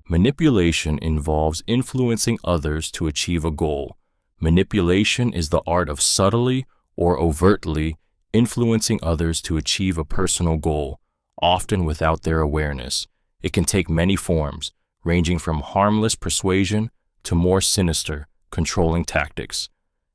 Manipulation involves influencing others to achieve a goal. Manipulation is the art of subtly or overtly influencing others to achieve a personal goal, often without their awareness. It can take many forms, ranging from harmless persuasion to more sinister, controlling tactics.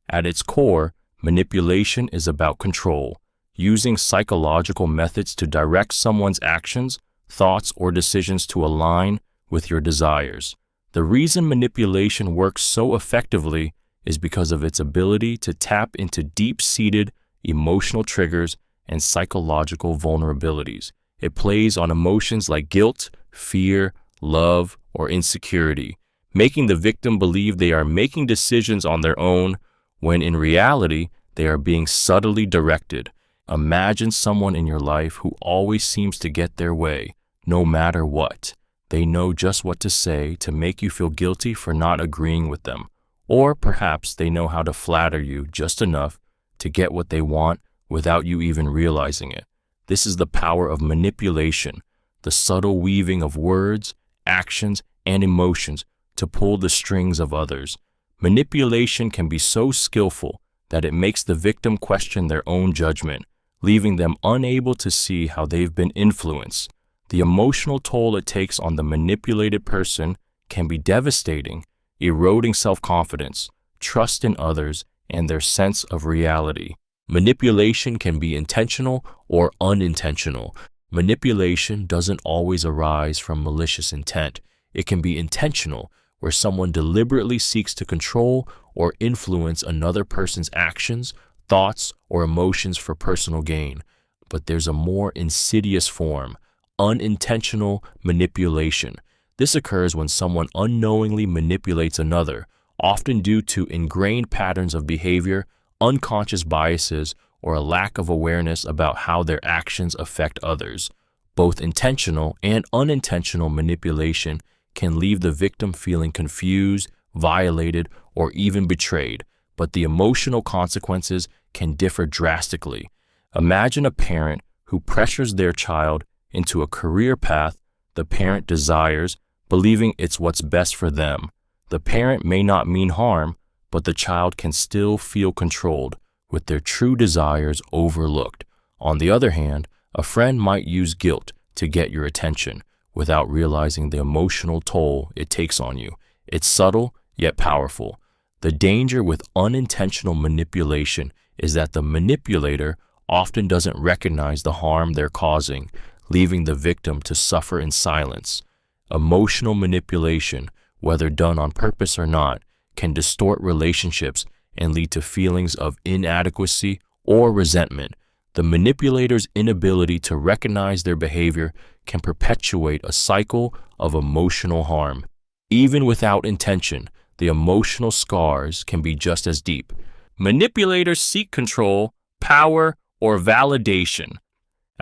At its core, manipulation is about control, using psychological methods to direct someone's actions, thoughts, or decisions to align with your desires. The reason manipulation works so effectively is because of its ability to tap into deep-seated emotional triggers and psychological vulnerabilities. It plays on emotions like guilt, fear, love, or insecurity, making the victim believe they are making decisions on their own when in reality they are being subtly directed. Imagine someone in your life who always seems to get their way, no matter what. They know just what to say to make you feel guilty for not agreeing with them. Or perhaps they know how to flatter you just enough to get what they want without you even realizing it. This is the power of manipulation, the subtle weaving of words, actions, and emotions to pull the strings of others. Manipulation can be so skillful that it makes the victim question their own judgment, leaving them unable to see how they've been influenced. The emotional toll it takes on the manipulated person can be devastating, eroding self-confidence, trust in others, and their sense of reality. Manipulation can be intentional or unintentional. Manipulation doesn't always arise from malicious intent. It can be intentional, where someone deliberately seeks to control or influence another person's actions, thoughts, or emotions for personal gain. But there's a more insidious form, unintentional manipulation. This occurs when someone unknowingly manipulates another, often due to ingrained patterns of behavior, unconscious biases, or a lack of awareness about how their actions affect others. Both intentional and unintentional manipulation can leave the victim feeling confused, violated, or even betrayed, but the emotional consequences can differ drastically. Imagine a parent who pressures their child into a career path the parent desires, believing it's what's best for them. The parent may not mean harm, but the child can still feel controlled, with their true desires overlooked. On the other hand, a friend might use guilt to get your attention without realizing the emotional toll it takes on you. It's subtle, yet powerful. The danger with unintentional manipulation is that the manipulator often doesn't recognize the harm they're causing, leaving the victim to suffer in silence. Emotional manipulation, whether done on purpose or not, can distort relationships and lead to feelings of inadequacy or resentment. The manipulator's inability to recognize their behavior can perpetuate a cycle of emotional harm. Even without intention, the emotional scars can be just as deep. Manipulators seek control, power, or validation.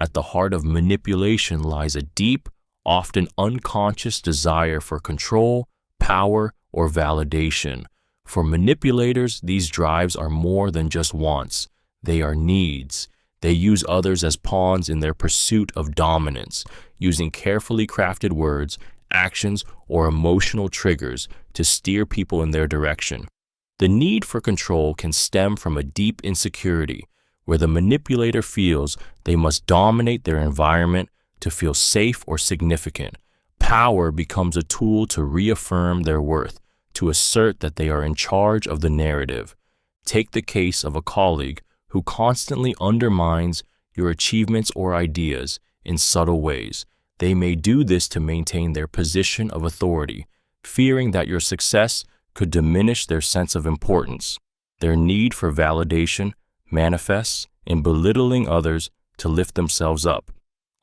At the heart of manipulation lies a deep, often unconscious desire for control, power, or validation. For manipulators, these drives are more than just wants. They are needs. They use others as pawns in their pursuit of dominance, using carefully crafted words, actions, or emotional triggers to steer people in their direction. The need for control can stem from a deep insecurity, where the manipulator feels they must dominate their environment to feel safe or significant. Power becomes a tool to reaffirm their worth, to assert that they are in charge of the narrative. Take the case of a colleague who constantly undermines your achievements or ideas in subtle ways. They may do this to maintain their position of authority, fearing that your success could diminish their sense of importance. Their need for validation manifests in belittling others to lift themselves up.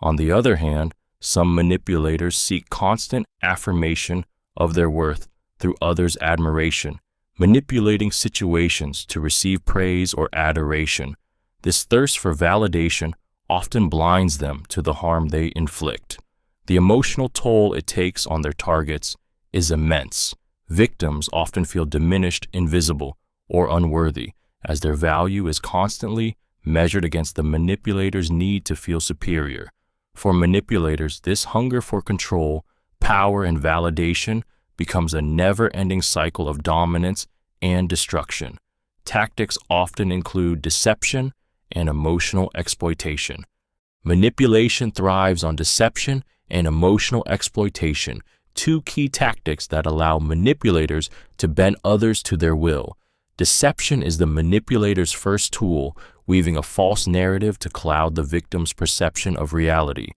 On the other hand, some manipulators seek constant affirmation of their worth through others' admiration, manipulating situations to receive praise or adoration. This thirst for validation often blinds them to the harm they inflict. The emotional toll it takes on their targets is immense. Victims often feel diminished, invisible, or unworthy, as their value is constantly measured against the manipulator's need to feel superior. For manipulators, this hunger for control, power and validation becomes a never-ending cycle of dominance and destruction. Tactics often include deception and emotional exploitation. Manipulation thrives on deception and emotional exploitation, two key tactics that allow manipulators to bend others to their will. Deception is the manipulator's first tool, weaving a false narrative to cloud the victim's perception of reality.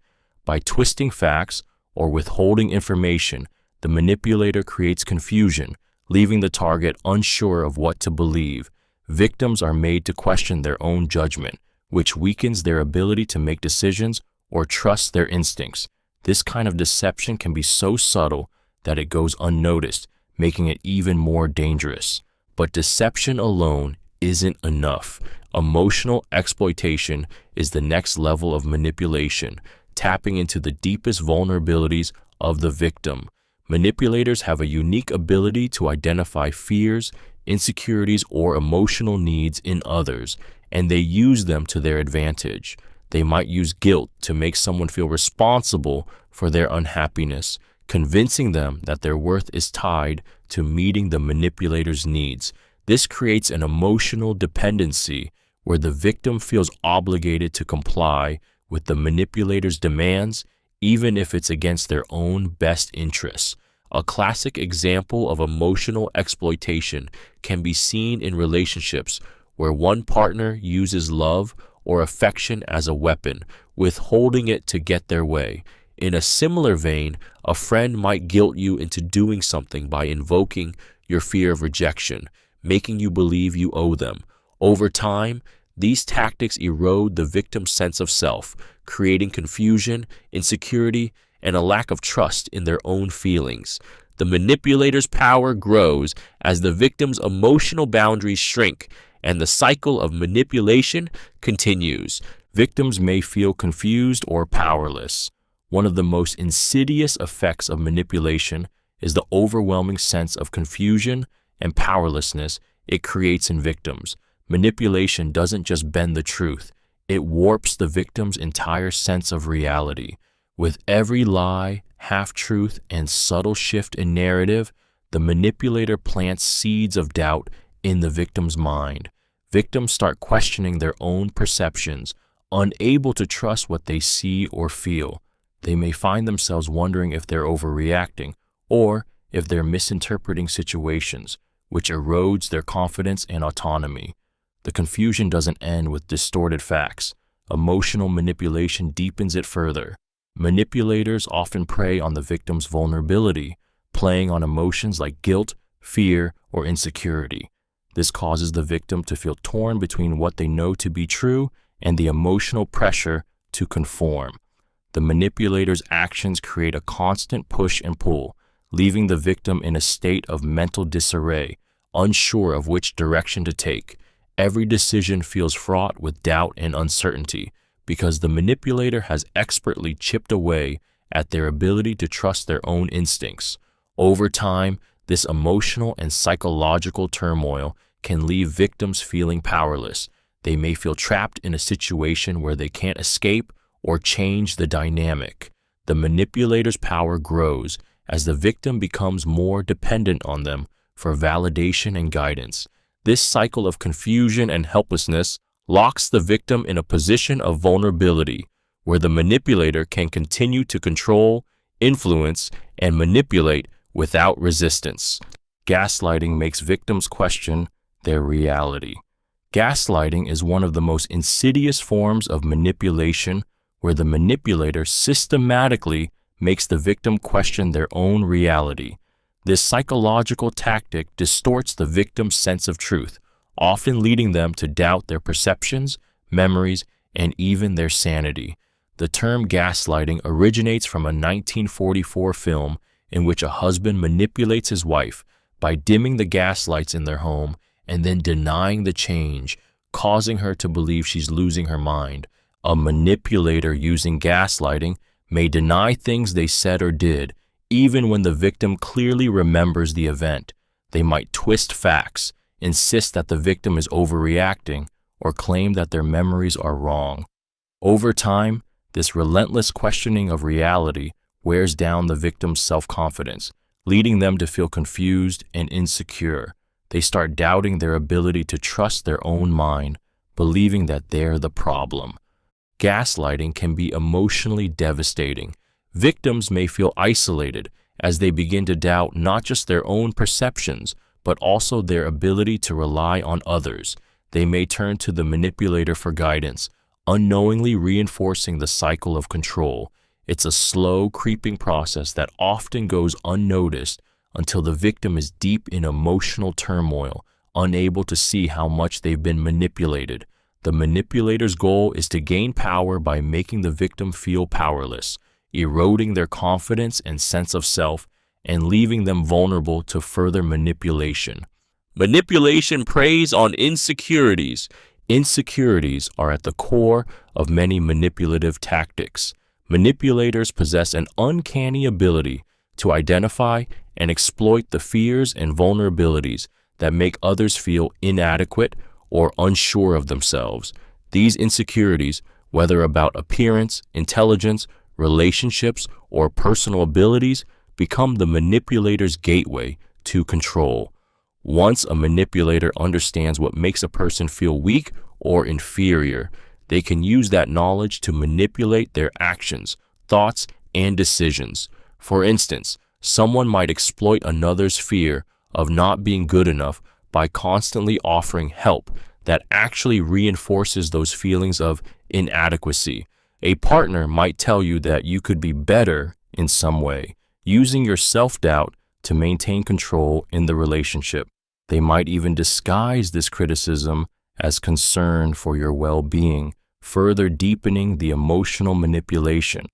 By twisting facts or withholding information, the manipulator creates confusion, leaving the target unsure of what to believe. Victims are made to question their own judgment, which weakens their ability to make decisions or trust their instincts. This kind of deception can be so subtle that it goes unnoticed, making it even more dangerous. But deception alone isn't enough. Emotional exploitation is the next level of manipulation, tapping into the deepest vulnerabilities of the victim. Manipulators have a unique ability to identify fears, insecurities, or emotional needs in others, and they use them to their advantage. They might use guilt to make someone feel responsible for their unhappiness, convincing them that their worth is tied to meeting the manipulator's needs. This creates an emotional dependency where the victim feels obligated to comply with the manipulator's demands, even if it's against their own best interests. A classic example of emotional exploitation can be seen in relationships where one partner uses love or affection as a weapon, withholding it to get their way. In a similar vein, a friend might guilt you into doing something by invoking your fear of rejection, making you believe you owe them. Over time, these tactics erode the victim's sense of self, creating confusion, insecurity, and a lack of trust in their own feelings. The manipulator's power grows as the victim's emotional boundaries shrink, and the cycle of manipulation continues. Victims may feel confused or powerless. One of the most insidious effects of manipulation is the overwhelming sense of confusion and powerlessness it creates in victims. Manipulation doesn't just bend the truth, it warps the victim's entire sense of reality. With every lie, half-truth, and subtle shift in narrative, the manipulator plants seeds of doubt in the victim's mind. Victims start questioning their own perceptions, unable to trust what they see or feel. They may find themselves wondering if they're overreacting or if they're misinterpreting situations, which erodes their confidence and autonomy. The confusion doesn't end with distorted facts. Emotional manipulation deepens it further. Manipulators often prey on the victim's vulnerability, playing on emotions like guilt, fear, or insecurity. This causes the victim to feel torn between what they know to be true and the emotional pressure to conform. The manipulator's actions create a constant push and pull, leaving the victim in a state of mental disarray, unsure of which direction to take. Every decision feels fraught with doubt and uncertainty because the manipulator has expertly chipped away at their ability to trust their own instincts. Over time, this emotional and psychological turmoil can leave victims feeling powerless. They may feel trapped in a situation where they can't escape or change the dynamic. The manipulator's power grows as the victim becomes more dependent on them for validation and guidance. This cycle of confusion and helplessness locks the victim in a position of vulnerability where the manipulator can continue to control, influence, and manipulate without resistance. Gaslighting makes victims question their reality. Gaslighting is one of the most insidious forms of manipulation where the manipulator systematically makes the victim question their own reality. This psychological tactic distorts the victim's sense of truth, often leading them to doubt their perceptions, memories, and even their sanity. The term gaslighting originates from a 1944 film in which a husband manipulates his wife by dimming the gas lights in their home and then denying the change, causing her to believe she's losing her mind. A manipulator using gaslighting may deny things they said or did, even when the victim clearly remembers the event. They might twist facts, insist that the victim is overreacting, or claim that their memories are wrong. Over time, this relentless questioning of reality wears down the victim's self-confidence, leading them to feel confused and insecure. They start doubting their ability to trust their own mind, believing that they're the problem. Gaslighting can be emotionally devastating. Victims may feel isolated as they begin to doubt not just their own perceptions, but also their ability to rely on others. They may turn to the manipulator for guidance, unknowingly reinforcing the cycle of control. It's a slow, creeping process that often goes unnoticed until the victim is deep in emotional turmoil, unable to see how much they've been manipulated. The manipulator's goal is to gain power by making the victim feel powerless, eroding their confidence and sense of self, and leaving them vulnerable to further manipulation. Manipulation preys on insecurities. Insecurities are at the core of many manipulative tactics. Manipulators possess an uncanny ability to identify and exploit the fears and vulnerabilities that make others feel inadequate or unsure of themselves. These insecurities, whether about appearance, intelligence, relationships, or personal abilities, become the manipulator's gateway to control. Once a manipulator understands what makes a person feel weak or inferior, they can use that knowledge to manipulate their actions, thoughts, and decisions. For instance, someone might exploit another's fear of not being good enough by constantly offering help that actually reinforces those feelings of inadequacy. A partner might tell you that you could be better in some way, using your self-doubt to maintain control in the relationship. They might even disguise this criticism as concern for your well-being, further deepening the emotional manipulation.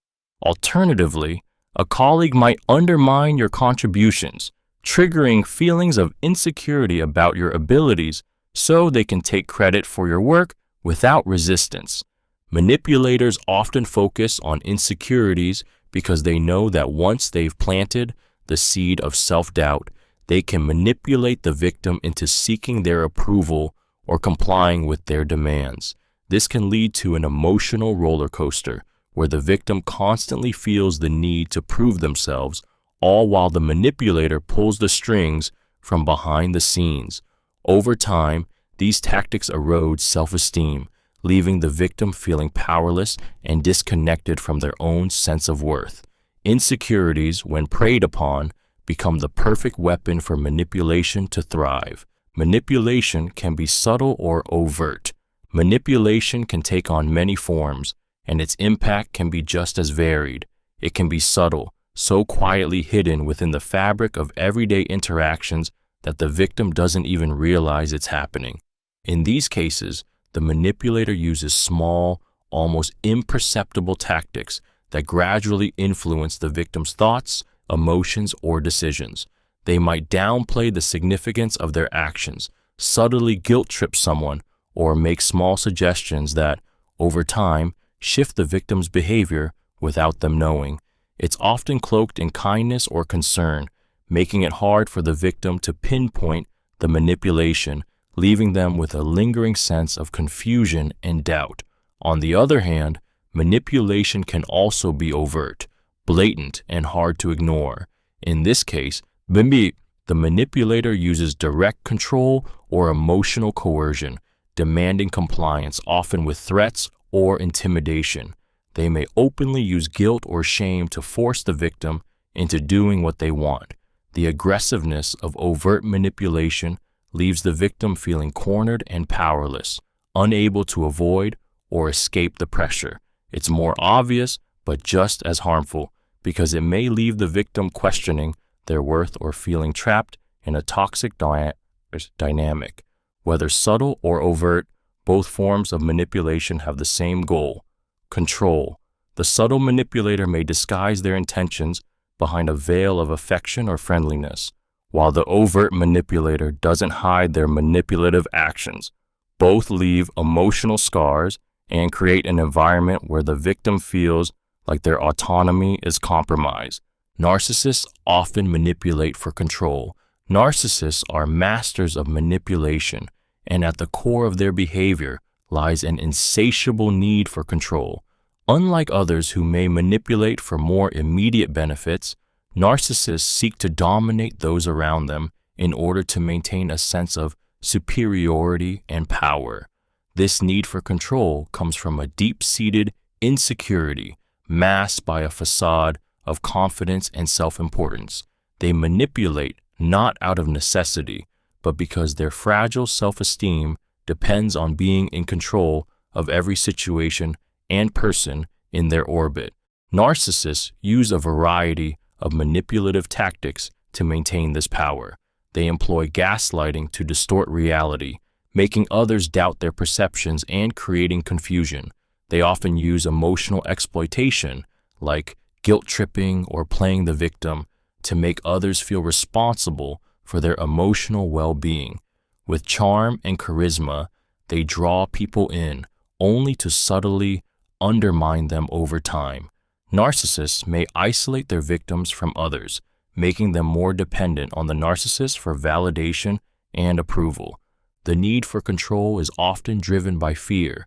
Alternatively, a colleague might undermine your contributions, triggering feelings of insecurity about your abilities so they can take credit for your work without resistance. Manipulators often focus on insecurities because they know that once they've planted the seed of self-doubt, they can manipulate the victim into seeking their approval or complying with their demands. This can lead to an emotional roller coaster where the victim constantly feels the need to prove themselves, all while the manipulator pulls the strings from behind the scenes. Over time, these tactics erode self-esteem, leaving the victim feeling powerless and disconnected from their own sense of worth. Insecurities, when preyed upon, become the perfect weapon for manipulation to thrive. Manipulation can be subtle or overt. Manipulation can take on many forms, and its impact can be just as varied. It can be subtle, so quietly hidden within the fabric of everyday interactions that the victim doesn't even realize it's happening. In these cases, the manipulator uses small, almost imperceptible tactics that gradually influence the victim's thoughts, emotions, or decisions. They might downplay the significance of their actions, subtly guilt-trip someone, or make small suggestions that, over time, shift the victim's behavior without them knowing. It's often cloaked in kindness or concern, making it hard for the victim to pinpoint the manipulation, leaving them with a lingering sense of confusion and doubt. On the other hand, manipulation can also be overt, blatant, and hard to ignore. In this case, the manipulator uses direct control or emotional coercion, demanding compliance, often with threats or intimidation. They may openly use guilt or shame to force the victim into doing what they want. The aggressiveness of overt manipulation leaves the victim feeling cornered and powerless, unable to avoid or escape the pressure. It's more obvious, but just as harmful, because it may leave the victim questioning their worth or feeling trapped in a toxic dynamic. Whether subtle or overt, both forms of manipulation have the same goal: control. The subtle manipulator may disguise their intentions behind a veil of affection or friendliness, while the overt manipulator doesn't hide their manipulative actions. Both leave emotional scars and create an environment where the victim feels like their autonomy is compromised. Narcissists often manipulate for control. Narcissists are masters of manipulation, and at the core of their behavior lies an insatiable need for control. Unlike others who may manipulate for more immediate benefits, narcissists seek to dominate those around them in order to maintain a sense of superiority and power. This need for control comes from a deep-seated insecurity masked by a facade of confidence and self-importance. They manipulate not out of necessity, but because their fragile self-esteem depends on being in control of every situation and person in their orbit. Narcissists use a variety of manipulative tactics to maintain this power. They employ gaslighting to distort reality, making others doubt their perceptions and creating confusion. They often use emotional exploitation, like guilt-tripping or playing the victim, to make others feel responsible for their emotional well-being. With charm and charisma, they draw people in, only to subtly undermine them over time. Narcissists may isolate their victims from others, making them more dependent on the narcissist for validation and approval. The need for control is often driven by fear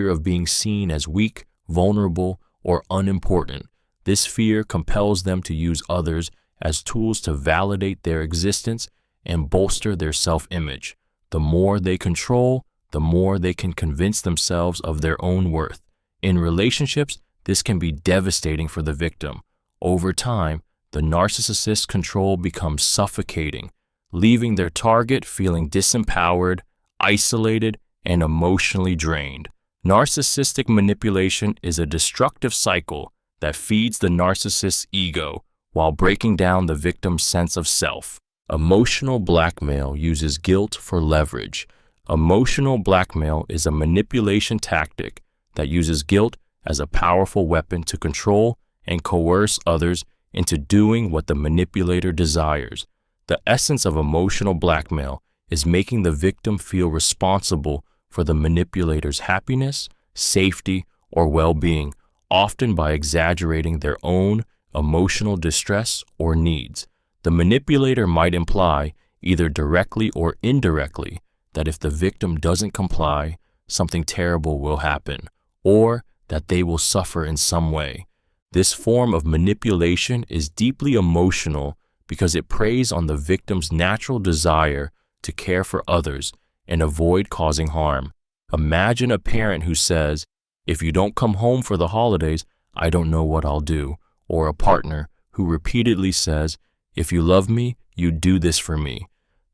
of being seen as weak, vulnerable, or unimportant. This fear compels them to use others as tools to validate their existence and bolster their self-image. The more they control, the more they can convince themselves of their own worth. In relationships, this can be devastating for the victim. Over time, the narcissist's control becomes suffocating, leaving their target feeling disempowered, isolated, and emotionally drained. Narcissistic manipulation is a destructive cycle that feeds the narcissist's ego while breaking down the victim's sense of self. Emotional blackmail uses guilt for leverage. Emotional blackmail is a manipulation tactic that uses guilt as a powerful weapon to control and coerce others into doing what the manipulator desires. The essence of emotional blackmail is making the victim feel responsible for the manipulator's happiness, safety, or well-being, often by exaggerating their own emotional distress or needs. The manipulator might imply, either directly or indirectly, that if the victim doesn't comply, something terrible will happen, or that they will suffer in some way. This form of manipulation is deeply emotional because it preys on the victim's natural desire to care for others and avoid causing harm. Imagine a parent who says, "If you don't come home for the holidays, I don't know what I'll do," or a partner who repeatedly says, "If you love me, you do this for me."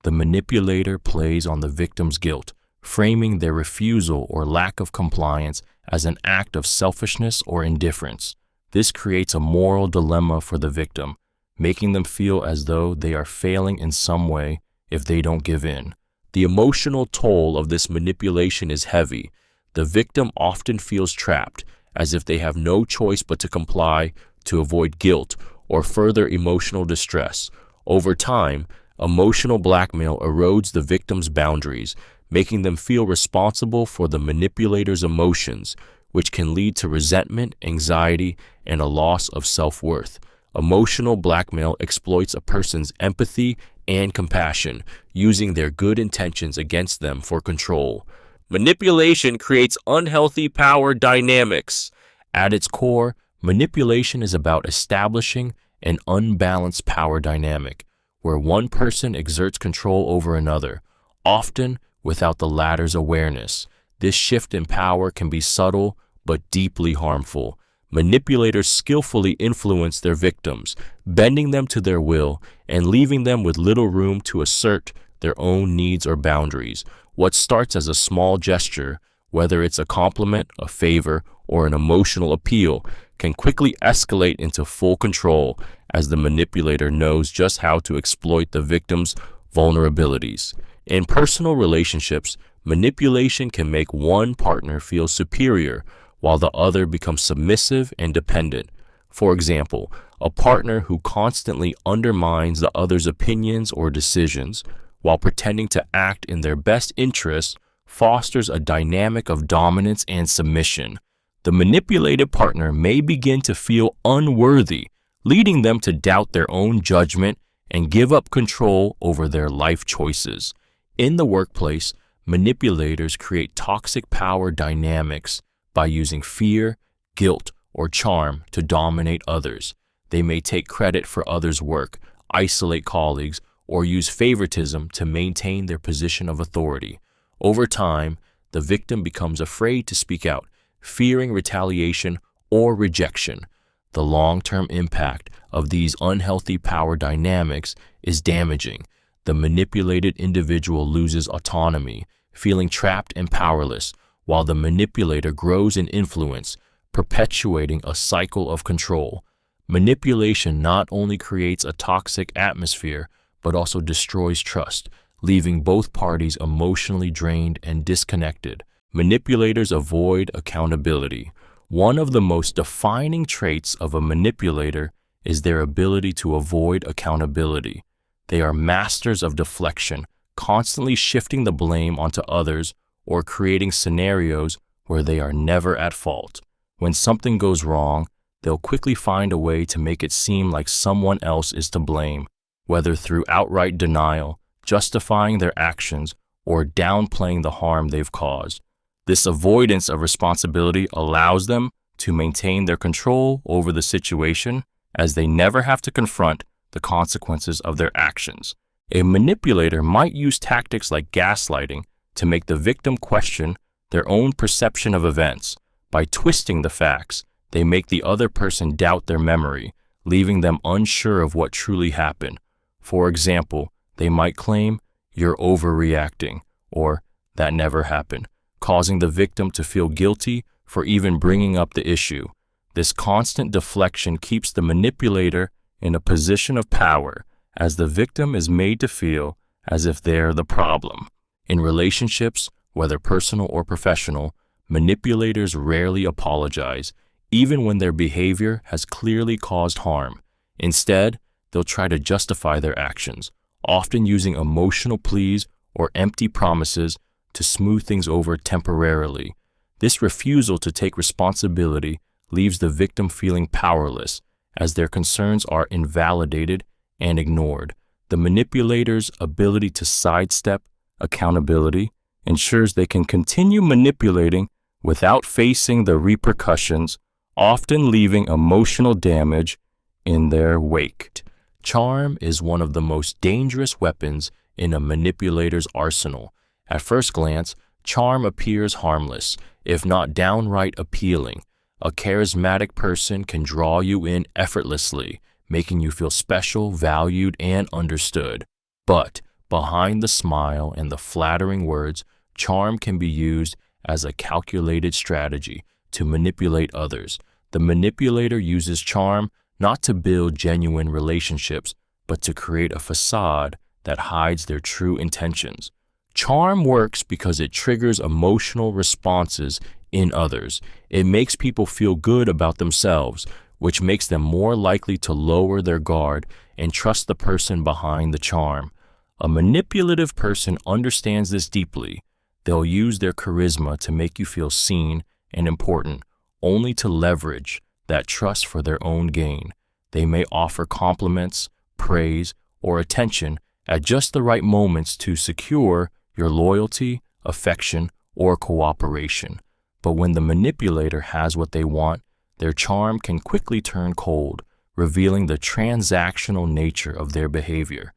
The manipulator plays on the victim's guilt, framing their refusal or lack of compliance as an act of selfishness or indifference. This creates a moral dilemma for the victim, making them feel as though they are failing in some way if they don't give in. The emotional toll of this manipulation is heavy. The victim often feels trapped, as if they have no choice but to comply to avoid guilt or further emotional distress. Over time, emotional blackmail erodes the victim's boundaries, making them feel responsible for the manipulator's emotions, which can lead to resentment, anxiety, and a loss of self-worth. Emotional blackmail exploits a person's empathy and compassion, using their good intentions against them for control. Manipulation creates unhealthy power dynamics. At its core, manipulation is about establishing an unbalanced power dynamic, where one person exerts control over another, often without the latter's awareness. This shift in power can be subtle but deeply harmful. Manipulators skillfully influence their victims, bending them to their will and leaving them with little room to assert their own needs or boundaries. What starts as a small gesture, whether it's a compliment, a favor, or an emotional appeal, can quickly escalate into full control as the manipulator knows just how to exploit the victim's vulnerabilities. In personal relationships, manipulation can make one partner feel superior while the other becomes submissive and dependent. For example, a partner who constantly undermines the other's opinions or decisions while pretending to act in their best interests fosters a dynamic of dominance and submission. The manipulated partner may begin to feel unworthy, leading them to doubt their own judgment and give up control over their life choices. In the workplace, manipulators create toxic power dynamics by using fear, guilt, or charm to dominate others. They may take credit for others' work, isolate colleagues, or use favoritism to maintain their position of authority. Over time, the victim becomes afraid to speak out, fearing retaliation or rejection. The long-term impact of these unhealthy power dynamics is damaging. The manipulated individual loses autonomy, feeling trapped and powerless, while the manipulator grows in influence, perpetuating a cycle of control. Manipulation not only creates a toxic atmosphere, but also destroys trust, leaving both parties emotionally drained and disconnected. Manipulators avoid accountability. One of the most defining traits of a manipulator is their ability to avoid accountability. They are masters of deflection, constantly shifting the blame onto others or creating scenarios where they are never at fault. When something goes wrong, they'll quickly find a way to make it seem like someone else is to blame, whether through outright denial, justifying their actions, or downplaying the harm they've caused. This avoidance of responsibility allows them to maintain their control over the situation, as they never have to confront the consequences of their actions. A manipulator might use tactics like gaslighting to make the victim question their own perception of events. By twisting the facts, they make the other person doubt their memory, leaving them unsure of what truly happened. For example, they might claim, "You're overreacting," or "That never happened," causing the victim to feel guilty for even bringing up the issue. This constant deflection keeps the manipulator in a position of power, as the victim is made to feel as if they're the problem. In relationships, whether personal or professional, manipulators rarely apologize, even when their behavior has clearly caused harm. Instead, they'll try to justify their actions, often using emotional pleas or empty promises to smooth things over temporarily. This refusal to take responsibility leaves the victim feeling powerless, as their concerns are invalidated and ignored. The manipulator's ability to sidestep accountability ensures they can continue manipulating without facing the repercussions, often leaving emotional damage in their wake. Charm is one of the most dangerous weapons in a manipulator's arsenal. At first glance, charm appears harmless, if not downright appealing. A charismatic person can draw you in effortlessly, making you feel special, valued, and understood. But behind the smile and the flattering words, charm can be used as a calculated strategy to manipulate others. The manipulator uses charm not to build genuine relationships, but to create a facade that hides their true intentions. Charm works because it triggers emotional responses in others. It makes people feel good about themselves, which makes them more likely to lower their guard and trust the person behind the charm. A manipulative person understands this deeply. They'll use their charisma to make you feel seen and important, only to leverage that trust for their own gain. They may offer compliments, praise, or attention at just the right moments to secure your loyalty, affection, or cooperation. But when the manipulator has what they want, their charm can quickly turn cold, revealing the transactional nature of their behavior.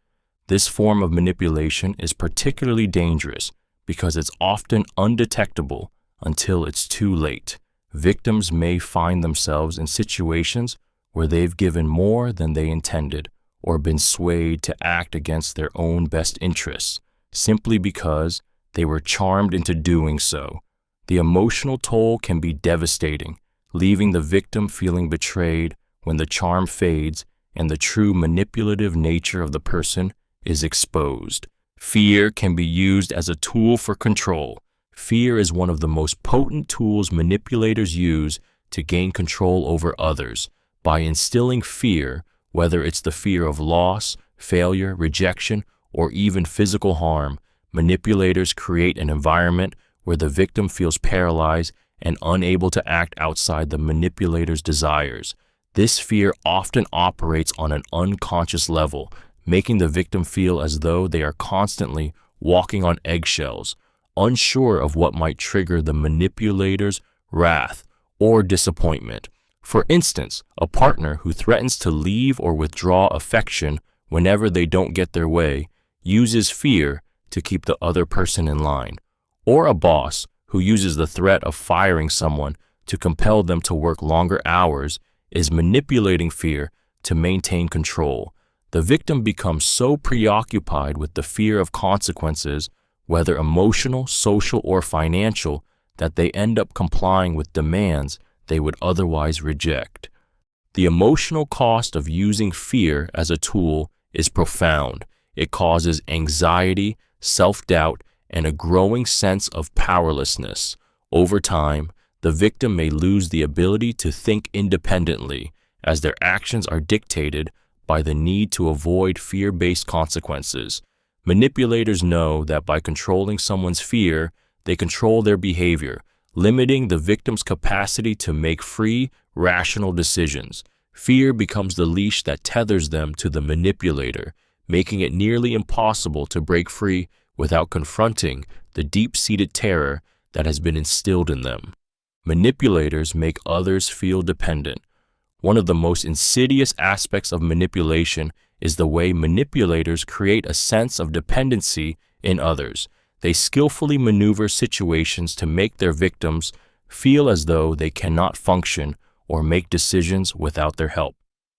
This form of manipulation is particularly dangerous because it's often undetectable until it's too late. Victims may find themselves in situations where they've given more than they intended or been swayed to act against their own best interests, simply because they were charmed into doing so. The emotional toll can be devastating, leaving the victim feeling betrayed when the charm fades and the true manipulative nature of the person is exposed. Fear can be used as a tool for control. Fear is one of the most potent tools manipulators use to gain control over others. By instilling fear, whether it's the fear of loss, failure, rejection, or even physical harm, manipulators create an environment where the victim feels paralyzed and unable to act outside the manipulator's desires. This fear often operates on an unconscious level, making the victim feel as though they are constantly walking on eggshells, unsure of what might trigger the manipulator's wrath or disappointment. For instance, a partner who threatens to leave or withdraw affection whenever they don't get their way uses fear to keep the other person in line. Or a boss who uses the threat of firing someone to compel them to work longer hours is manipulating fear to maintain control. The victim becomes so preoccupied with the fear of consequences, whether emotional, social, or financial, that they end up complying with demands they would otherwise reject. The emotional cost of using fear as a tool is profound. It causes anxiety, self-doubt, and a growing sense of powerlessness. Over time, the victim may lose the ability to think independently, as their actions are dictated by the need to avoid fear-based consequences. Manipulators know that by controlling someone's fear, they control their behavior, limiting the victim's capacity to make free, rational decisions. Fear becomes the leash that tethers them to the manipulator, making it nearly impossible to break free without confronting the deep-seated terror that has been instilled in them. Manipulators make others feel dependent. One of the most insidious aspects of manipulation is the way manipulators create a sense of dependency in others. They skillfully maneuver situations to make their victims feel as though they cannot function or make decisions without their help.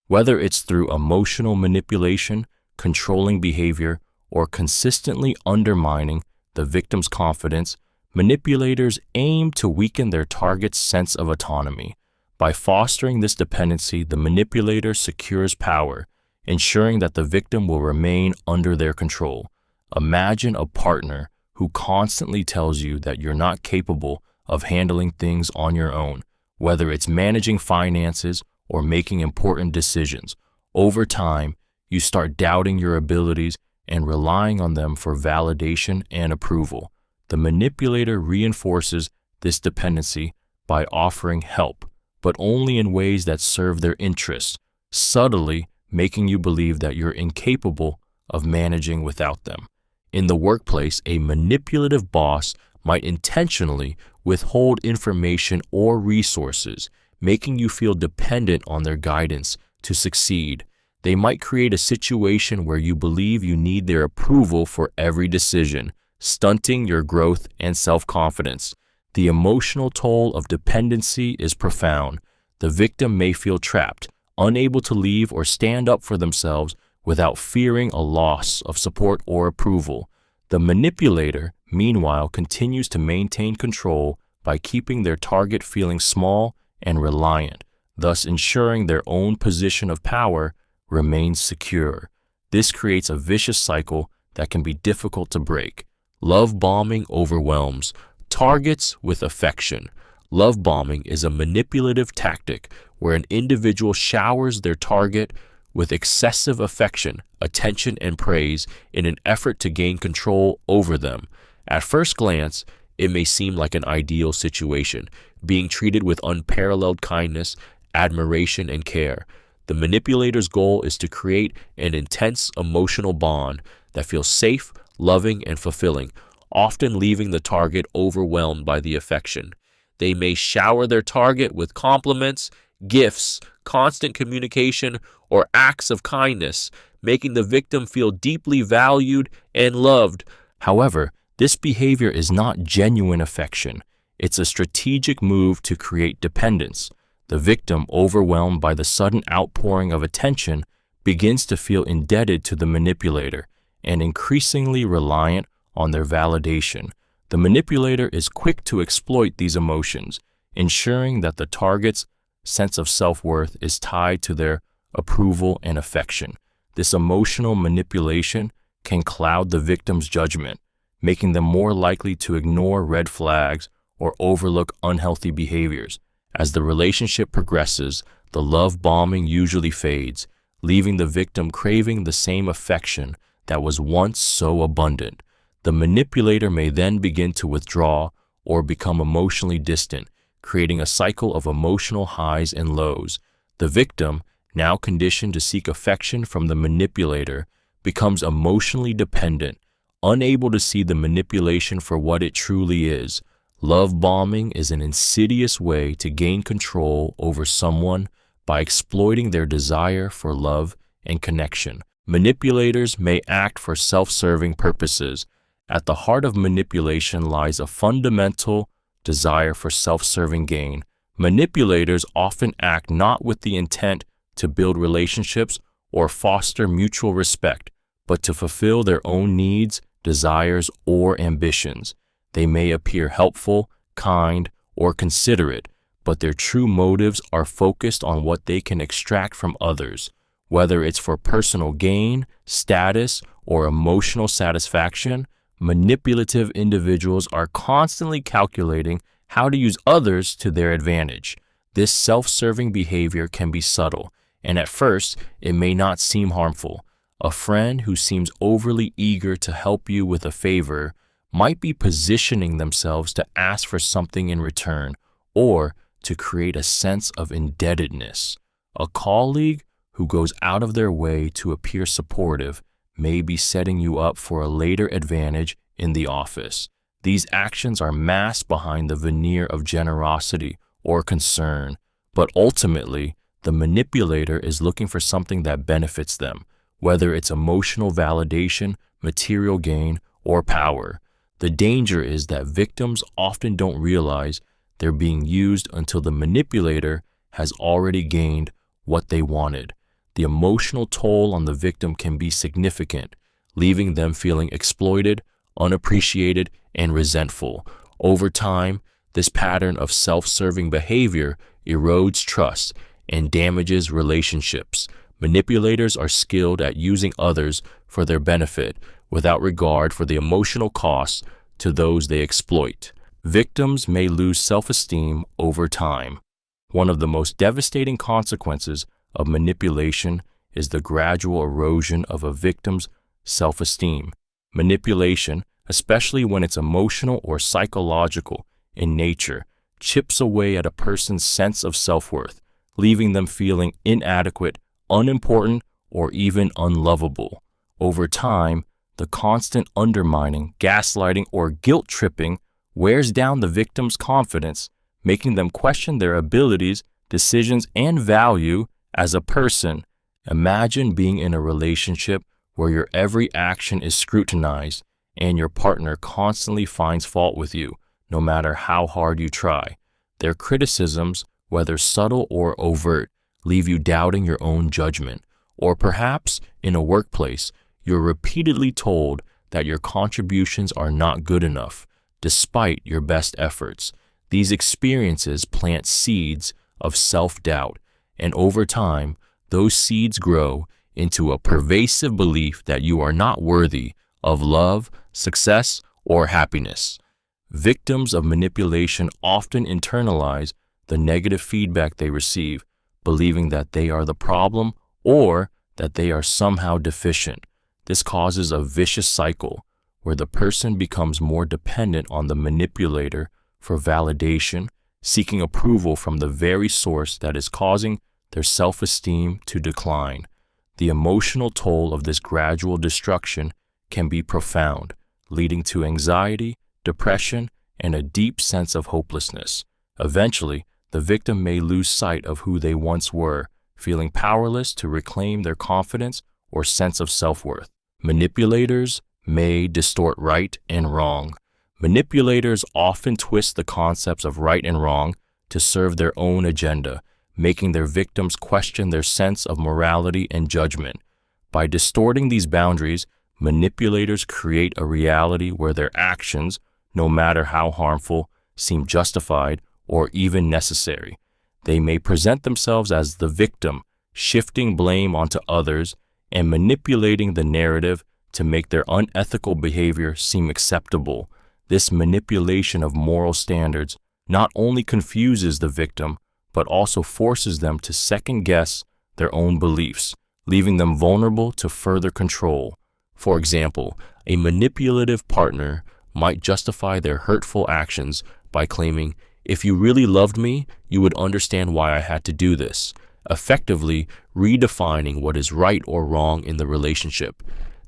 Whether it's through emotional manipulation, controlling behavior, or consistently undermining the victim's confidence, manipulators aim to weaken their target's sense of autonomy. By fostering this dependency, the manipulator secures power, ensuring that the victim will remain under their control. Imagine a partner who constantly tells you that you're not capable of handling things on your own, whether it's managing finances or making important decisions. Over time, you start doubting your abilities and relying on them for validation and approval. The manipulator reinforces this dependency by offering help, but only in ways that serve their interests, subtly making you believe that you're incapable of managing without them. In the workplace, a manipulative boss might intentionally withhold information or resources, making you feel dependent on their guidance to succeed. They might create a situation where you believe you need their approval for every decision, stunting your growth and self-confidence. The emotional toll of dependency is profound. The victim may feel trapped, unable to leave or stand up for themselves without fearing a loss of support or approval. The manipulator, meanwhile, continues to maintain control by keeping their target feeling small and reliant, thus ensuring their own position of power remains secure. This creates a vicious cycle that can be difficult to break. Love bombing overwhelms targets with affection. Love bombing is a manipulative tactic where an individual showers their target with excessive affection, attention, and praise in an effort to gain control over them. At first glance, it may seem like an ideal situation, being treated with unparalleled kindness, admiration, and care. The manipulator's goal is to create an intense emotional bond that feels safe, loving, and fulfilling, often leaving the target overwhelmed by the affection. They may shower their target with compliments, gifts, constant communication, or acts of kindness, making the victim feel deeply valued and loved. However, this behavior is not genuine affection. It's a strategic move to create dependence. The victim, overwhelmed by the sudden outpouring of attention, begins to feel indebted to the manipulator and increasingly reliant on their validation. The manipulator is quick to exploit these emotions, ensuring that the target's sense of self-worth is tied to their approval and affection. This emotional manipulation can cloud the victim's judgment, making them more likely to ignore red flags or overlook unhealthy behaviors. As the relationship progresses, the love bombing usually fades, leaving the victim craving the same affection that was once so abundant. The manipulator may then begin to withdraw or become emotionally distant, creating a cycle of emotional highs and lows. The victim, now conditioned to seek affection from the manipulator, becomes emotionally dependent, unable to see the manipulation for what it truly is, Love bombing is an insidious way to gain control over someone by exploiting their desire for love and connection. Manipulators may act for self-serving purposes. At the heart of manipulation lies a fundamental desire for self-serving gain. Manipulators often act not with the intent to build relationships or foster mutual respect, but to fulfill their own needs, desires, or ambitions. They may appear helpful, kind, or considerate, but their true motives are focused on what they can extract from others, whether it's for personal gain, status, or emotional satisfaction. Manipulative individuals are constantly calculating how to use others to their advantage. This self-serving behavior can be subtle, and at first, it may not seem harmful. A friend who seems overly eager to help you with a favor might be positioning themselves to ask for something in return or to create a sense of indebtedness. A colleague who goes out of their way to appear supportive may be setting you up for a later advantage in the office. These actions are masked behind the veneer of generosity or concern, but ultimately, the manipulator is looking for something that benefits them, whether it's emotional validation, material gain, or power. The danger is that victims often don't realize they're being used until the manipulator has already gained what they wanted. The emotional toll on the victim can be significant, leaving them feeling exploited, unappreciated, and resentful. Over time, this pattern of self-serving behavior erodes trust and damages relationships. Manipulators are skilled at using others for their benefit without regard for the emotional costs to those they exploit. Victims may lose self-esteem over time. One of the most devastating consequences of manipulation is the gradual erosion of a victim's self-esteem. Manipulation, especially when it's emotional or psychological in nature, chips away at a person's sense of self-worth, leaving them feeling inadequate, unimportant, or even unlovable. Over time, the constant undermining, gaslighting, or guilt-tripping wears down the victim's confidence, making them question their abilities, decisions, and value as a person. Imagine being in a relationship where your every action is scrutinized and your partner constantly finds fault with you, no matter how hard you try. Their criticisms, whether subtle or overt, leave you doubting your own judgment. Or perhaps, in a workplace, you're repeatedly told that your contributions are not good enough, despite your best efforts. These experiences plant seeds of self-doubt, and over time, those seeds grow into a pervasive belief that you are not worthy of love, success, or happiness. Victims of manipulation often internalize the negative feedback they receive, believing that they are the problem or that they are somehow deficient. This causes a vicious cycle where the person becomes more dependent on the manipulator for validation, seeking approval from the very source that is causing their self-esteem to decline. The emotional toll of this gradual destruction can be profound, leading to anxiety, depression, and a deep sense of hopelessness. Eventually, the victim may lose sight of who they once were, feeling powerless to reclaim their confidence or sense of self-worth. Manipulators may distort right and wrong. Manipulators often twist the concepts of right and wrong to serve their own agenda, making their victims question their sense of morality and judgment. By distorting these boundaries, manipulators create a reality where their actions, no matter how harmful, seem justified or even necessary. They may present themselves as the victim, shifting blame onto others and manipulating the narrative to make their unethical behavior seem acceptable. This manipulation of moral standards not only confuses the victim, but also forces them to second-guess their own beliefs, leaving them vulnerable to further control. For example, a manipulative partner might justify their hurtful actions by claiming, "If you really loved me, you would understand why I had to do this," effectively redefining what is right or wrong in the relationship.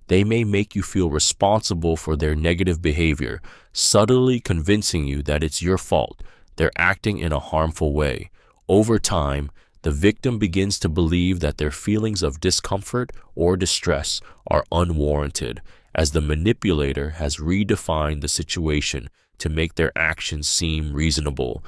They may make you feel responsible for their negative behavior, subtly convincing you that it's your fault. They're acting in a harmful way. Over time, the victim begins to believe that their feelings of discomfort or distress are unwarranted, as the manipulator has redefined the situation to make their actions seem reasonable.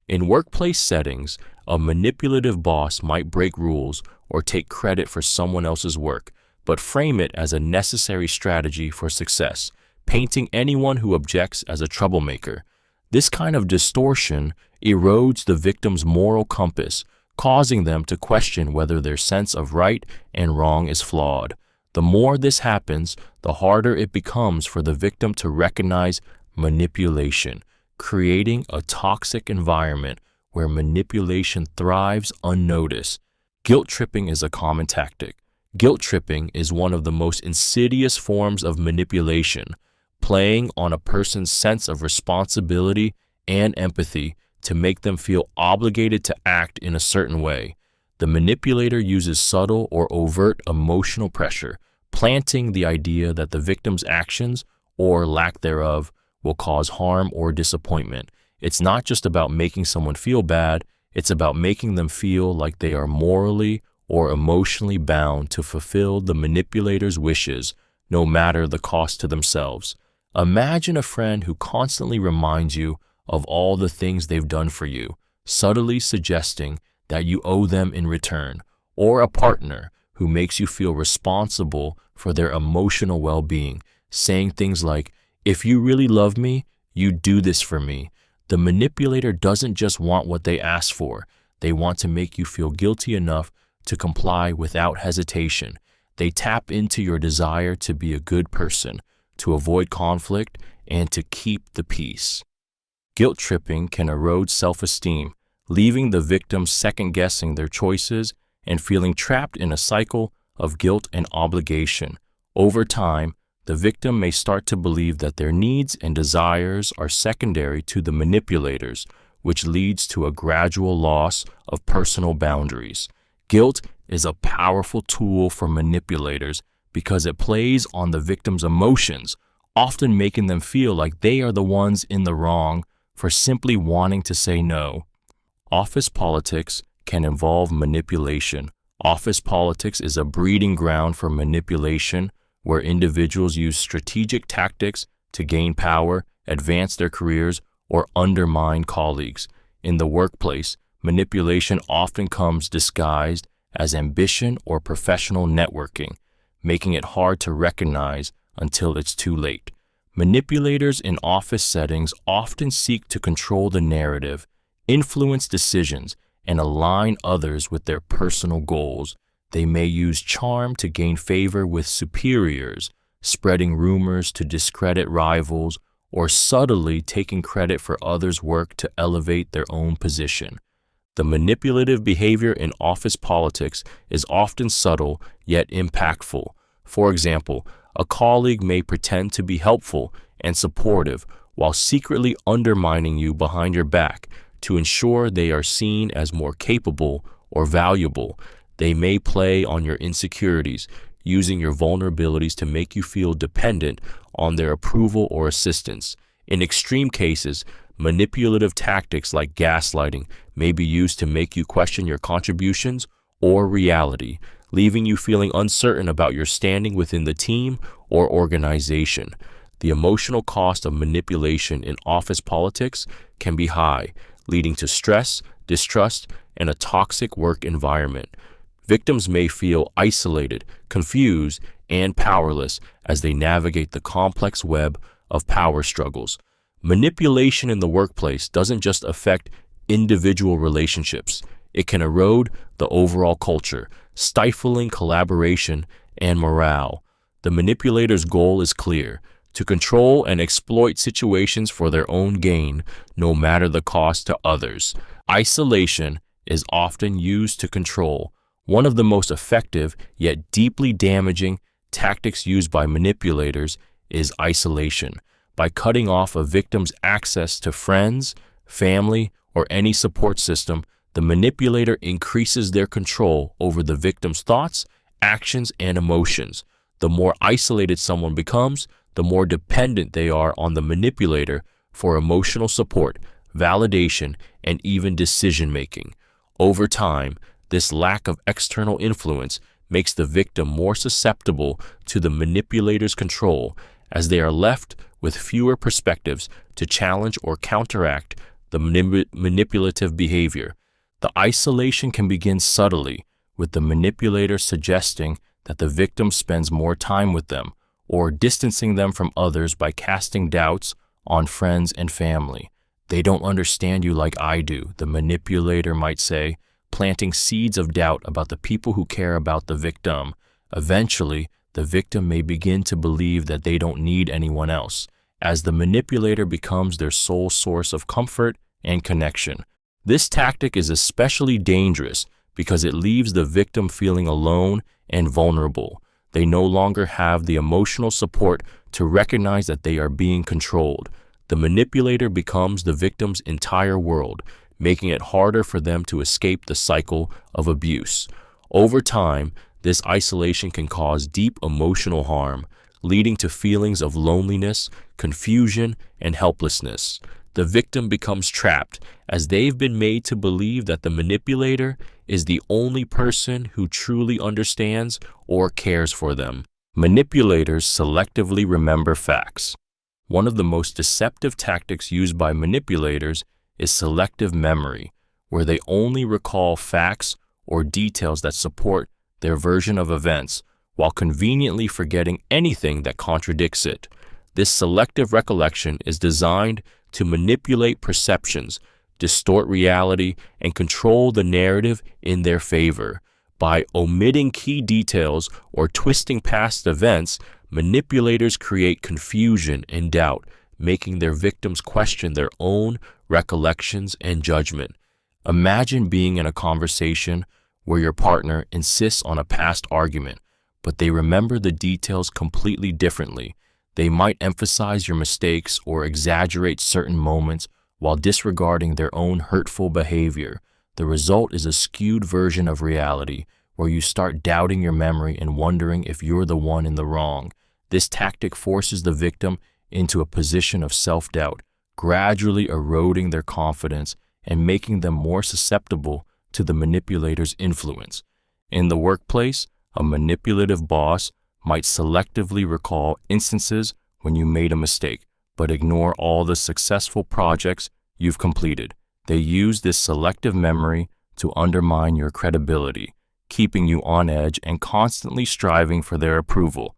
In workplace settings, a manipulative boss might break rules or take credit for someone else's work, but frame it as a necessary strategy for success, painting anyone who objects as a troublemaker. This kind of distortion erodes the victim's moral compass, causing them to question whether their sense of right and wrong is flawed. The more this happens, the harder it becomes for the victim to recognize manipulation, creating a toxic environment where manipulation thrives unnoticed. Guilt tripping is a common tactic. Guilt tripping is one of the most insidious forms of manipulation, playing on a person's sense of responsibility and empathy to make them feel obligated to act in a certain way. The manipulator uses subtle or overt emotional pressure, planting the idea that the victim's actions, or lack thereof, will cause harm or disappointment. It's not just about making someone feel bad, it's about making them feel like they are morally or emotionally bound to fulfill the manipulator's wishes, no matter the cost to themselves. Imagine a friend who constantly reminds you of all the things they've done for you, subtly suggesting that you owe them in return, or a partner who makes you feel responsible for their emotional well-being, saying things like, "If you really love me, you do this for me." The manipulator doesn't just want what they ask for. They want to make you feel guilty enough to comply without hesitation. They tap into your desire to be a good person, to avoid conflict, and to keep the peace. Guilt tripping can erode self-esteem, leaving the victim second-guessing their choices and feeling trapped in a cycle of guilt and obligation. Over time, the victim may start to believe that their needs and desires are secondary to the manipulators, which leads to a gradual loss of personal boundaries. Guilt is a powerful tool for manipulators because it plays on the victim's emotions, often making them feel like they are the ones in the wrong for simply wanting to say no. Office politics can involve manipulation. Office politics is a breeding ground for manipulation, where individuals use strategic tactics to gain power, advance their careers, or undermine colleagues. In the workplace, manipulation often comes disguised as ambition or professional networking, making it hard to recognize until it's too late. Manipulators in office settings often seek to control the narrative, influence decisions, and align others with their personal goals. They may use charm to gain favor with superiors, spreading rumors to discredit rivals, or subtly taking credit for others' work to elevate their own position. The manipulative behavior in office politics is often subtle yet impactful. For example, a colleague may pretend to be helpful and supportive while secretly undermining you behind your back to ensure they are seen as more capable or valuable. They may play on your insecurities, using your vulnerabilities to make you feel dependent on their approval or assistance. In extreme cases, manipulative tactics like gaslighting may be used to make you question your contributions or reality, leaving you feeling uncertain about your standing within the team or organization. The emotional cost of manipulation in office politics can be high, leading to stress, distrust, and a toxic work environment. Victims may feel isolated, confused, and powerless as they navigate the complex web of power struggles. Manipulation in the workplace doesn't just affect individual relationships. It can erode the overall culture, stifling collaboration and morale. The manipulator's goal is clear: to control and exploit situations for their own gain, no matter the cost to others. Isolation is often used to control. One of the most effective yet deeply damaging tactics used by manipulators is isolation. By cutting off a victim's access to friends, family, or any support system, the manipulator increases their control over the victim's thoughts, actions, and emotions. The more isolated someone becomes, the more dependent they are on the manipulator for emotional support, validation, and even decision-making. Over time, this lack of external influence makes the victim more susceptible to the manipulator's control, as they are left with fewer perspectives to challenge or counteract the manipulative behavior. The isolation can begin subtly, with the manipulator suggesting that the victim spends more time with them, or distancing them from others by casting doubts on friends and family. "They don't understand you like I do," the manipulator might say, planting seeds of doubt about the people who care about the victim. Eventually, the victim may begin to believe that they don't need anyone else, as the manipulator becomes their sole source of comfort and connection. This tactic is especially dangerous because it leaves the victim feeling alone and vulnerable. They no longer have the emotional support to recognize that they are being controlled. The manipulator becomes the victim's entire world, making it harder for them to escape the cycle of abuse. Over time, this isolation can cause deep emotional harm, leading to feelings of loneliness, confusion, and helplessness. The victim becomes trapped as they've been made to believe that the manipulator is the only person who truly understands or cares for them. Manipulators selectively remember facts. One of the most deceptive tactics used by manipulators is selective memory, where they only recall facts or details that support their version of events, while conveniently forgetting anything that contradicts it. This selective recollection is designed to manipulate perceptions, distort reality, and control the narrative in their favor. By omitting key details or twisting past events, manipulators create confusion and doubt, making their victims question their own recollections and judgment. Imagine being in a conversation where your partner insists on a past argument, but they remember the details completely differently. They might emphasize your mistakes or exaggerate certain moments while disregarding their own hurtful behavior. The result is a skewed version of reality, where you start doubting your memory and wondering if you're the one in the wrong. This tactic forces the victim into a position of self-doubt, gradually eroding their confidence and making them more susceptible to the manipulator's influence. In the workplace, a manipulative boss might selectively recall instances when you made a mistake, but ignore all the successful projects you've completed. They use this selective memory to undermine your credibility, keeping you on edge and constantly striving for their approval.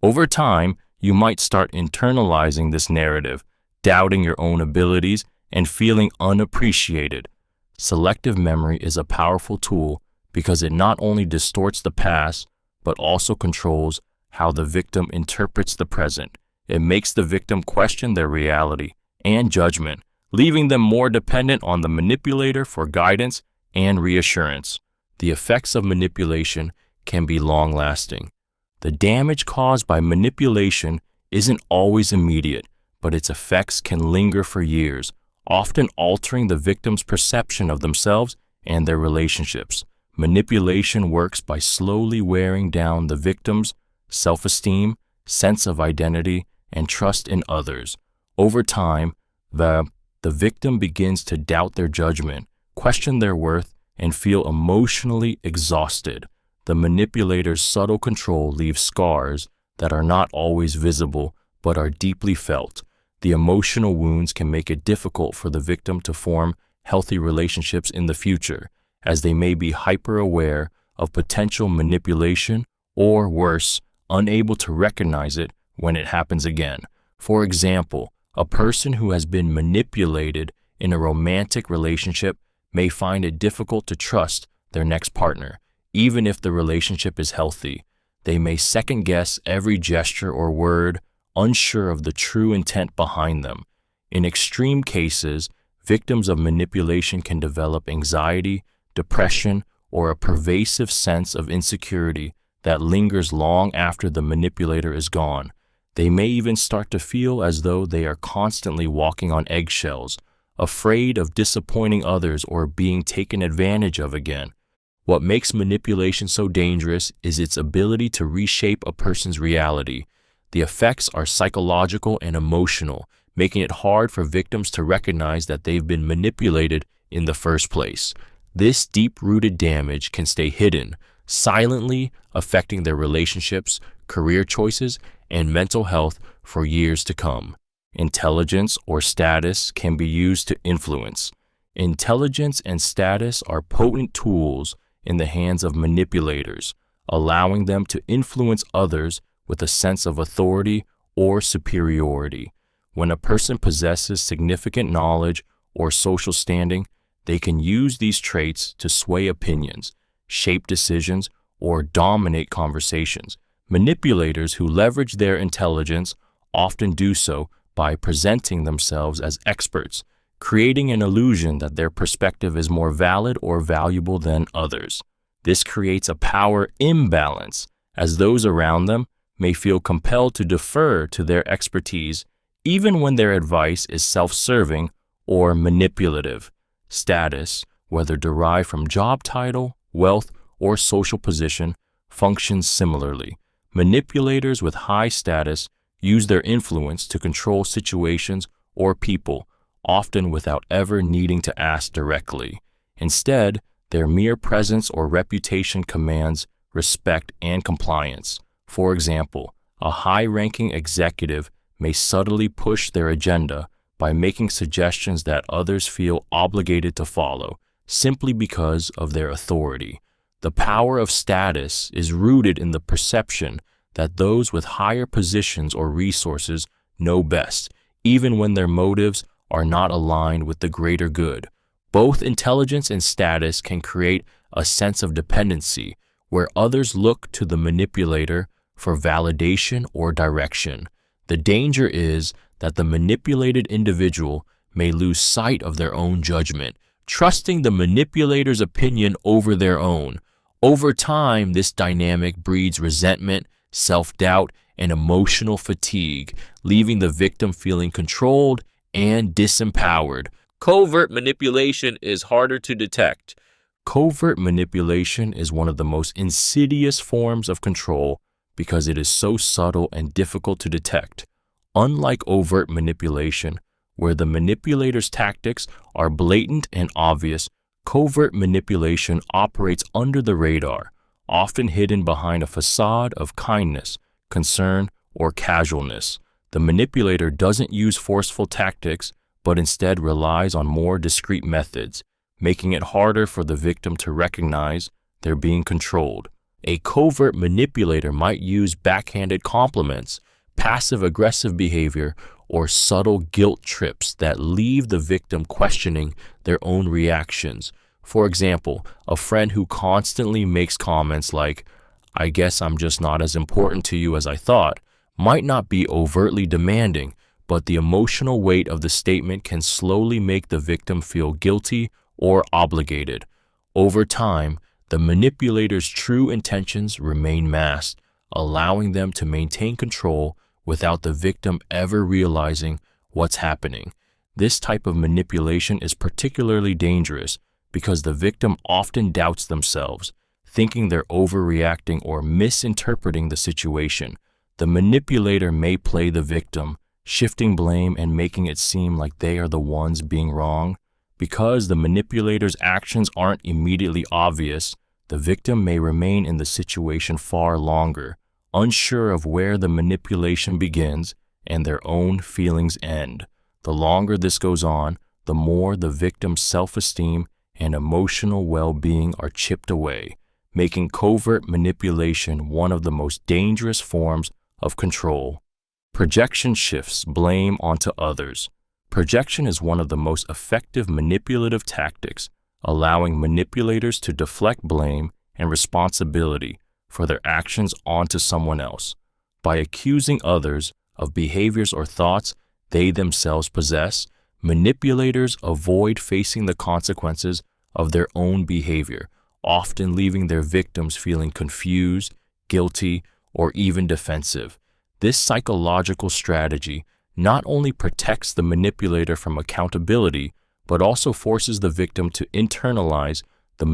Over time, you might start internalizing this narrative, doubting your own abilities and feeling unappreciated. Selective memory is a powerful tool because it not only distorts the past, but also controls how the victim interprets the present. It makes the victim question their reality and judgment, leaving them more dependent on the manipulator for guidance and reassurance. The effects of manipulation can be long-lasting. The damage caused by manipulation isn't always immediate, but its effects can linger for years, often altering the victim's perception of themselves and their relationships. Manipulation works by slowly wearing down the victim's self-esteem, sense of identity, and trust in others. Over time, the victim begins to doubt their judgment, question their worth, and feel emotionally exhausted. The manipulator's subtle control leaves scars that are not always visible but are deeply felt. The emotional wounds can make it difficult for the victim to form healthy relationships in the future, as they may be hyper-aware of potential manipulation or, worse, unable to recognize it when it happens again. For example, a person who has been manipulated in a romantic relationship may find it difficult to trust their next partner, even if the relationship is healthy. They may second-guess every gesture or word, unsure of the true intent behind them. In extreme cases, victims of manipulation can develop anxiety, depression, or a pervasive sense of insecurity that lingers long after the manipulator is gone. They may even start to feel as though they are constantly walking on eggshells, afraid of disappointing others or being taken advantage of again. What makes manipulation so dangerous is its ability to reshape a person's reality. The effects are psychological and emotional, making it hard for victims to recognize that they've been manipulated in the first place. This deep-rooted damage can stay hidden, silently affecting their relationships, career choices, and mental health for years to come. Intelligence or status can be used to influence. Intelligence and status are potent tools in the hands of manipulators, allowing them to influence others with a sense of authority or superiority. When a person possesses significant knowledge or social standing, they can use these traits to sway opinions, shape decisions, or dominate conversations. Manipulators who leverage their intelligence often do so by presenting themselves as experts, creating an illusion that their perspective is more valid or valuable than others. This creates a power imbalance, as those around them may feel compelled to defer to their expertise, even when their advice is self-serving or manipulative. Status, whether derived from job title, wealth, or social position, functions similarly. Manipulators with high status use their influence to control situations or people, often without ever needing to ask directly. Instead, their mere presence or reputation commands respect and compliance. For example, a high-ranking executive may subtly push their agenda by making suggestions that others feel obligated to follow, simply because of their authority. The power of status is rooted in the perception that those with higher positions or resources know best, even when their motives are not aligned with the greater good. Both intelligence and status can create a sense of dependency, where others look to the manipulator for validation or direction. The danger is that the manipulated individual may lose sight of their own judgment, trusting the manipulator's opinion over their own. Over time, this dynamic breeds resentment, self-doubt, and emotional fatigue, leaving the victim feeling controlled and disempowered. Covert manipulation is harder to detect. Covert manipulation is one of the most insidious forms of control because it is so subtle and difficult to detect. Unlike overt manipulation, where the manipulator's tactics are blatant and obvious, covert manipulation operates under the radar, often hidden behind a facade of kindness, concern, or casualness. The manipulator doesn't use forceful tactics, but instead relies on more discreet methods, making it harder for the victim to recognize they're being controlled. A covert manipulator might use backhanded compliments, passive-aggressive behavior, or subtle guilt trips that leave the victim questioning their own reactions. For example, a friend who constantly makes comments like, "I guess I'm just not as important to you as I thought," might not be overtly demanding, but the emotional weight of the statement can slowly make the victim feel guilty or obligated. Over time, the manipulator's true intentions remain masked, allowing them to maintain control without the victim ever realizing what's happening. This type of manipulation is particularly dangerous because the victim often doubts themselves, thinking they're overreacting or misinterpreting the situation. The manipulator may play the victim, shifting blame and making it seem like they are the ones being wrong. Because the manipulator's actions aren't immediately obvious, the victim may remain in the situation far longer, unsure of where the manipulation begins and their own feelings end. The longer this goes on, the more the victim's self-esteem and emotional well-being are chipped away, making covert manipulation one of the most dangerous forms of control. Projection shifts blame onto others. Projection is one of the most effective manipulative tactics, allowing manipulators to deflect blame and responsibility for their actions onto someone else. By accusing others of behaviors or thoughts they themselves possess, manipulators avoid facing the consequences of their own behavior, often leaving their victims feeling confused, guilty, or even defensive. This psychological strategy not only protects the manipulator from accountability, but also forces the victim to internalize the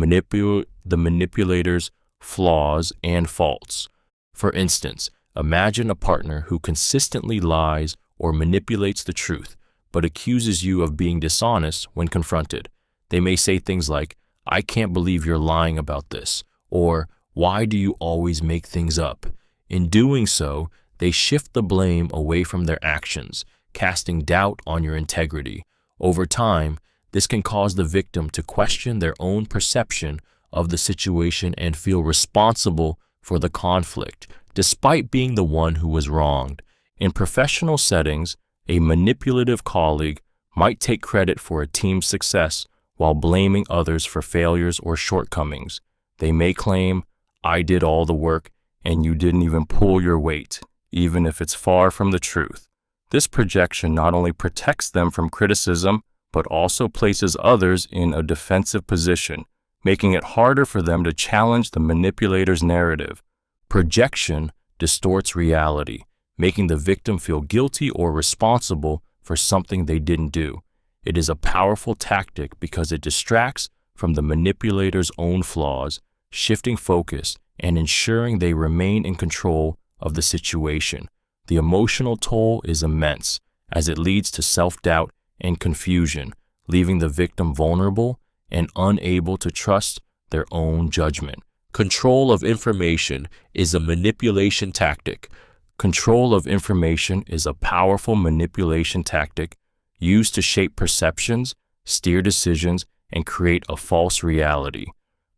the manipulator's flaws and faults. For instance, imagine a partner who consistently lies or manipulates the truth, but accuses you of being dishonest when confronted. They may say things like, "I can't believe you're lying about this," or "Why do you always make things up?" In doing so, they shift the blame away from their actions, casting doubt on your integrity. Over time, this can cause the victim to question their own perception of the situation and feel responsible for the conflict, despite being the one who was wronged. In professional settings, a manipulative colleague might take credit for a team's success while blaming others for failures or shortcomings. They may claim, "I did all the work and you didn't even pull your weight," even if it's far from the truth. This projection not only protects them from criticism, but also places others in a defensive position, making it harder for them to challenge the manipulator's narrative. Projection distorts reality, making the victim feel guilty or responsible for something they didn't do. It is a powerful tactic because it distracts from the manipulator's own flaws, shifting focus and ensuring they remain in control of the situation. The emotional toll is immense, as it leads to self-doubt and confusion, leaving the victim vulnerable and unable to trust their own judgment. Control of information is a manipulation tactic. Control of information is a powerful manipulation tactic used to shape perceptions, steer decisions, and create a false reality.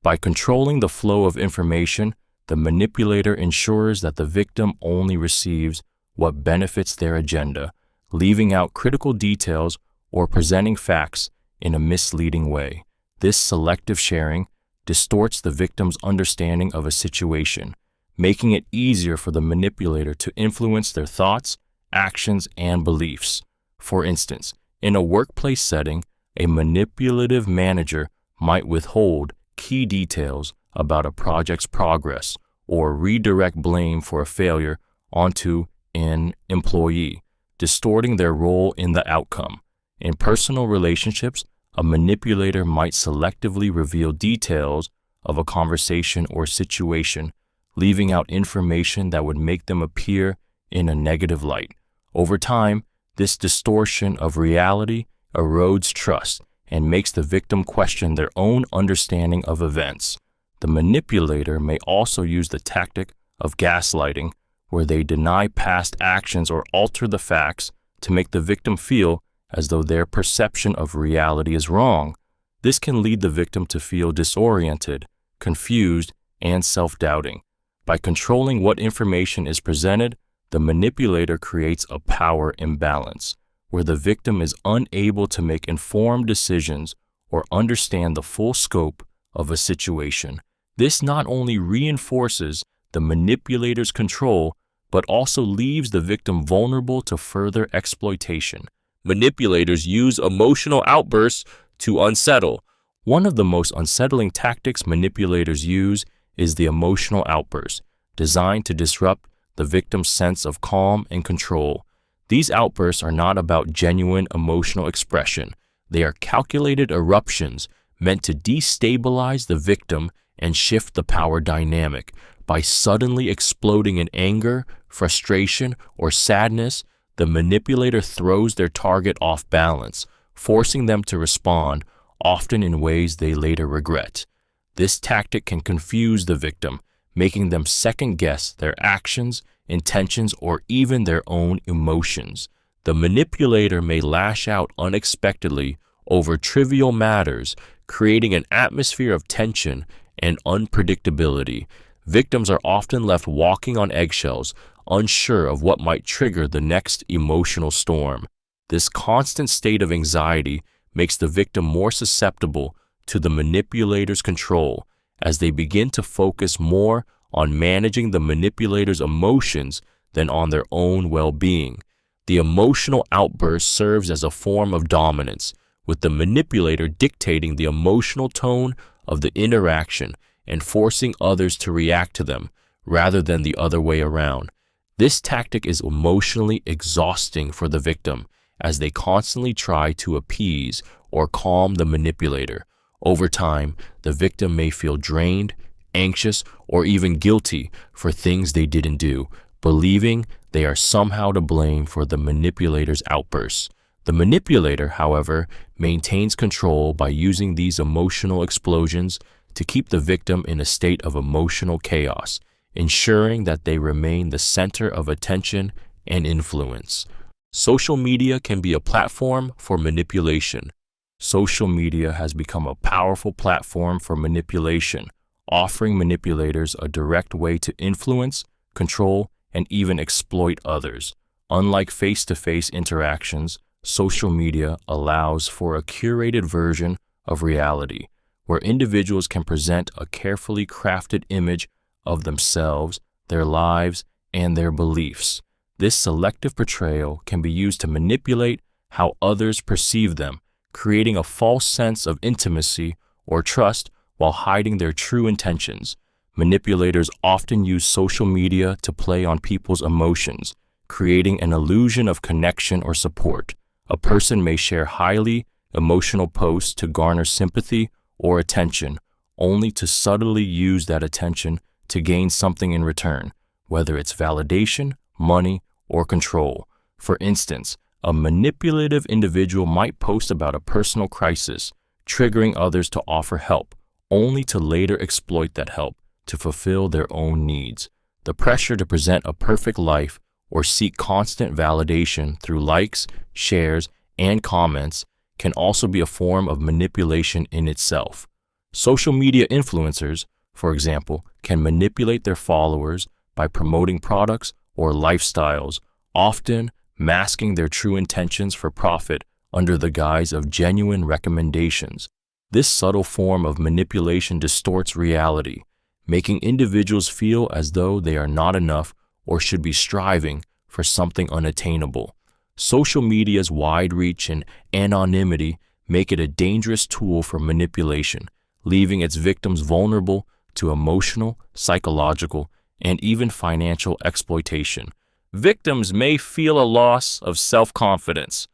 By controlling the flow of information, the manipulator ensures that the victim only receives what benefits their agenda, leaving out critical details or presenting facts in a misleading way. This selective sharing distorts the victim's understanding of a situation, making it easier for the manipulator to influence their thoughts, actions, and beliefs. For instance, in a workplace setting, a manipulative manager might withhold key details about a project's progress or redirect blame for a failure onto an employee, distorting their role in the outcome. In personal relationships, a manipulator might selectively reveal details of a conversation or situation, leaving out information that would make them appear in a negative light. Over time, this distortion of reality erodes trust and makes the victim question their own understanding of events. The manipulator may also use the tactic of gaslighting, where they deny past actions or alter the facts to make the victim feel as though their perception of reality is wrong. This can lead the victim to feel disoriented, confused, and self-doubting. By controlling what information is presented, the manipulator creates a power imbalance, where the victim is unable to make informed decisions or understand the full scope of a situation. This not only reinforces the manipulator's control, but also leaves the victim vulnerable to further exploitation. Manipulators use emotional outbursts to unsettle. One of the most unsettling tactics manipulators use is the emotional outburst, designed to disrupt the victim's sense of calm and control. These outbursts are not about genuine emotional expression. They are calculated eruptions meant to destabilize the victim and shift the power dynamic. By suddenly exploding in anger, frustration, or sadness, the manipulator throws their target off balance, forcing them to respond, often in ways they later regret. This tactic can confuse the victim, making them second-guess their actions, intentions, or even their own emotions. The manipulator may lash out unexpectedly over trivial matters, creating an atmosphere of tension and unpredictability. Victims are often left walking on eggshells, unsure of what might trigger the next emotional storm. This constant state of anxiety makes the victim more susceptible to the manipulator's control, as they begin to focus more on managing the manipulator's emotions than on their own well-being. The emotional outburst serves as a form of dominance, with the manipulator dictating the emotional tone of the interaction and forcing others to react to them, rather than the other way around. This tactic is emotionally exhausting for the victim, as they constantly try to appease or calm the manipulator. Over time, the victim may feel drained, anxious, or even guilty for things they didn't do, believing they are somehow to blame for the manipulator's outbursts. The manipulator, however, maintains control by using these emotional explosions to keep the victim in a state of emotional chaos, ensuring that they remain the center of attention and influence. Social media can be a platform for manipulation. Social media has become a powerful platform for manipulation, offering manipulators a direct way to influence, control, and even exploit others. Unlike face-to-face interactions, social media allows for a curated version of reality, where individuals can present a carefully crafted image of themselves, their lives, and their beliefs. This selective portrayal can be used to manipulate how others perceive them, creating a false sense of intimacy or trust while hiding their true intentions. Manipulators often use social media to play on people's emotions, creating an illusion of connection or support. A person may share highly emotional posts to garner sympathy or attention, only to subtly use that attention to gain something in return, whether it's validation, money, or control. For instance, a manipulative individual might post about a personal crisis, triggering others to offer help, only to later exploit that help to fulfill their own needs. The pressure to present a perfect life or seek constant validation through likes, shares, and comments can also be a form of manipulation in itself. Social media influencers, for example, can manipulate their followers by promoting products or lifestyles, often masking their true intentions for profit under the guise of genuine recommendations. This subtle form of manipulation distorts reality, making individuals feel as though they are not enough or should be striving for something unattainable. Social media's wide reach and anonymity make it a dangerous tool for manipulation, leaving its victims vulnerable to emotional, psychological, and even financial exploitation. Victims may feel a loss of self-confidence.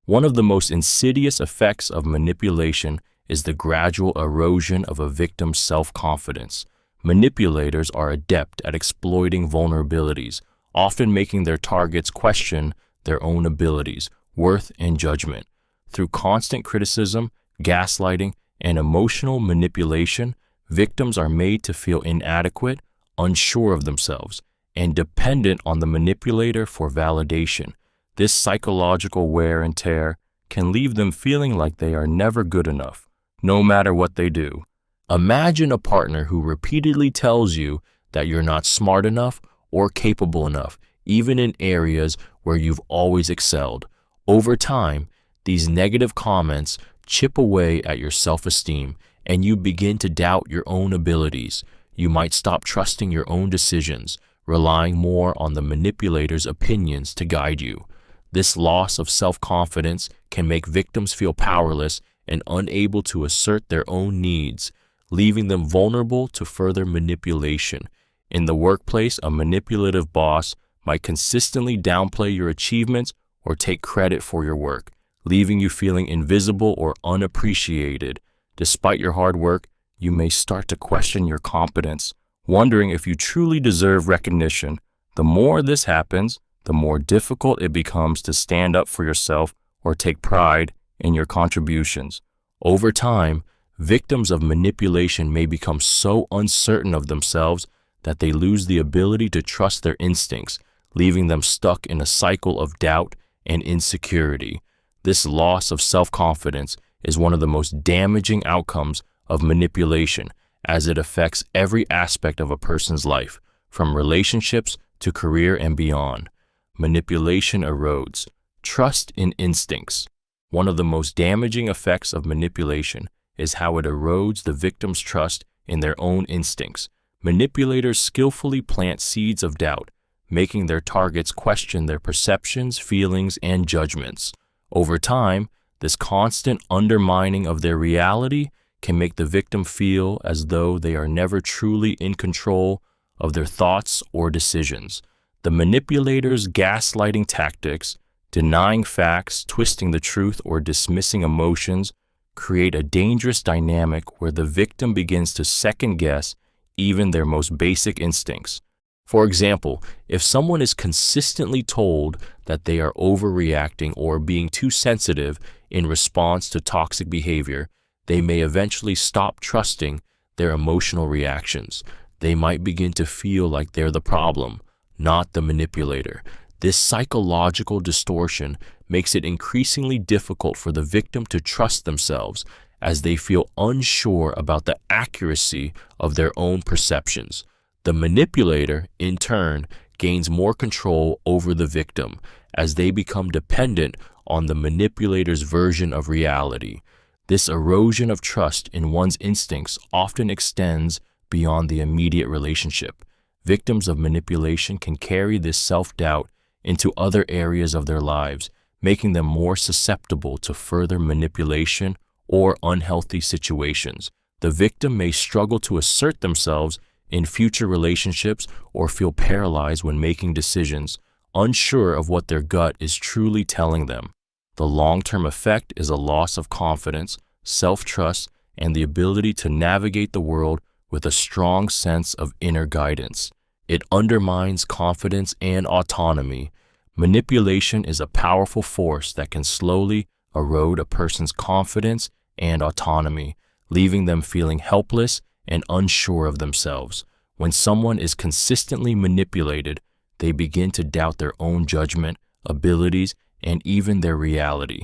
One of the most insidious effects of manipulation is the gradual erosion of a victim's self-confidence. Manipulators are adept at exploiting vulnerabilities, often making their targets question their own abilities, worth, and judgment. Through constant criticism, gaslighting, and emotional manipulation, victims are made to feel inadequate, unsure of themselves, and dependent on the manipulator for validation. This psychological wear and tear can leave them feeling like they are never good enough, no matter what they do. Imagine a partner who repeatedly tells you that you're not smart enough or capable enough, even in areas where you've always excelled. Over time, these negative comments chip away at your self-esteem, and you begin to doubt your own abilities. You might stop trusting your own decisions, relying more on the manipulator's opinions to guide you. This loss of self-confidence can make victims feel powerless and unable to assert their own needs, leaving them vulnerable to further manipulation. In the workplace, a manipulative boss might consistently downplay your achievements or take credit for your work, leaving you feeling invisible or unappreciated. Despite your hard work, you may start to question your competence, wondering if you truly deserve recognition. The more this happens, the more difficult it becomes to stand up for yourself or take pride in your contributions. Over time, victims of manipulation may become so uncertain of themselves that they lose the ability to trust their instincts, leaving them stuck in a cycle of doubt and insecurity. This loss of self-confidence is one of the most damaging outcomes of manipulation, as it affects every aspect of a person's life, from relationships to career and beyond. Manipulation erodes trust in instincts. One of the most damaging effects of manipulation is how it erodes the victim's trust in their own instincts. Manipulators skillfully plant seeds of doubt, making their targets question their perceptions, feelings, and judgments. Over time, this constant undermining of their reality can make the victim feel as though they are never truly in control of their thoughts or decisions. The manipulator's gaslighting tactics, denying facts, twisting the truth, or dismissing emotions, create a dangerous dynamic where the victim begins to second-guess even their most basic instincts. For example, if someone is consistently told that they are overreacting or being too sensitive in response to toxic behavior, they may eventually stop trusting their emotional reactions. They might begin to feel like they're the problem, not the manipulator. This psychological distortion makes it increasingly difficult for the victim to trust themselves as they feel unsure about the accuracy of their own perceptions. The manipulator, in turn, gains more control over the victim as they become dependent on the manipulator's version of reality. This erosion of trust in one's instincts often extends beyond the immediate relationship. Victims of manipulation can carry this self-doubt into other areas of their lives, making them more susceptible to further manipulation or unhealthy situations. The victim may struggle to assert themselves in future relationships or feel paralyzed when making decisions, unsure of what their gut is truly telling them. The long-term effect is a loss of confidence, self-trust, and the ability to navigate the world with a strong sense of inner guidance. It undermines confidence and autonomy. Manipulation is a powerful force that can slowly erode a person's confidence and autonomy, leaving them feeling helpless and unsure of themselves. When someone is consistently manipulated, they begin to doubt their own judgment, abilities, and even their reality.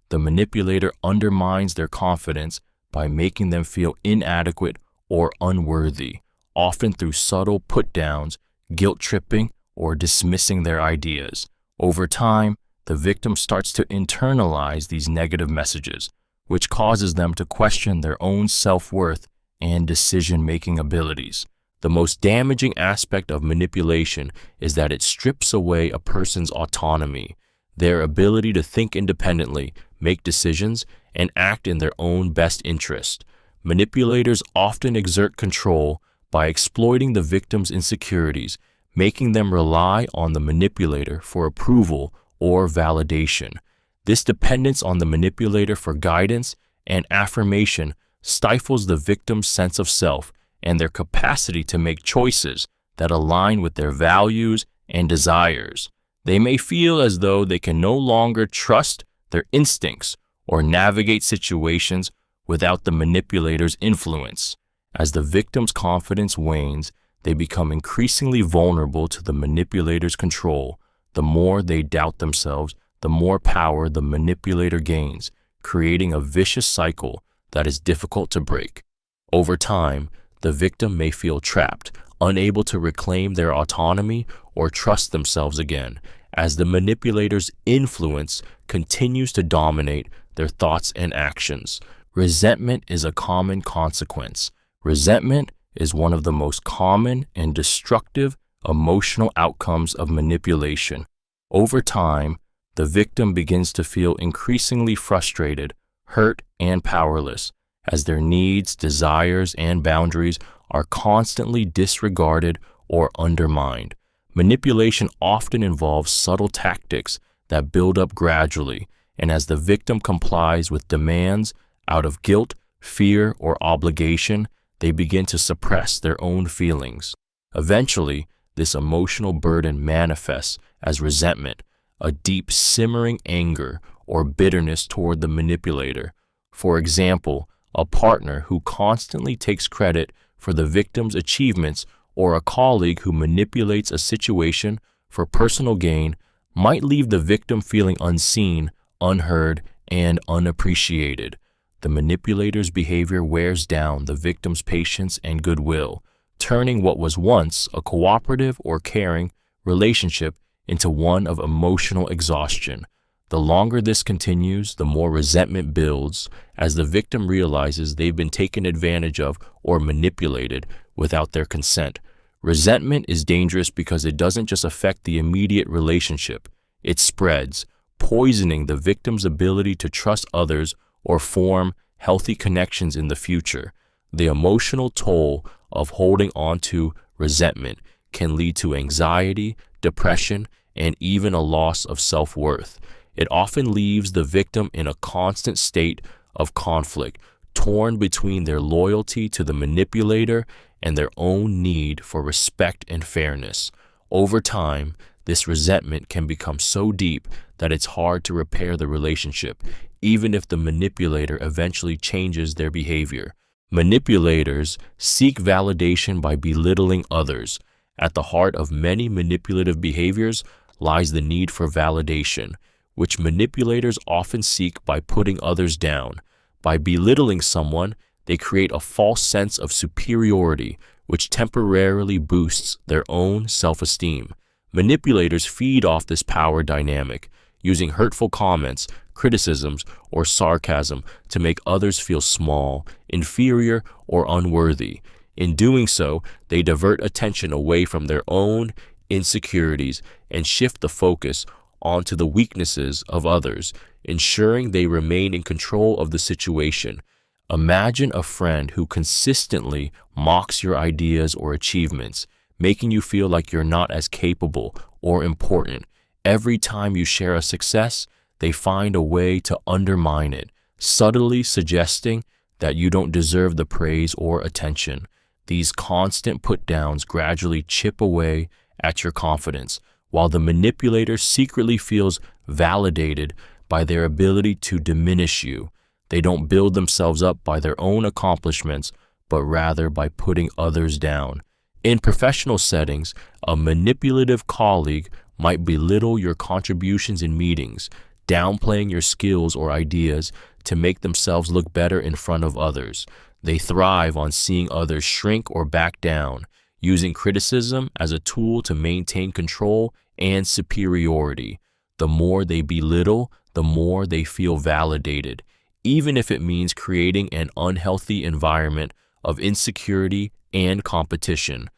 The manipulator undermines their confidence by making them feel inadequate or unworthy, often through subtle put-downs, guilt-tripping, or dismissing their ideas. Over time, the victim starts to internalize these negative messages, which causes them to question their own self-worth and decision-making abilities. The most damaging aspect of manipulation is that it strips away a person's autonomy, their ability to think independently, make decisions, and act in their own best interest. Manipulators often exert control by exploiting the victim's insecurities, making them rely on the manipulator for approval or validation. This dependence on the manipulator for guidance and affirmation stifles the victim's sense of self and their capacity to make choices that align with their values and desires. They may feel as though they can no longer trust their instincts or navigate situations without the manipulator's influence. As the victim's confidence wanes, they become increasingly vulnerable to the manipulator's control. The more they doubt themselves, the more power the manipulator gains, creating a vicious cycle that is difficult to break. Over time, the victim may feel trapped, unable to reclaim their autonomy or trust themselves again, as the manipulator's influence continues to dominate their thoughts and actions. Resentment is a common consequence. Resentment is one of the most common and destructive emotional outcomes of manipulation. Over time, the victim begins to feel increasingly frustrated, hurt, and powerless as their needs, desires, and boundaries are constantly disregarded or undermined. Manipulation often involves subtle tactics that build up gradually, and as the victim complies with demands out of guilt, fear, or obligation, they begin to suppress their own feelings. Eventually, this emotional burden manifests as resentment, a deep simmering anger or bitterness toward the manipulator. For example, a partner who constantly takes credit for the victim's achievements or a colleague who manipulates a situation for personal gain might leave the victim feeling unseen, unheard, and unappreciated. The manipulator's behavior wears down the victim's patience and goodwill, turning what was once a cooperative or caring relationship into one of emotional exhaustion. The longer this continues, the more resentment builds as the victim realizes they've been taken advantage of or manipulated without their consent. Resentment is dangerous because it doesn't just affect the immediate relationship. It spreads, poisoning the victim's ability to trust others or form healthy connections in the future. The emotional toll of holding on to resentment can lead to anxiety, depression, and even a loss of self-worth. It often leaves the victim in a constant state of conflict, torn between their loyalty to the manipulator and their own need for respect and fairness. Over time, this resentment can become so deep that it's hard to repair the relationship, even if the manipulator eventually changes their behavior. Manipulators seek validation by belittling others. At the heart of many manipulative behaviors lies the need for validation, which manipulators often seek by putting others down. By belittling someone, they create a false sense of superiority, which temporarily boosts their own self-esteem. Manipulators feed off this power dynamic, using hurtful comments, criticisms, or sarcasm to make others feel small, inferior, or unworthy. In doing so, they divert attention away from their own insecurities and shift the focus onto the weaknesses of others, ensuring they remain in control of the situation. Imagine a friend who consistently mocks your ideas or achievements, making you feel like you're not as capable or important. Every time you share a success, they find a way to undermine it, subtly suggesting that you don't deserve the praise or attention. These constant put-downs gradually chip away at your confidence, while the manipulator secretly feels validated by their ability to diminish you. They don't build themselves up by their own accomplishments, but rather by putting others down. In professional settings, a manipulative colleague might belittle your contributions in meetings, downplaying your skills or ideas to make themselves look better in front of others. They thrive on seeing others shrink or back down, using criticism as a tool to maintain control and superiority. The more they belittle, the more they feel validated, even if it means creating an unhealthy environment of insecurity and competition.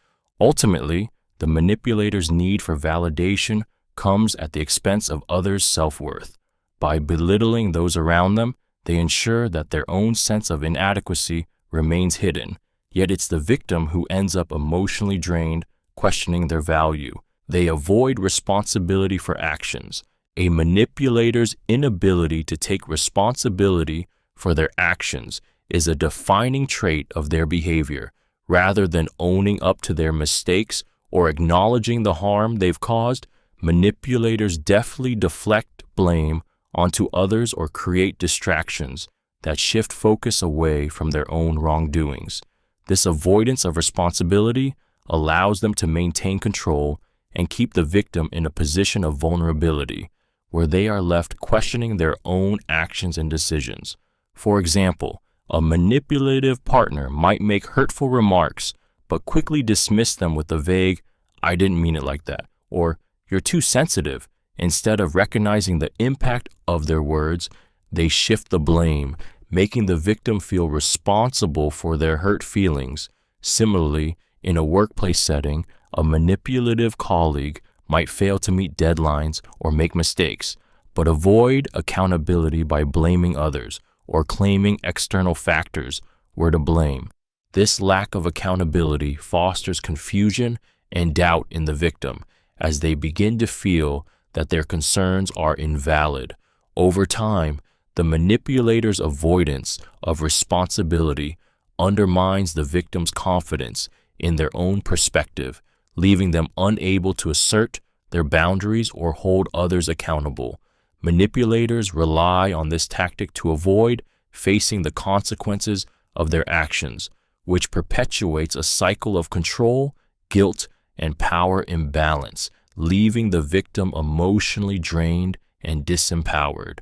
Ultimately, the manipulator's need for validation comes at the expense of others' self-worth. By belittling those around them, they ensure that their own sense of inadequacy remains hidden, yet it's the victim who ends up emotionally drained, questioning their value. They avoid responsibility for actions. A manipulator's inability to take responsibility for their actions is a defining trait of their behavior. Rather than owning up to their mistakes or acknowledging the harm they've caused, manipulators deftly deflect blame onto others or create distractions that shift focus away from their own wrongdoings. This avoidance of responsibility allows them to maintain control and keep the victim in a position of vulnerability, where they are left questioning their own actions and decisions. For example, a manipulative partner might make hurtful remarks, but quickly dismiss them with a vague, "I didn't mean it like that," or "you're too sensitive." Instead of recognizing the impact of their words, they shift the blame, making the victim feel responsible for their hurt feelings. Similarly, in a workplace setting, a manipulative colleague might fail to meet deadlines or make mistakes, but avoid accountability by blaming others or claiming external factors were to blame. This lack of accountability fosters confusion and doubt in the victim as they begin to feel that their concerns are invalid. Over time, the manipulator's avoidance of responsibility undermines the victim's confidence in their own perspective, leaving them unable to assert their boundaries or hold others accountable. Manipulators rely on this tactic to avoid facing the consequences of their actions, which perpetuates a cycle of control, guilt, and power imbalance, leaving the victim emotionally drained and disempowered.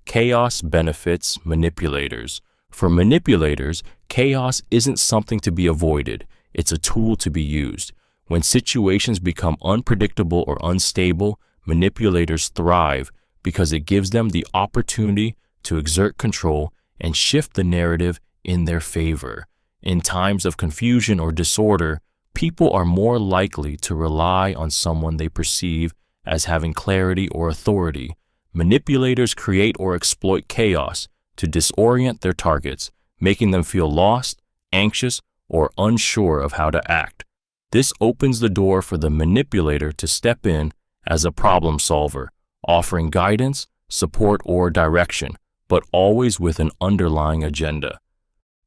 Chaos benefits manipulators. For manipulators, chaos isn't something to be avoided, it's a tool to be used. When situations become unpredictable or unstable, manipulators thrive because it gives them the opportunity to exert control and shift the narrative in their favor. In times of confusion or disorder, people are more likely to rely on someone they perceive as having clarity or authority. Manipulators create or exploit chaos to disorient their targets, making them feel lost, anxious, or unsure of how to act. This opens the door for the manipulator to step in as a problem solver, offering guidance, support, or direction, but always with an underlying agenda.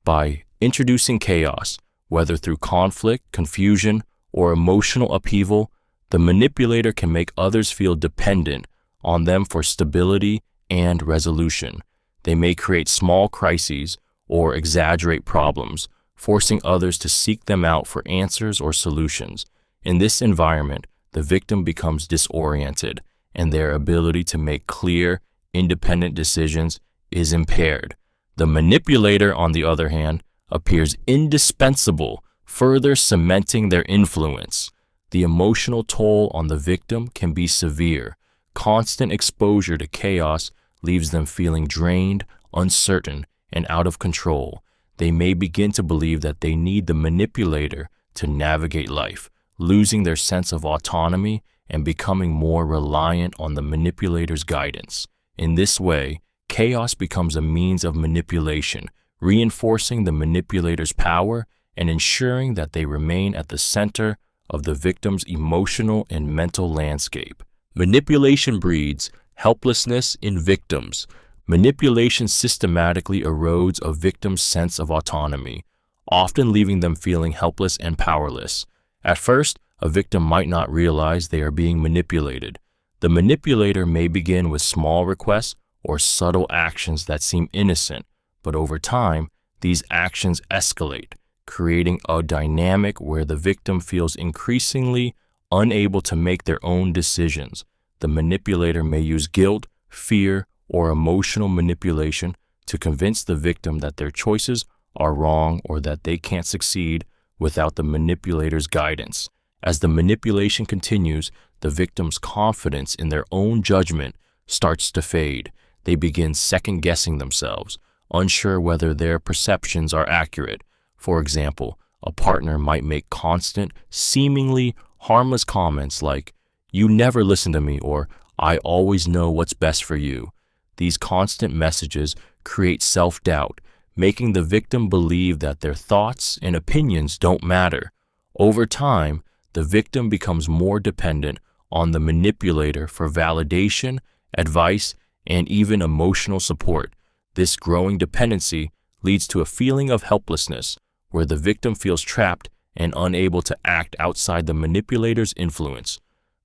By introducing chaos, whether through conflict, confusion, or emotional upheaval, the manipulator can make others feel dependent on them for stability and resolution. They may create small crises or exaggerate problems, forcing others to seek them out for answers or solutions. In this environment, the victim becomes disoriented, and their ability to make clear, independent decisions is impaired. The manipulator, on the other hand, appears indispensable, further cementing their influence. The emotional toll on the victim can be severe. Constant exposure to chaos leaves them feeling drained, uncertain, and out of control. They may begin to believe that they need the manipulator to navigate life, losing their sense of autonomy and becoming more reliant on the manipulator's guidance. In this way, chaos becomes a means of manipulation, reinforcing the manipulator's power and ensuring that they remain at the center of the victim's emotional and mental landscape. Manipulation breeds helplessness in victims. Manipulation systematically erodes a victim's sense of autonomy, often leaving them feeling helpless and powerless. At first, a victim might not realize they are being manipulated. The manipulator may begin with small requests or subtle actions that seem innocent, but over time, these actions escalate, creating a dynamic where the victim feels increasingly unable to make their own decisions. The manipulator may use guilt, fear, or emotional manipulation to convince the victim that their choices are wrong or that they can't succeed without the manipulator's guidance. As the manipulation continues, the victim's confidence in their own judgment starts to fade. They begin second-guessing themselves, unsure whether their perceptions are accurate. For example, a partner might make constant, seemingly harmless comments like, "You never listen to me," or "I always know what's best for you." These constant messages create self-doubt, making the victim believe that their thoughts and opinions don't matter. Over time, the victim becomes more dependent on the manipulator for validation, advice, and even emotional support. This growing dependency leads to a feeling of helplessness, where the victim feels trapped and unable to act outside the manipulator's influence.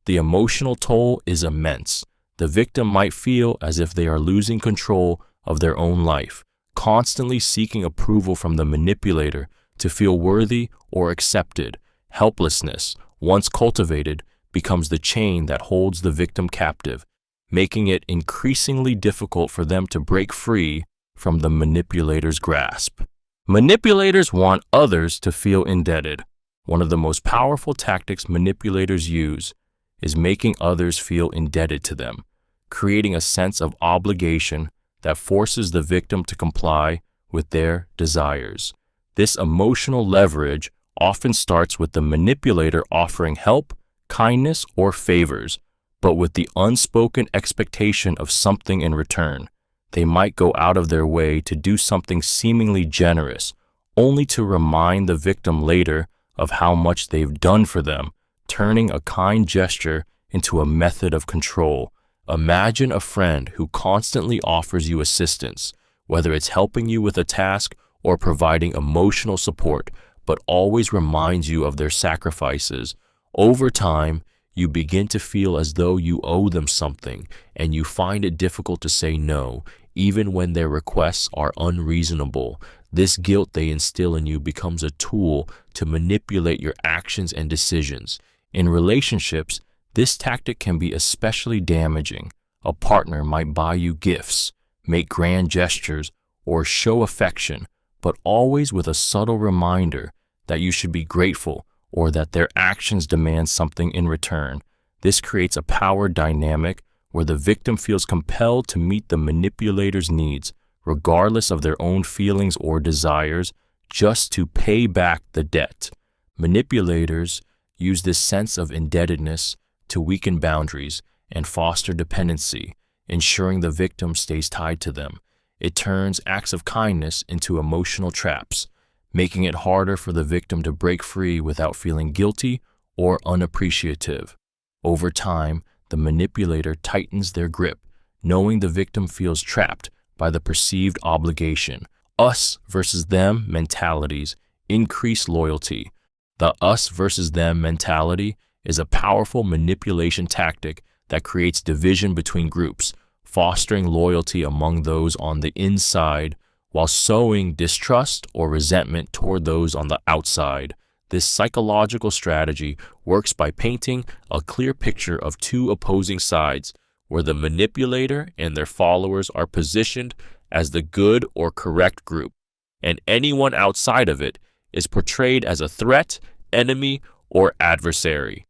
The emotional toll is immense. The victim might feel as if they are losing control of their own life, constantly seeking approval from the manipulator to feel worthy or accepted. Helplessness, once cultivated, becomes the chain that holds the victim captive, making it increasingly difficult for them to break free from the manipulator's grasp. Manipulators want others to feel indebted. One of the most powerful tactics manipulators use is making others feel indebted to them, creating a sense of obligation that forces the victim to comply with their desires. This emotional leverage often starts with the manipulator offering help, kindness, or favors, but with the unspoken expectation of something in return. They might go out of their way to do something seemingly generous, only to remind the victim later of how much they've done for them, turning a kind gesture into a method of control. Imagine a friend who constantly offers you assistance, whether it's helping you with a task or providing emotional support, but always reminds you of their sacrifices. Over time, you begin to feel as though you owe them something, and you find it difficult to say no, even when their requests are unreasonable. This guilt they instill in you becomes a tool to manipulate your actions and decisions. In relationships, this tactic can be especially damaging. A partner might buy you gifts, make grand gestures, or show affection, but always with a subtle reminder that you should be grateful or that their actions demand something in return. This creates a power dynamic where the victim feels compelled to meet the manipulator's needs, regardless of their own feelings or desires, just to pay back the debt. Manipulators use this sense of indebtedness to weaken boundaries and foster dependency, ensuring the victim stays tied to them. It turns acts of kindness into emotional traps, making it harder for the victim to break free without feeling guilty or unappreciative. Over time, the manipulator tightens their grip, knowing the victim feels trapped by the perceived obligation. Us versus them mentalities increase loyalty. The us versus them mentality is a powerful manipulation tactic that creates division between groups, fostering loyalty among those on the inside while sowing distrust or resentment toward those on the outside. This psychological strategy works by painting a clear picture of two opposing sides, where the manipulator and their followers are positioned as the good or correct group, and anyone outside of it is portrayed as a threat, enemy, or adversary.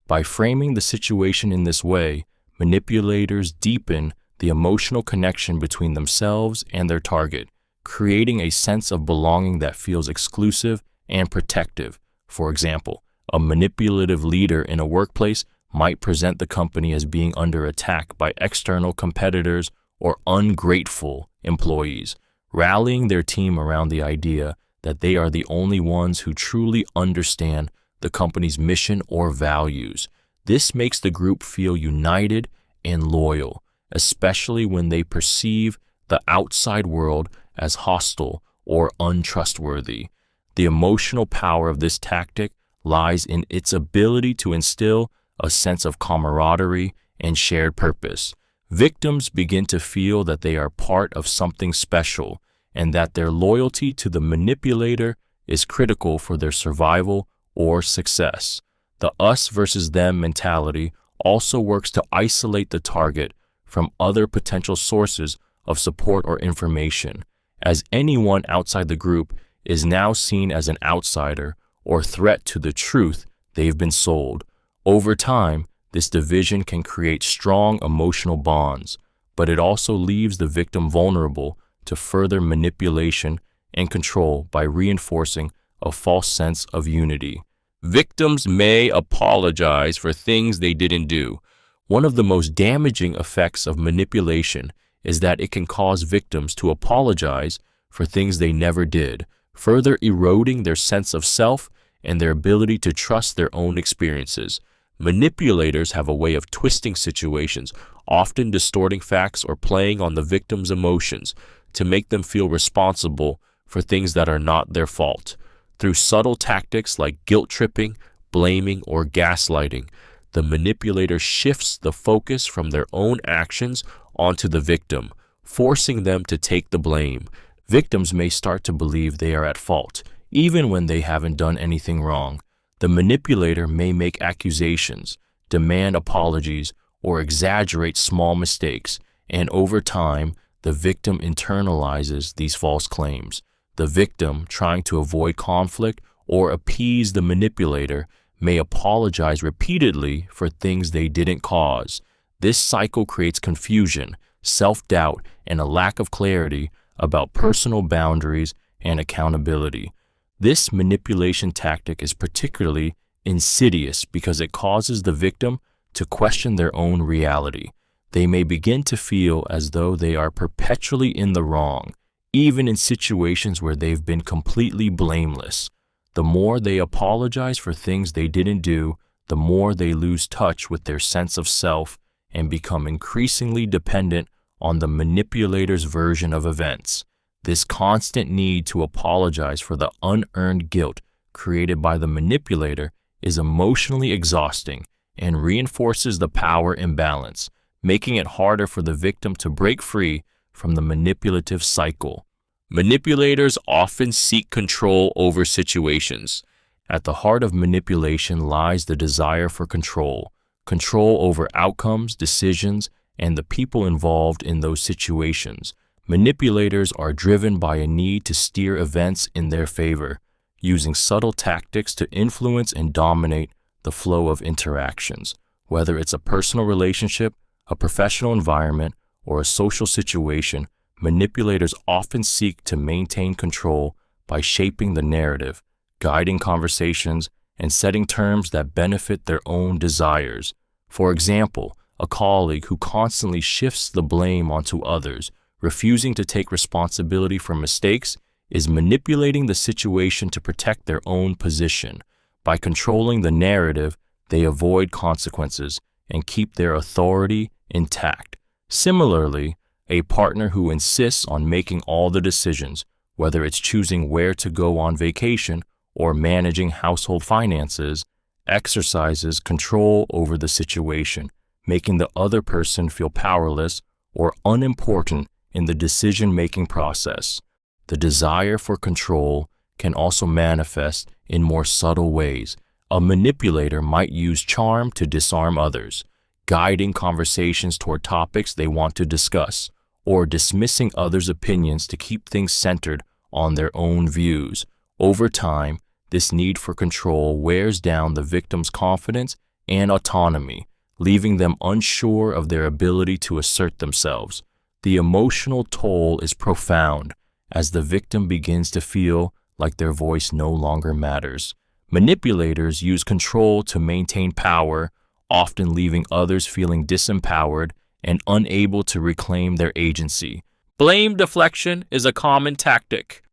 By framing the situation in this way, manipulators deepen the emotional connection between themselves and their target, creating a sense of belonging that feels exclusive and protective. For example, a manipulative leader in a workplace might present the company as being under attack by external competitors or ungrateful employees, rallying their team around the idea that they are the only ones who truly understand the company's mission or values. This makes the group feel united and loyal, especially when they perceive the outside world as hostile or untrustworthy. The emotional power of this tactic lies in its ability to instill a sense of camaraderie and shared purpose. Victims begin to feel that they are part of something special and that their loyalty to the manipulator is critical for their survival or success. The us versus them mentality also works to isolate the target from other potential sources of support or information, as anyone outside the group is now seen as an outsider or threat to the truth they've been sold. Over time, this division can create strong emotional bonds, but it also leaves the victim vulnerable to further manipulation and control by reinforcing a false sense of unity. Victims may apologize for things they didn't do. One of the most damaging effects of manipulation is that it can cause victims to apologize for things they never did, further eroding their sense of self and their ability to trust their own experiences. Manipulators have a way of twisting situations, often distorting facts or playing on the victim's emotions to make them feel responsible for things that are not their fault. Through subtle tactics like guilt tripping, blaming, or gaslighting, the manipulator shifts the focus from their own actions onto the victim, forcing them to take the blame. Victims may start to believe they are at fault, even when they haven't done anything wrong. The manipulator may make accusations, demand apologies, or exaggerate small mistakes, and over time, the victim internalizes these false claims. The victim, trying to avoid conflict or appease the manipulator, may apologize repeatedly for things they didn't cause. This cycle creates confusion, self-doubt, and a lack of clarity about personal boundaries and accountability. This manipulation tactic is particularly insidious because it causes the victim to question their own reality. They may begin to feel as though they are perpetually in the wrong, even in situations where they've been completely blameless. The more they apologize for things they didn't do, the more they lose touch with their sense of self and become increasingly dependent on the manipulator's version of events. This constant need to apologize for the unearned guilt created by the manipulator is emotionally exhausting and reinforces the power imbalance, making it harder for the victim to break free from the manipulative cycle. Manipulators often seek control over situations. At the heart of manipulation lies the desire for control over outcomes, decisions, and the people involved in those situations. Manipulators are driven by a need to steer events in their favor, using subtle tactics to influence and dominate the flow of interactions. Whether it's a personal relationship, a professional environment, or a social situation, manipulators often seek to maintain control by shaping the narrative, guiding conversations, and setting terms that benefit their own desires. For example, a colleague who constantly shifts the blame onto others, refusing to take responsibility for mistakes, is manipulating the situation to protect their own position. By controlling the narrative, they avoid consequences and keep their authority intact. Similarly, a partner who insists on making all the decisions, whether it's choosing where to go on vacation or managing household finances, exercises control over the situation, making the other person feel powerless or unimportant in the decision-making process. The desire for control can also manifest in more subtle ways. A manipulator might use charm to disarm others, guiding conversations toward topics they want to discuss, or dismissing others' opinions to keep things centered on their own views. Over time, this need for control wears down the victim's confidence and autonomy, leaving them unsure of their ability to assert themselves. The emotional toll is profound as the victim begins to feel like their voice no longer matters. Manipulators use control to maintain power, often leaving others feeling disempowered and unable to reclaim their agency. Blame deflection is a common tactic.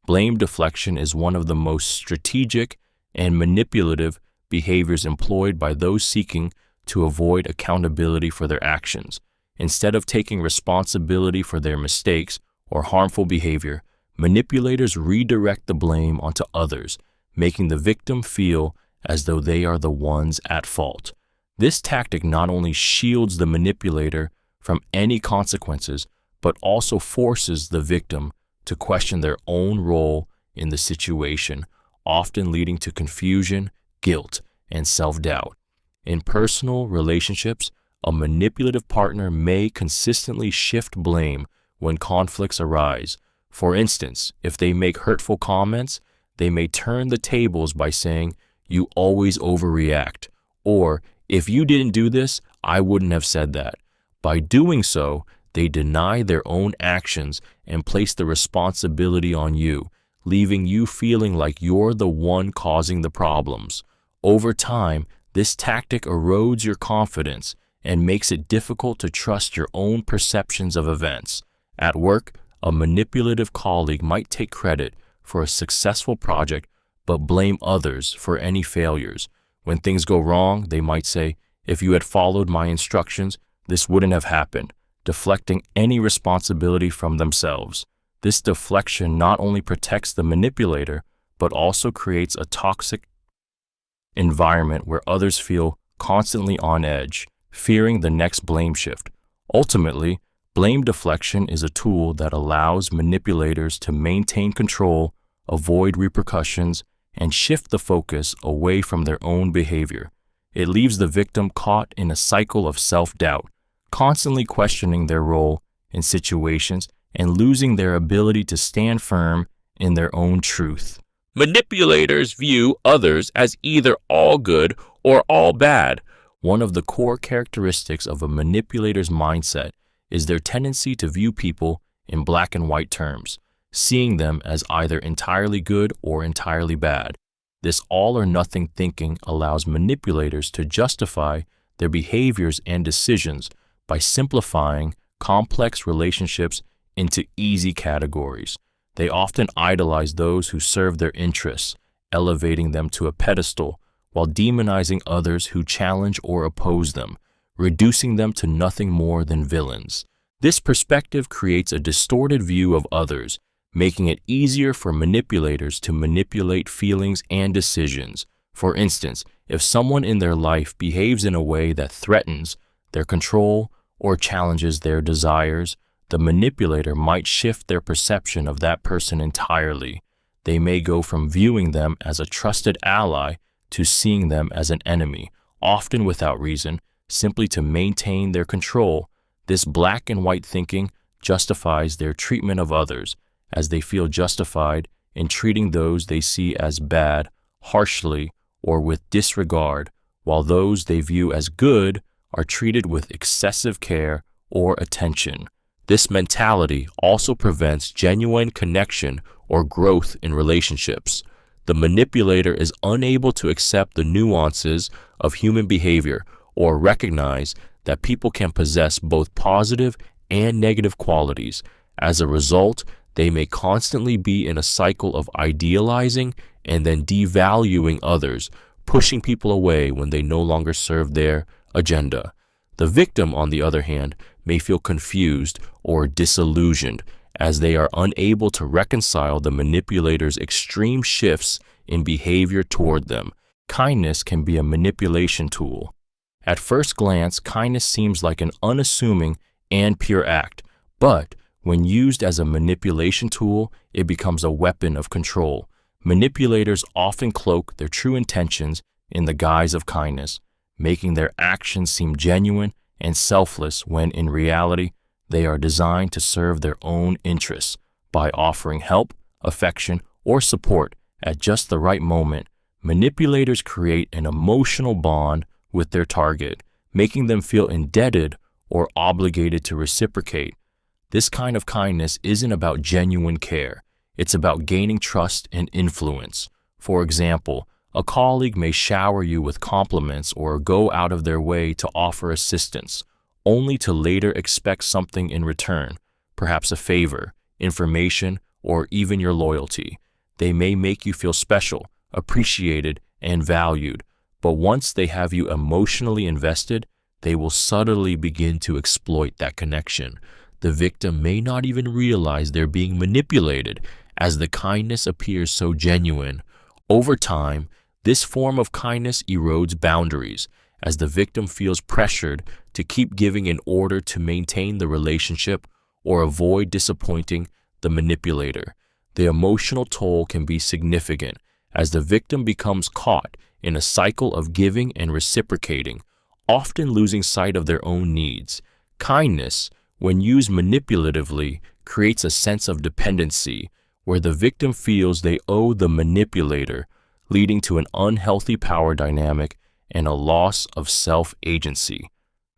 Blame deflection is one of the most strategic and manipulative behaviors employed by those seeking to avoid accountability for their actions. Instead of taking responsibility for their mistakes or harmful behavior, manipulators redirect the blame onto others, making the victim feel as though they are the ones at fault. This tactic not only shields the manipulator from any consequences, but also forces the victim to question their own role in the situation, often leading to confusion, guilt, and self-doubt. In personal relationships, a manipulative partner may consistently shift blame when conflicts arise. For instance, if they make hurtful comments, they may turn the tables by saying, "You always overreact," or "If you didn't do this, I wouldn't have said that." By doing so, they deny their own actions and place the responsibility on you, leaving you feeling like you're the one causing the problems. Over time, this tactic erodes your confidence and makes it difficult to trust your own perceptions of events. At work, a manipulative colleague might take credit for a successful project but blame others for any failures. When things go wrong, they might say, "If you had followed my instructions, this wouldn't have happened," deflecting any responsibility from themselves. This deflection not only protects the manipulator, but also creates a toxic environment where others feel constantly on edge, fearing the next blame shift. Ultimately, blame deflection is a tool that allows manipulators to maintain control, avoid repercussions, and shift the focus away from their own behavior. It leaves the victim caught in a cycle of self-doubt, constantly questioning their role in situations and losing their ability to stand firm in their own truth. Manipulators view others as either all good or all bad. One of the core characteristics of a manipulator's mindset is their tendency to view people in black and white terms, seeing them as either entirely good or entirely bad. This all-or-nothing thinking allows manipulators to justify their behaviors and decisions by simplifying complex relationships into easy categories. They often idolize those who serve their interests, elevating them to a pedestal, while demonizing others who challenge or oppose them, reducing them to nothing more than villains. This perspective creates a distorted view of others, making it easier for manipulators to manipulate feelings and decisions. For instance, if someone in their life behaves in a way that threatens their control or challenges their desires, the manipulator might shift their perception of that person entirely. They may go from viewing them as a trusted ally to seeing them as an enemy, often without reason, simply to maintain their control. This black and white thinking justifies their treatment of others, as they feel justified in treating those they see as bad harshly or with disregard, while those they view as good are treated with excessive care or attention. This mentality also prevents genuine connection or growth in relationships. The manipulator is unable to accept the nuances of human behavior or recognize that people can possess both positive and negative qualities. As a result, they may constantly be in a cycle of idealizing and then devaluing others, pushing people away when they no longer serve their agenda. The victim, on the other hand, may feel confused or disillusioned as they are unable to reconcile the manipulator's extreme shifts in behavior toward them. Kindness can be a manipulation tool. At first glance, kindness seems like an unassuming and pure act, but when used as a manipulation tool, it becomes a weapon of control. Manipulators often cloak their true intentions in the guise of kindness, making their actions seem genuine and selfless when in reality, they are designed to serve their own interests by offering help, affection, or support at just the right moment. Manipulators create an emotional bond with their target, making them feel indebted or obligated to reciprocate. This kind of kindness isn't about genuine care. It's about gaining trust and influence. For example, a colleague may shower you with compliments or go out of their way to offer assistance, only to later expect something in return, perhaps a favor, information, or even your loyalty. They may make you feel special, appreciated, and valued, but once they have you emotionally invested, they will subtly begin to exploit that connection. The victim may not even realize they're being manipulated, as the kindness appears so genuine. Over time, this form of kindness erodes boundaries, as the victim feels pressured to keep giving in order to maintain the relationship or avoid disappointing the manipulator. The emotional toll can be significant, as the victim becomes caught in a cycle of giving and reciprocating, often losing sight of their own needs. Kindness, when used manipulatively, creates a sense of dependency, where the victim feels they owe the manipulator, leading to an unhealthy power dynamic and a loss of self-agency.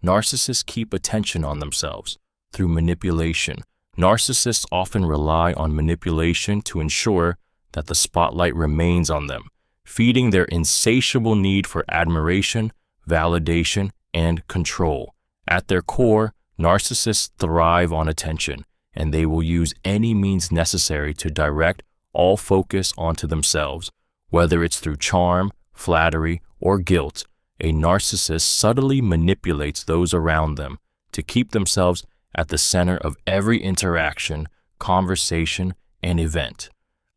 Narcissists keep attention on themselves through manipulation. Narcissists often rely on manipulation to ensure that the spotlight remains on them, feeding their insatiable need for admiration, validation, and control. At their core, narcissists thrive on attention, and they will use any means necessary to direct all focus onto themselves. Whether it's through charm, flattery, or guilt, a narcissist subtly manipulates those around them to keep themselves at the center of every interaction, conversation, and event.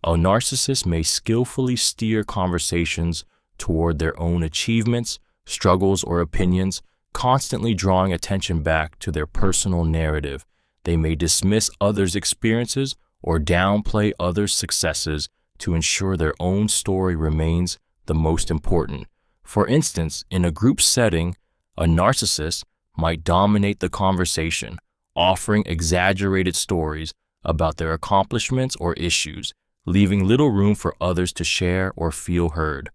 A narcissist may skillfully steer conversations toward their own achievements, struggles, or opinions, constantly drawing attention back to their personal narrative. They may dismiss others' experiences or downplay others' successes to ensure their own story remains the most important. For instance, in a group setting, a narcissist might dominate the conversation, offering exaggerated stories about their accomplishments or issues, leaving little room for others to share or feel heard.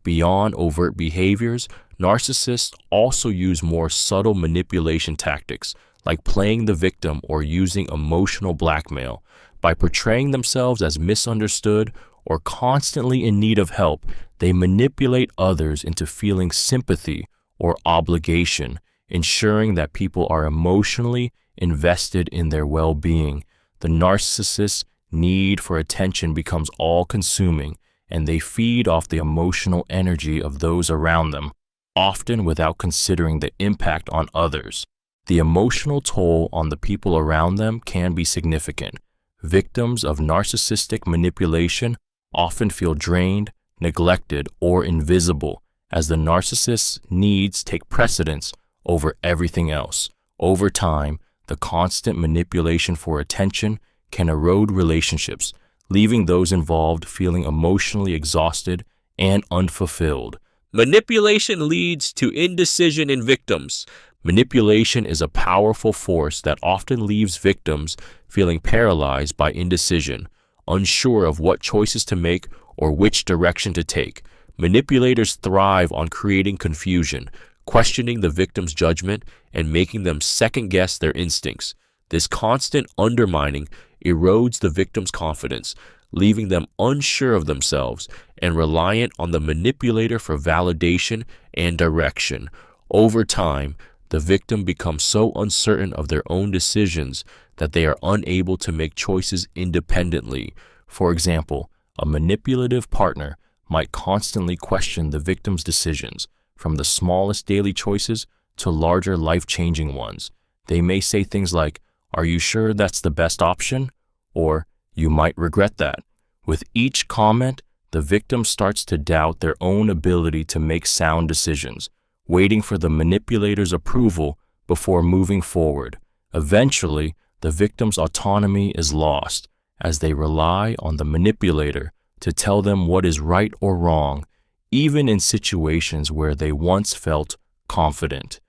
Beyond overt behaviors, narcissists also use more subtle manipulation tactics, like playing the victim or using emotional blackmail. By portraying themselves as misunderstood or constantly in need of help, they manipulate others into feeling sympathy or obligation, ensuring that people are emotionally invested in their well-being. The narcissist's need for attention becomes all-consuming, and they feed off the emotional energy of those around them, often without considering the impact on others. The emotional toll on the people around them can be significant. Victims of narcissistic manipulation often feel drained, neglected, or invisible, as the narcissist's needs take precedence over everything else. Over time, the constant manipulation for attention can erode relationships, leaving those involved feeling emotionally exhausted and unfulfilled. Manipulation leads to indecision in victims. Manipulation is a powerful force that often leaves victims feeling paralyzed by indecision, unsure of what choices to make or which direction to take. Manipulators thrive on creating confusion, questioning the victim's judgment, and making them second-guess their instincts. This constant undermining erodes the victim's confidence, leaving them unsure of themselves and reliant on the manipulator for validation and direction. Over time, the victim becomes so uncertain of their own decisions that they are unable to make choices independently. For example, a manipulative partner might constantly question the victim's decisions, from the smallest daily choices to larger life-changing ones. They may say things like, "Are you sure that's the best option?" Or, "You might regret that." With each comment, the victim starts to doubt their own ability to make sound decisions, waiting for the manipulator's approval before moving forward. Eventually, the victim's autonomy is lost as they rely on the manipulator to tell them what is right or wrong, even in situations where they once felt confident.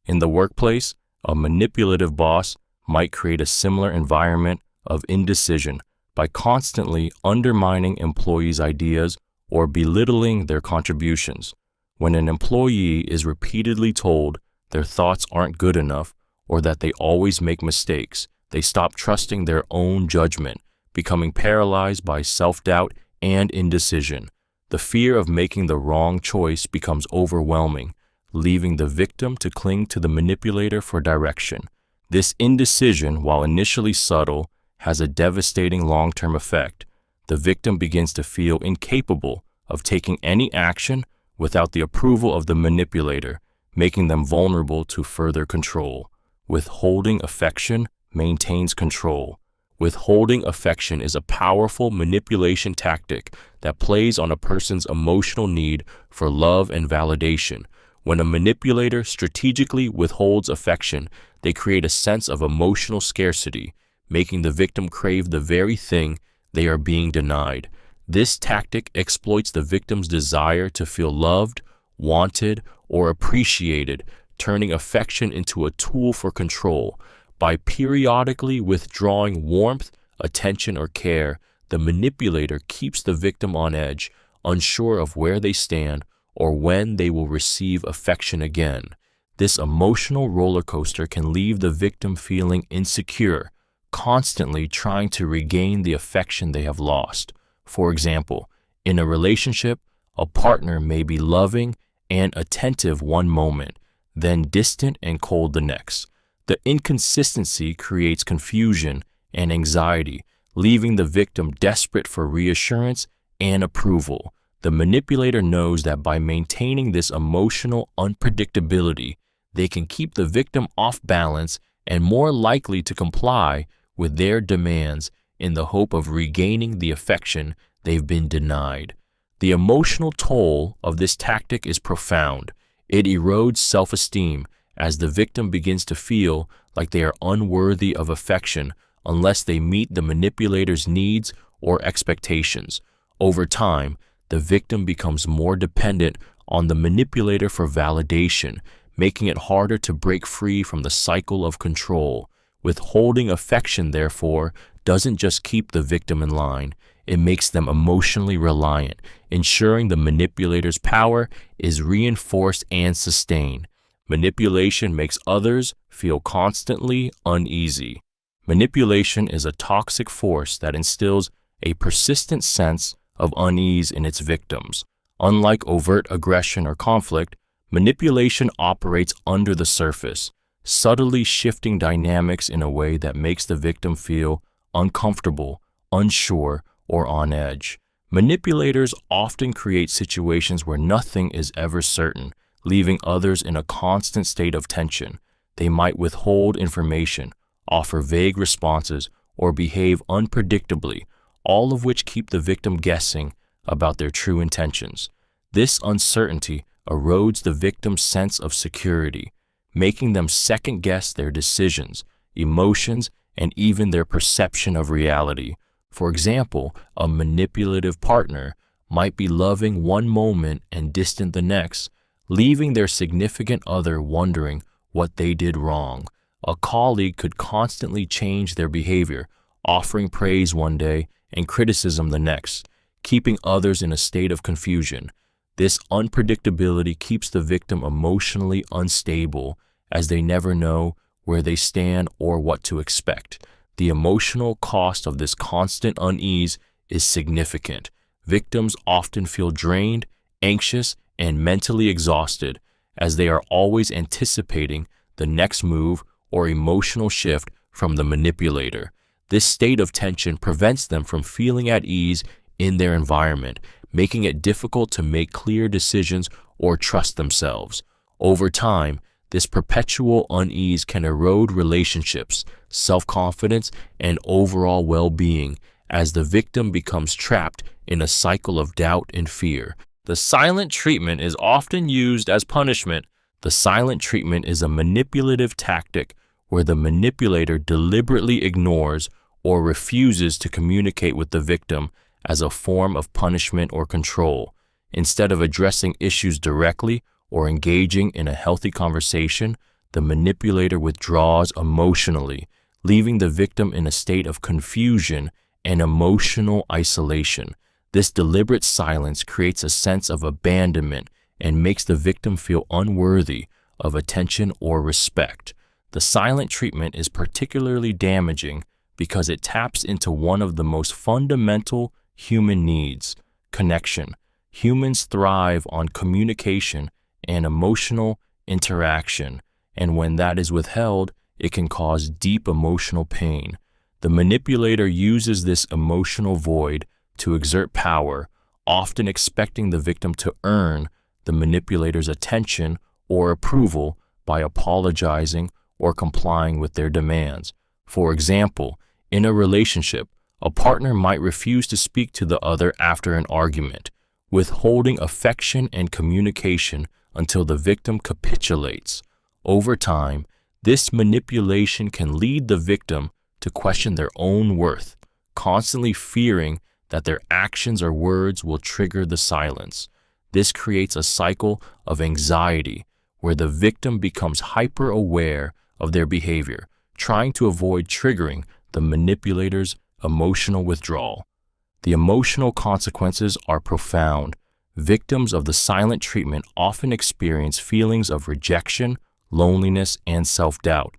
In the workplace, a manipulative boss might create a similar environment of indecision by constantly undermining employees' ideas or belittling their contributions. When an employee is repeatedly told their thoughts aren't good enough or that they always make mistakes, they stop trusting their own judgment, becoming paralyzed by self-doubt and indecision. The fear of making the wrong choice becomes overwhelming, leaving the victim to cling to the manipulator for direction. This indecision, while initially subtle, has a devastating long-term effect. The victim begins to feel incapable of taking any action without the approval of the manipulator, making them vulnerable to further control. Withholding affection maintains control. Withholding affection is a powerful manipulation tactic that plays on a person's emotional need for love and validation. When a manipulator strategically withholds affection, they create a sense of emotional scarcity, making the victim crave the very thing they are being denied. This tactic exploits the victim's desire to feel loved, wanted, or appreciated, turning affection into a tool for control. By periodically withdrawing warmth, attention, or care, the manipulator keeps the victim on edge, unsure of where they stand or when they will receive affection again. This emotional roller coaster can leave the victim feeling insecure, constantly trying to regain the affection they have lost. For example, in a relationship, a partner may be loving and attentive one moment, then distant and cold the next. The inconsistency creates confusion and anxiety, leaving the victim desperate for reassurance and approval. The manipulator knows that by maintaining this emotional unpredictability, they can keep the victim off balance and more likely to comply with their demands in the hope of regaining the affection they've been denied. The emotional toll of this tactic is profound. It erodes self-esteem as the victim begins to feel like they are unworthy of affection unless they meet the manipulator's needs or expectations. Over time, the victim becomes more dependent on the manipulator for validation, making it harder to break free from the cycle of control. Withholding affection, therefore, doesn't just keep the victim in line, it makes them emotionally reliant, ensuring the manipulator's power is reinforced and sustained. Manipulation makes others feel constantly uneasy. Manipulation is a toxic force that instills a persistent sense of unease in its victims. Unlike overt aggression or conflict, manipulation operates under the surface, subtly shifting dynamics in a way that makes the victim feel uncomfortable, unsure, or on edge. Manipulators often create situations where nothing is ever certain, leaving others in a constant state of tension. They might withhold information, offer vague responses, or behave unpredictably, all of which keep the victim guessing about their true intentions. This uncertainty erodes the victim's sense of security, making them second-guess their decisions, emotions, and even their perception of reality. For example, a manipulative partner might be loving one moment and distant the next, leaving their significant other wondering what they did wrong. A colleague could constantly change their behavior, offering praise one day and criticism the next, keeping others in a state of confusion. This unpredictability keeps the victim emotionally unstable, as they never know where they stand or what to expect. The emotional cost of this constant unease is significant. Victims often feel drained, anxious, and mentally exhausted, as they are always anticipating the next move or emotional shift from the manipulator. This state of tension prevents them from feeling at ease in their environment, making it difficult to make clear decisions or trust themselves. Over time, This perpetual unease can erode relationships, self-confidence, and overall well-being as the victim becomes trapped in a cycle of doubt and fear. The silent treatment is often used as punishment. The silent treatment is a manipulative tactic where the manipulator deliberately ignores or refuses to communicate with the victim as a form of punishment or control. Instead of addressing issues directly or engaging in a healthy conversation, the manipulator withdraws emotionally, leaving the victim in a state of confusion and emotional isolation. This deliberate silence creates a sense of abandonment and makes the victim feel unworthy of attention or respect. The silent treatment is particularly damaging because it taps into one of the most fundamental human needs: connection. Humans thrive on communication and emotional interaction, and when that is withheld, it can cause deep emotional pain. The manipulator uses this emotional void to exert power, often expecting the victim to earn the manipulator's attention or approval by apologizing or complying with their demands. For example, in a relationship, a partner might refuse to speak to the other after an argument, withholding affection and communication until the victim capitulates. Over time, this manipulation can lead the victim to question their own worth, constantly fearing that their actions or words will trigger the silence. This creates a cycle of anxiety where the victim becomes hyper-aware of their behavior, trying to avoid triggering the manipulator's emotional withdrawal. The emotional consequences are profound. Victims of the silent treatment often experience feelings of rejection, loneliness, and self-doubt.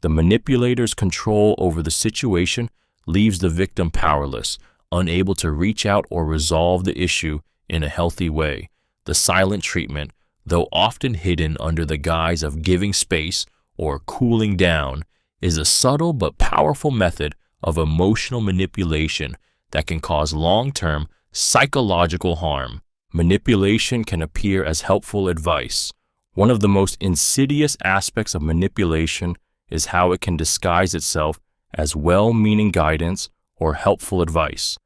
The manipulator's control over the situation leaves the victim powerless, unable to reach out or resolve the issue in a healthy way. The silent treatment, though often hidden under the guise of giving space or cooling down, is a subtle but powerful method of emotional manipulation that can cause long-term psychological harm. Manipulation can appear as helpful advice. One of the most insidious aspects of manipulation is how it can disguise itself as well-meaning guidance or helpful advice.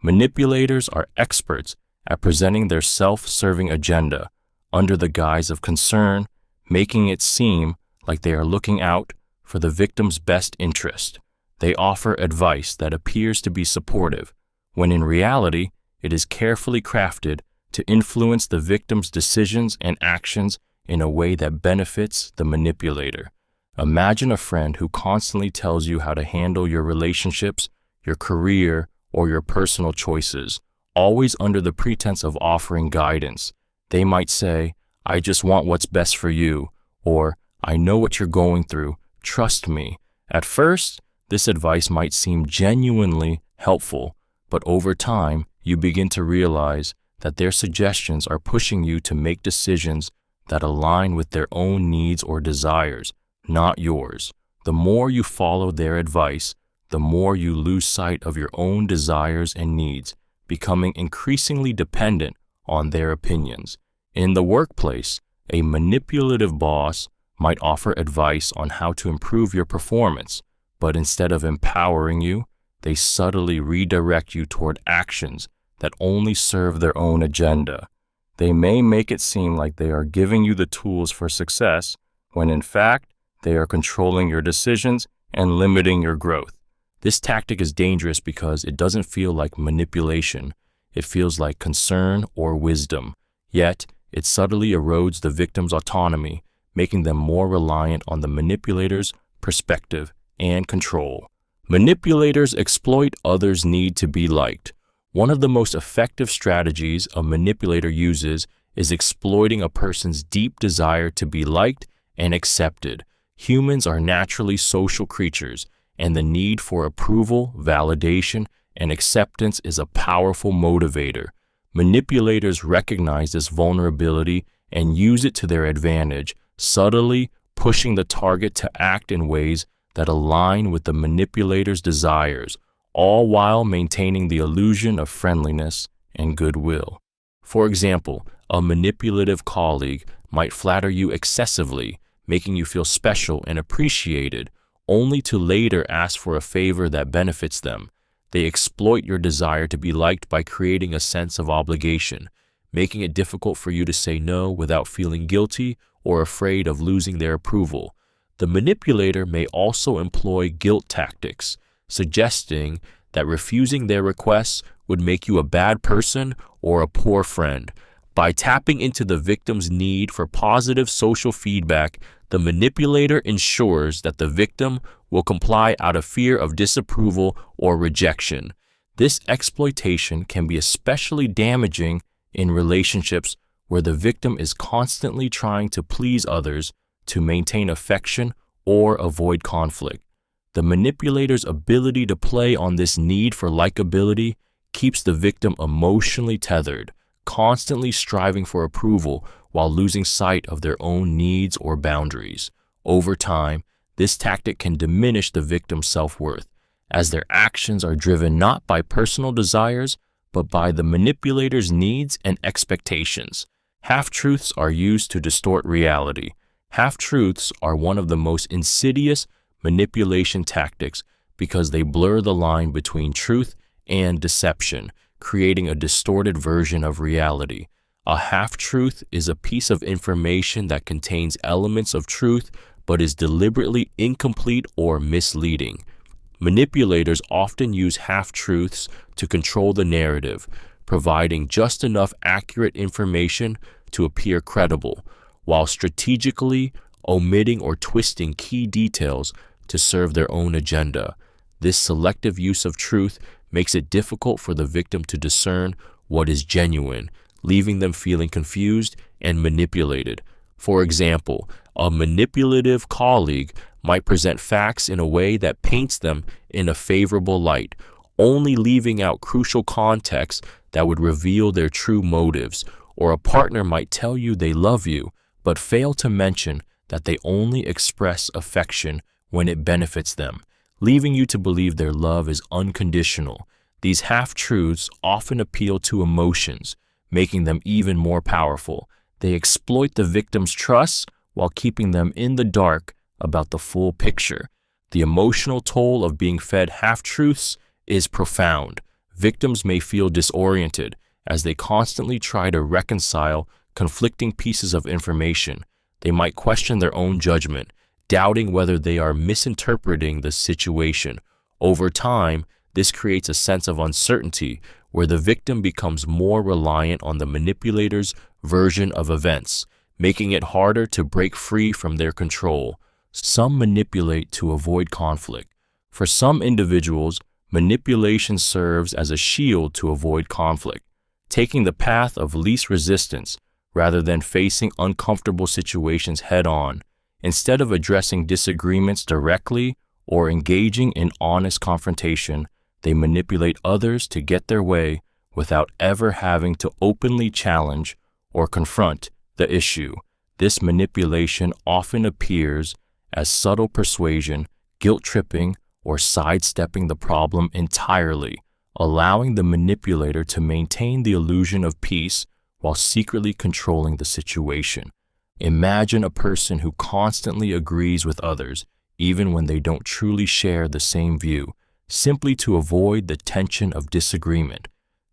Manipulators are experts at presenting their self-serving agenda under the guise of concern, making it seem like they are looking out for the victim's best interest. They offer advice that appears to be supportive, when in reality, it is carefully crafted to influence the victim's decisions and actions in a way that benefits the manipulator. Imagine a friend who constantly tells you how to handle your relationships, your career, or your personal choices, always under the pretense of offering guidance. They might say, "I just want what's best for you," or "I know what you're going through, trust me." At first, this advice might seem genuinely helpful, but over time, you begin to realize that their suggestions are pushing you to make decisions that align with their own needs or desires, not yours. The more you follow their advice, the more you lose sight of your own desires and needs, becoming increasingly dependent on their opinions. In the workplace, a manipulative boss might offer advice on how to improve your performance, but instead of empowering you, they subtly redirect you toward actions that only serve their own agenda. They may make it seem like they are giving you the tools for success, when in fact, they are controlling your decisions and limiting your growth. This tactic is dangerous because it doesn't feel like manipulation. It feels like concern or wisdom. Yet, it subtly erodes the victim's autonomy, making them more reliant on the manipulator's perspective and control. Manipulators exploit others' need to be liked. One of the most effective strategies a manipulator uses is exploiting a person's deep desire to be liked and accepted. Humans are naturally social creatures, and the need for approval, validation, and acceptance is a powerful motivator. Manipulators recognize this vulnerability and use it to their advantage, subtly pushing the target to act in ways that align with the manipulator's desires, all while maintaining the illusion of friendliness and goodwill. For example, a manipulative colleague might flatter you excessively, making you feel special and appreciated, only to later ask for a favor that benefits them. They exploit your desire to be liked by creating a sense of obligation, making it difficult for you to say no without feeling guilty or afraid of losing their approval. The manipulator may also employ guilt tactics, suggesting that refusing their requests would make you a bad person or a poor friend. By tapping into the victim's need for positive social feedback, the manipulator ensures that the victim will comply out of fear of disapproval or rejection. This exploitation can be especially damaging in relationships where the victim is constantly trying to please others to maintain affection or avoid conflict. The manipulator's ability to play on this need for likability keeps the victim emotionally tethered, constantly striving for approval while losing sight of their own needs or boundaries. Over time, this tactic can diminish the victim's self-worth, as their actions are driven not by personal desires, but by the manipulator's needs and expectations. Half-truths are used to distort reality. Half-truths are one of the most insidious manipulation tactics because they blur the line between truth and deception, creating a distorted version of reality. A half-truth is a piece of information that contains elements of truth but is deliberately incomplete or misleading. Manipulators often use half-truths to control the narrative, providing just enough accurate information to appear credible, while strategically omitting or twisting key details to serve their own agenda. This selective use of truth makes it difficult for the victim to discern what is genuine, leaving them feeling confused and manipulated. For example, a manipulative colleague might present facts in a way that paints them in a favorable light, only leaving out crucial context that would reveal their true motives. Or a partner might tell you they love you, but fail to mention that they only express affection when it benefits them, leaving you to believe their love is unconditional. These half-truths often appeal to emotions, making them even more powerful. They exploit the victim's trust while keeping them in the dark about the full picture. The emotional toll of being fed half-truths is profound. Victims may feel disoriented as they constantly try to reconcile conflicting pieces of information. They might question their own judgment, doubting whether they are misinterpreting the situation. Over time, this creates a sense of uncertainty where the victim becomes more reliant on the manipulator's version of events, making it harder to break free from their control. Some manipulate to avoid conflict. For some individuals, manipulation serves as a shield to avoid conflict, taking the path of least resistance rather than facing uncomfortable situations head-on. Instead of addressing disagreements directly or engaging in honest confrontation, they manipulate others to get their way without ever having to openly challenge or confront the issue. This manipulation often appears as subtle persuasion, guilt-tripping, or sidestepping the problem entirely, allowing the manipulator to maintain the illusion of peace while secretly controlling the situation. Imagine a person who constantly agrees with others, even when they don't truly share the same view, simply to avoid the tension of disagreement.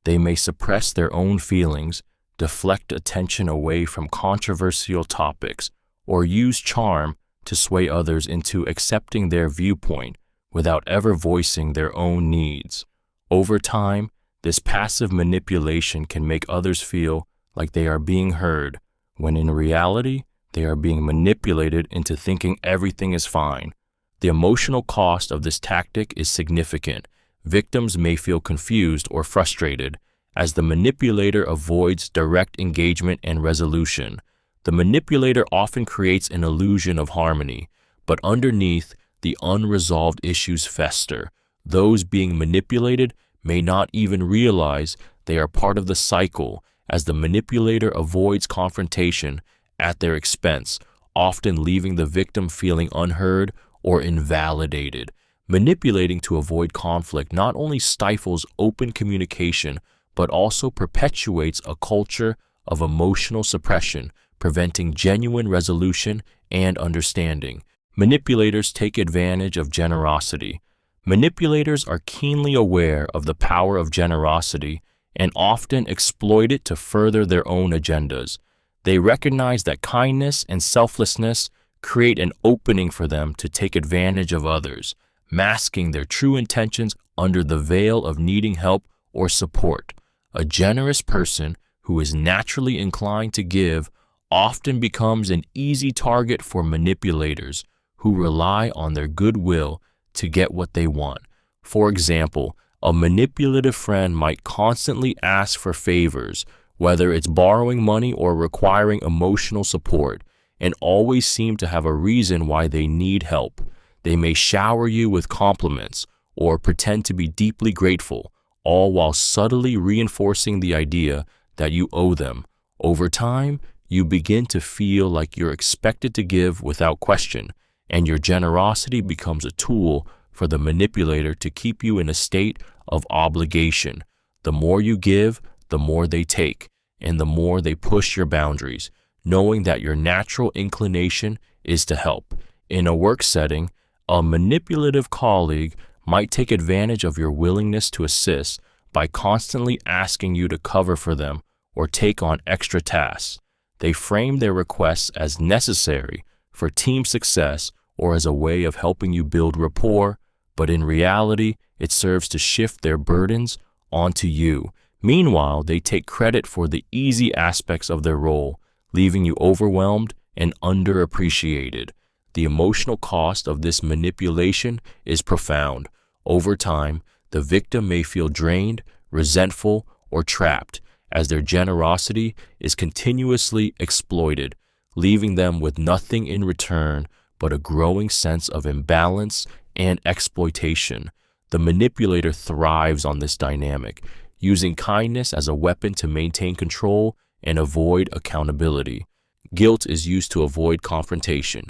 They may suppress their own feelings, deflect attention away from controversial topics, or use charm to sway others into accepting their viewpoint without ever voicing their own needs. Over time, this passive manipulation can make others feel like they are being heard, when in reality, they are being manipulated into thinking everything is fine. The emotional cost of this tactic is significant. Victims may feel confused or frustrated as the manipulator avoids direct engagement and resolution. The manipulator often creates an illusion of harmony, but underneath, the unresolved issues fester. Those being manipulated may not even realize they are part of the cycle, as the manipulator avoids confrontation at their expense, often leaving the victim feeling unheard or invalidated. Manipulating to avoid conflict not only stifles open communication, but also perpetuates a culture of emotional suppression, preventing genuine resolution and understanding. Manipulators take advantage of generosity. Manipulators are keenly aware of the power of generosity and often exploit it to further their own agendas. They recognize that kindness and selflessness create an opening for them to take advantage of others, masking their true intentions under the veil of needing help or support. A generous person who is naturally inclined to give often becomes an easy target for manipulators who rely on their goodwill to get what they want. For example, a manipulative friend might constantly ask for favors, whether it's borrowing money or requiring emotional support, and always seem to have a reason why they need help. They may shower you with compliments or pretend to be deeply grateful, all while subtly reinforcing the idea that you owe them. Over time, you begin to feel like you're expected to give without question, and your generosity becomes a tool for the manipulator to keep you in a state of obligation. The more you give, the more they take, and the more they push your boundaries, knowing that your natural inclination is to help. In a work setting, a manipulative colleague might take advantage of your willingness to assist by constantly asking you to cover for them or take on extra tasks. They frame their requests as necessary for team success or as a way of helping you build rapport, but in reality, it serves to shift their burdens onto you. Meanwhile, they take credit for the easy aspects of their role, leaving you overwhelmed and underappreciated. The emotional cost of this manipulation is profound. Over time, the victim may feel drained, resentful, or trapped as their generosity is continuously exploited, leaving them with nothing in return but a growing sense of imbalance and exploitation. The manipulator thrives on this dynamic, using kindness as a weapon to maintain control and avoid accountability. Guilt is used to avoid confrontation.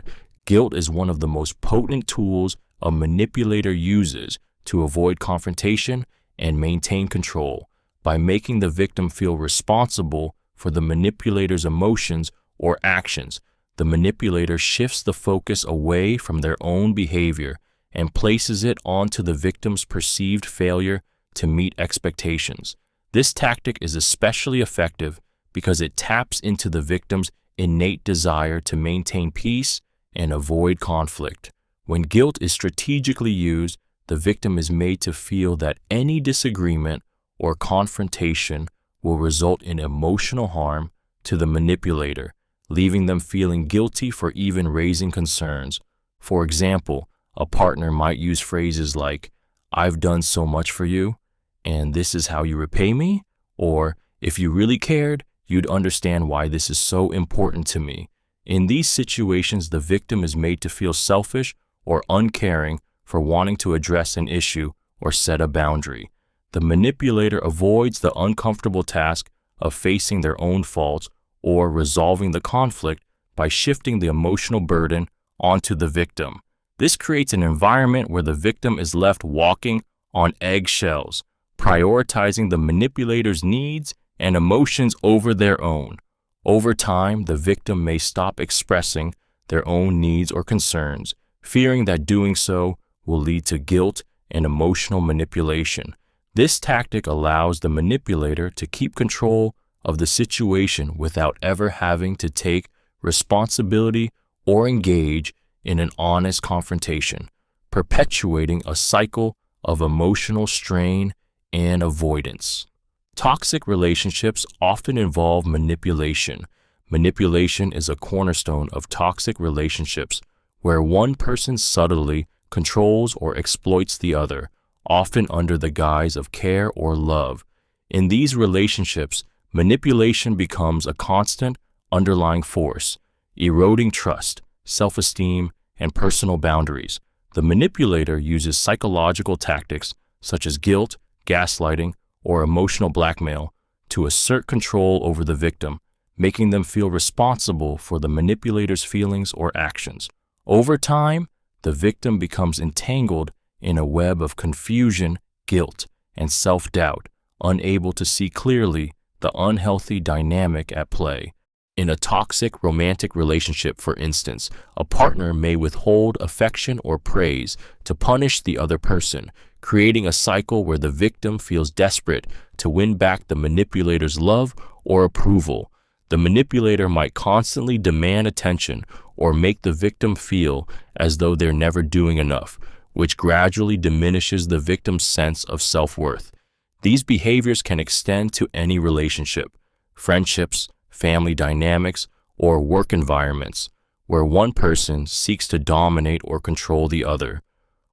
Guilt is one of the most potent tools a manipulator uses to avoid confrontation and maintain control. By making the victim feel responsible for the manipulator's emotions or actions, the manipulator shifts the focus away from their own behavior and places it onto the victim's perceived failure to meet expectations. This tactic is especially effective because it taps into the victim's innate desire to maintain peace and avoid conflict. When guilt is strategically used, the victim is made to feel that any disagreement or confrontation will result in emotional harm to the manipulator, leaving them feeling guilty for even raising concerns. For example, a partner might use phrases like, "I've done so much for you, and this is how you repay me," or, "If you really cared, you'd understand why this is so important to me." In these situations, the victim is made to feel selfish or uncaring for wanting to address an issue or set a boundary. The manipulator avoids the uncomfortable task of facing their own faults or resolving the conflict by shifting the emotional burden onto the victim. This creates an environment where the victim is left walking on eggshells, prioritizing the manipulator's needs and emotions over their own. Over time, the victim may stop expressing their own needs or concerns, fearing that doing so will lead to guilt and emotional manipulation. This tactic allows the manipulator to keep control of the situation without ever having to take responsibility or engage in an honest confrontation, perpetuating a cycle of emotional strain and avoidance. Toxic relationships often involve manipulation. Manipulation is a cornerstone of toxic relationships, where one person subtly controls or exploits the other, often under the guise of care or love. In these relationships, manipulation becomes a constant underlying force, eroding trust, self-esteem, and personal boundaries. The manipulator uses psychological tactics such as guilt, gaslighting, or emotional blackmail to assert control over the victim, making them feel responsible for the manipulator's feelings or actions. Over time, the victim becomes entangled in a web of confusion, guilt, and self-doubt, unable to see clearly the unhealthy dynamic at play. In a toxic romantic relationship, for instance, a partner may withhold affection or praise to punish the other person, creating a cycle where the victim feels desperate to win back the manipulator's love or approval. The manipulator might constantly demand attention or make the victim feel as though they're never doing enough, which gradually diminishes the victim's sense of self-worth. These behaviors can extend to any relationship, friendships, family dynamics, or work environments, where one person seeks to dominate or control the other.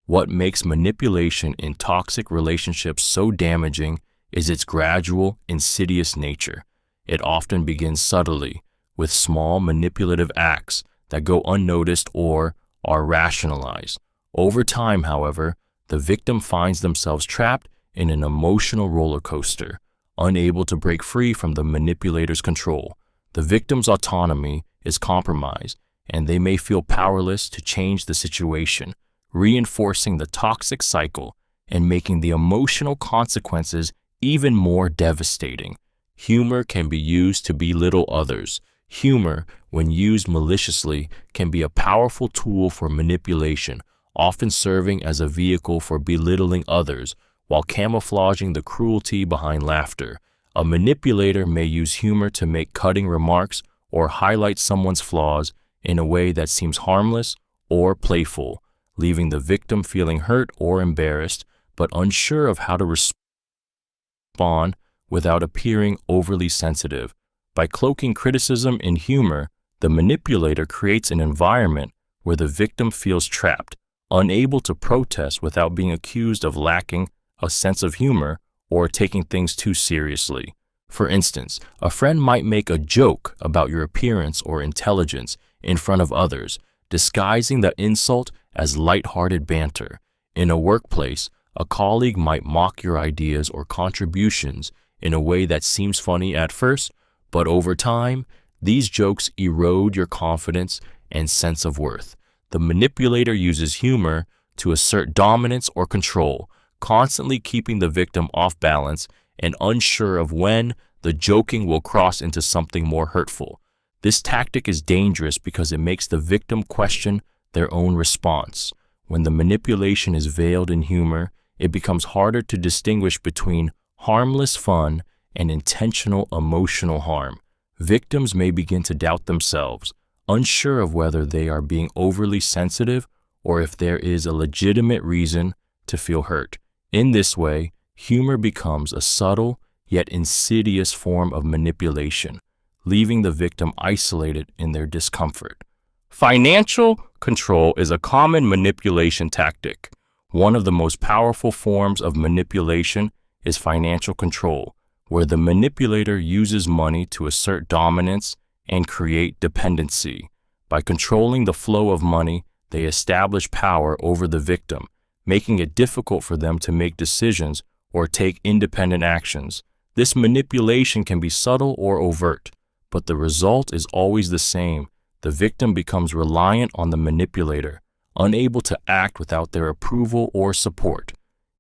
What makes manipulation in toxic relationships so damaging is its gradual, insidious nature. It often begins subtly, with small manipulative acts that go unnoticed or are rationalized. Over time, however, the victim finds themselves trapped in an emotional roller coaster, unable to break free from the manipulator's control. The victim's autonomy is compromised, and they may feel powerless to change the situation, reinforcing the toxic cycle and making the emotional consequences even more devastating. Humor can be used to belittle others. Humor, when used maliciously, can be a powerful tool for manipulation, often serving as a vehicle for belittling others while camouflaging the cruelty behind laughter. A manipulator may use humor to make cutting remarks or highlight someone's flaws in a way that seems harmless or playful, leaving the victim feeling hurt or embarrassed, but unsure of how to respond without appearing overly sensitive. By cloaking criticism in humor, the manipulator creates an environment where the victim feels trapped, unable to protest without being accused of lacking a sense of humor or taking things too seriously. For instance, a friend might make a joke about your appearance or intelligence in front of others, disguising the insult as lighthearted banter. In a workplace, a colleague might mock your ideas or contributions in a way that seems funny at first, but over time, these jokes erode your confidence and sense of worth. The manipulator uses humor to assert dominance or control, constantly keeping the victim off balance and unsure of when the joking will cross into something more hurtful. This tactic is dangerous because it makes the victim question their own response. When the manipulation is veiled in humor, it becomes harder to distinguish between harmless fun and intentional emotional harm. Victims may begin to doubt themselves, unsure of whether they are being overly sensitive or if there is a legitimate reason to feel hurt. In this way, humor becomes a subtle yet insidious form of manipulation, leaving the victim isolated in their discomfort. Financial control is a common manipulation tactic. One of the most powerful forms of manipulation is financial control, where the manipulator uses money to assert dominance and create dependency. By controlling the flow of money, they establish power over the victim, making it difficult for them to make decisions or take independent actions. This manipulation can be subtle or overt, but the result is always the same. The victim becomes reliant on the manipulator, unable to act without their approval or support.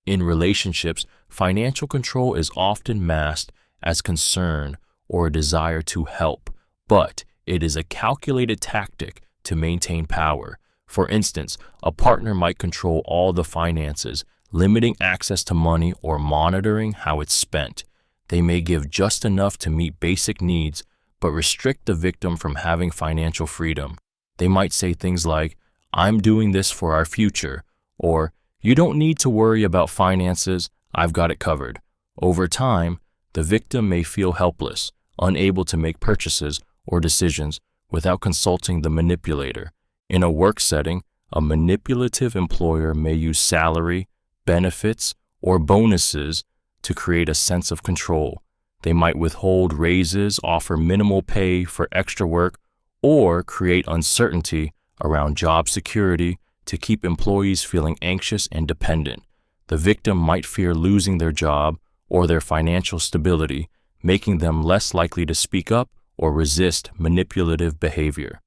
In relationships, financial control is often masked as concern or a desire to help, but it is a calculated tactic to maintain power. For instance, a partner might control all the finances, limiting access to money or monitoring how it's spent. They may give just enough to meet basic needs, but restrict the victim from having financial freedom. They might say things like, "I'm doing this for our future," or "You don't need to worry about finances, I've got it covered." Over time, the victim may feel helpless, unable to make purchases or decisions without consulting the manipulator. In a work setting, a manipulative employer may use salary, benefits, or bonuses to create a sense of control. They might withhold raises, offer minimal pay for extra work, or create uncertainty around job security to keep employees feeling anxious and dependent. The victim might fear losing their job or their financial stability, making them less likely to speak up or resist manipulative behavior.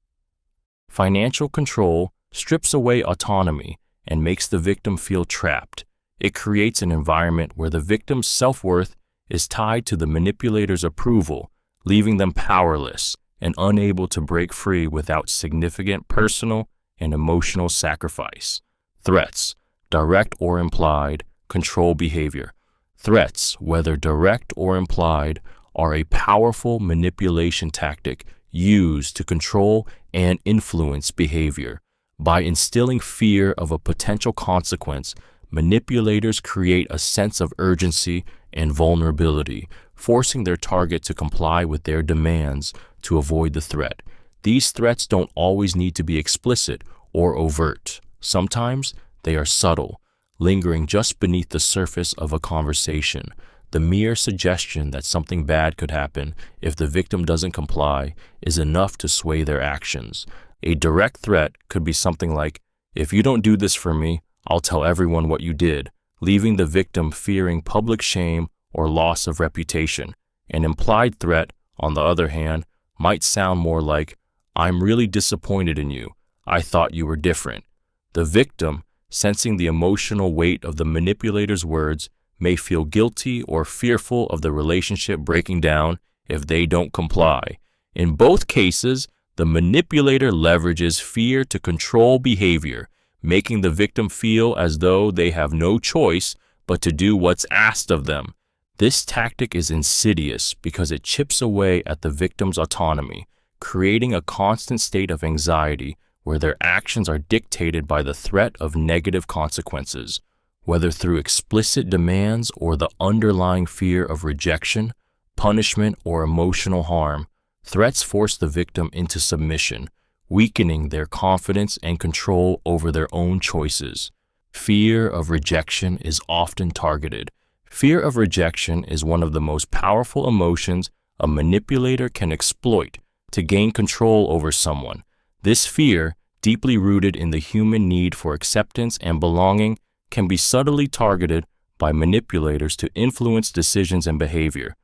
Financial control strips away autonomy and makes the victim feel trapped. It creates an environment where the victim's self-worth is tied to the manipulator's approval, leaving them powerless and unable to break free without significant personal and emotional sacrifice. Threats, direct or implied, control behavior. Threats, whether direct or implied, are a powerful manipulation tactic used to control and influence behavior. By instilling fear of a potential consequence, manipulators create a sense of urgency and vulnerability, forcing their target to comply with their demands to avoid the threat. These threats don't always need to be explicit or overt. Sometimes they are subtle, lingering just beneath the surface of a conversation. The mere suggestion that something bad could happen if the victim doesn't comply is enough to sway their actions. A direct threat could be something like, "If you don't do this for me, I'll tell everyone what you did," leaving the victim fearing public shame or loss of reputation. An implied threat, on the other hand, might sound more like, "I'm really disappointed in you. I thought you were different." The victim, sensing the emotional weight of the manipulator's words, may feel guilty or fearful of the relationship breaking down if they don't comply. In both cases, the manipulator leverages fear to control behavior, making the victim feel as though they have no choice but to do what's asked of them. This tactic is insidious because it chips away at the victim's autonomy, creating a constant state of anxiety where their actions are dictated by the threat of negative consequences. Whether through explicit demands or the underlying fear of rejection, punishment, or emotional harm, threats force the victim into submission, weakening their confidence and control over their own choices. Fear of rejection is often targeted. Fear of rejection is one of the most powerful emotions a manipulator can exploit to gain control over someone. This fear, deeply rooted in the human need for acceptance and belonging, can be subtly targeted by manipulators to influence decisions and behavior.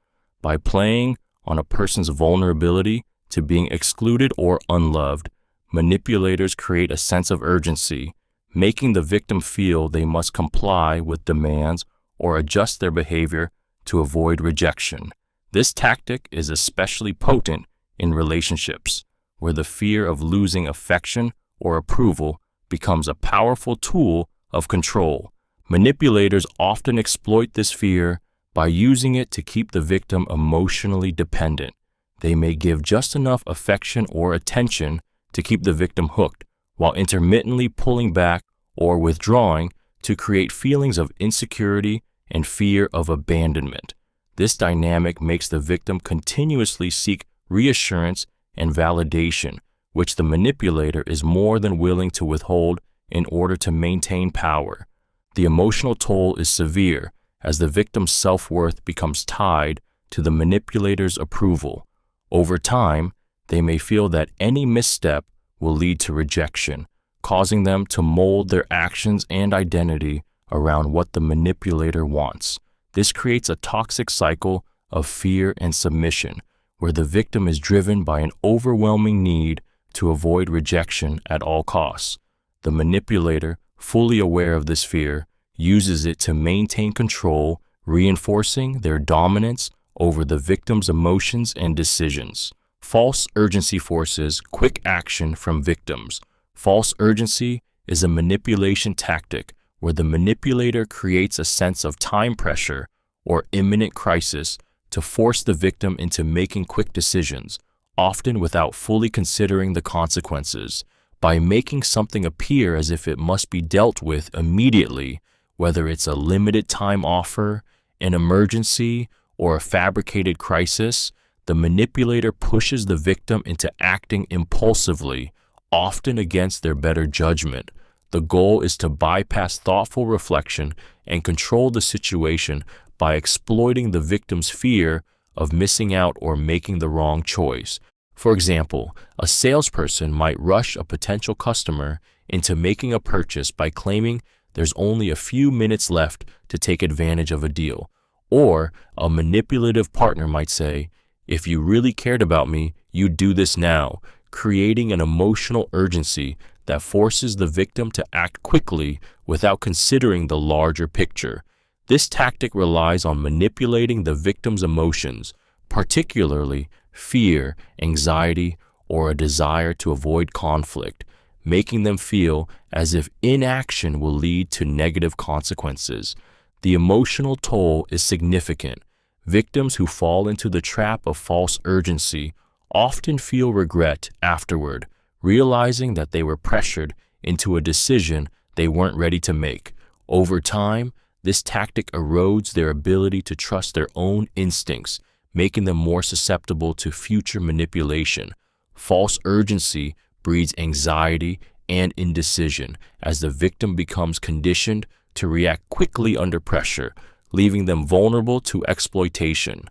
By playing on a person's vulnerability to being excluded or unloved, manipulators create a sense of urgency, making the victim feel they must comply with demands or adjust their behavior to avoid rejection. This tactic is especially potent in relationships, where the fear of losing affection or approval becomes a powerful tool of control. Manipulators often exploit this fear by using it to keep the victim emotionally dependent. They may give just enough affection or attention to keep the victim hooked, while intermittently pulling back or withdrawing to create feelings of insecurity and fear of abandonment. This dynamic makes the victim continuously seek reassurance and validation, which the manipulator is more than willing to withhold in order to maintain power. The emotional toll is severe as the victim's self-worth becomes tied to the manipulator's approval. Over time, they may feel that any misstep will lead to rejection, causing them to mold their actions and identity around what the manipulator wants. This creates a toxic cycle of fear and submission, where the victim is driven by an overwhelming need to avoid rejection at all costs. The manipulator, fully aware of this fear, uses it to maintain control, reinforcing their dominance over the victim's emotions and decisions. False urgency forces quick action from victims. False urgency is a manipulation tactic where the manipulator creates a sense of time pressure or imminent crisis to force the victim into making quick decisions, often without fully considering the consequences. By making something appear as if it must be dealt with immediately, whether it's a limited time offer, an emergency, or a fabricated crisis, the manipulator pushes the victim into acting impulsively, often against their better judgment. The goal is to bypass thoughtful reflection and control the situation by exploiting the victim's fear of missing out or making the wrong choice. For example, a salesperson might rush a potential customer into making a purchase by claiming there's only a few minutes left to take advantage of a deal. Or a manipulative partner might say, "If you really cared about me, you'd do this now," creating an emotional urgency that forces the victim to act quickly without considering the larger picture. This tactic relies on manipulating the victim's emotions, particularly fear, anxiety, or a desire to avoid conflict, making them feel as if inaction will lead to negative consequences. The emotional toll is significant. Victims who fall into the trap of false urgency often feel regret afterward, realizing that they were pressured into a decision they weren't ready to make. Over time, this tactic erodes their ability to trust their own instincts, making them more susceptible to future manipulation. False urgency breeds anxiety and indecision as the victim becomes conditioned to react quickly under pressure, leaving them vulnerable to exploitation.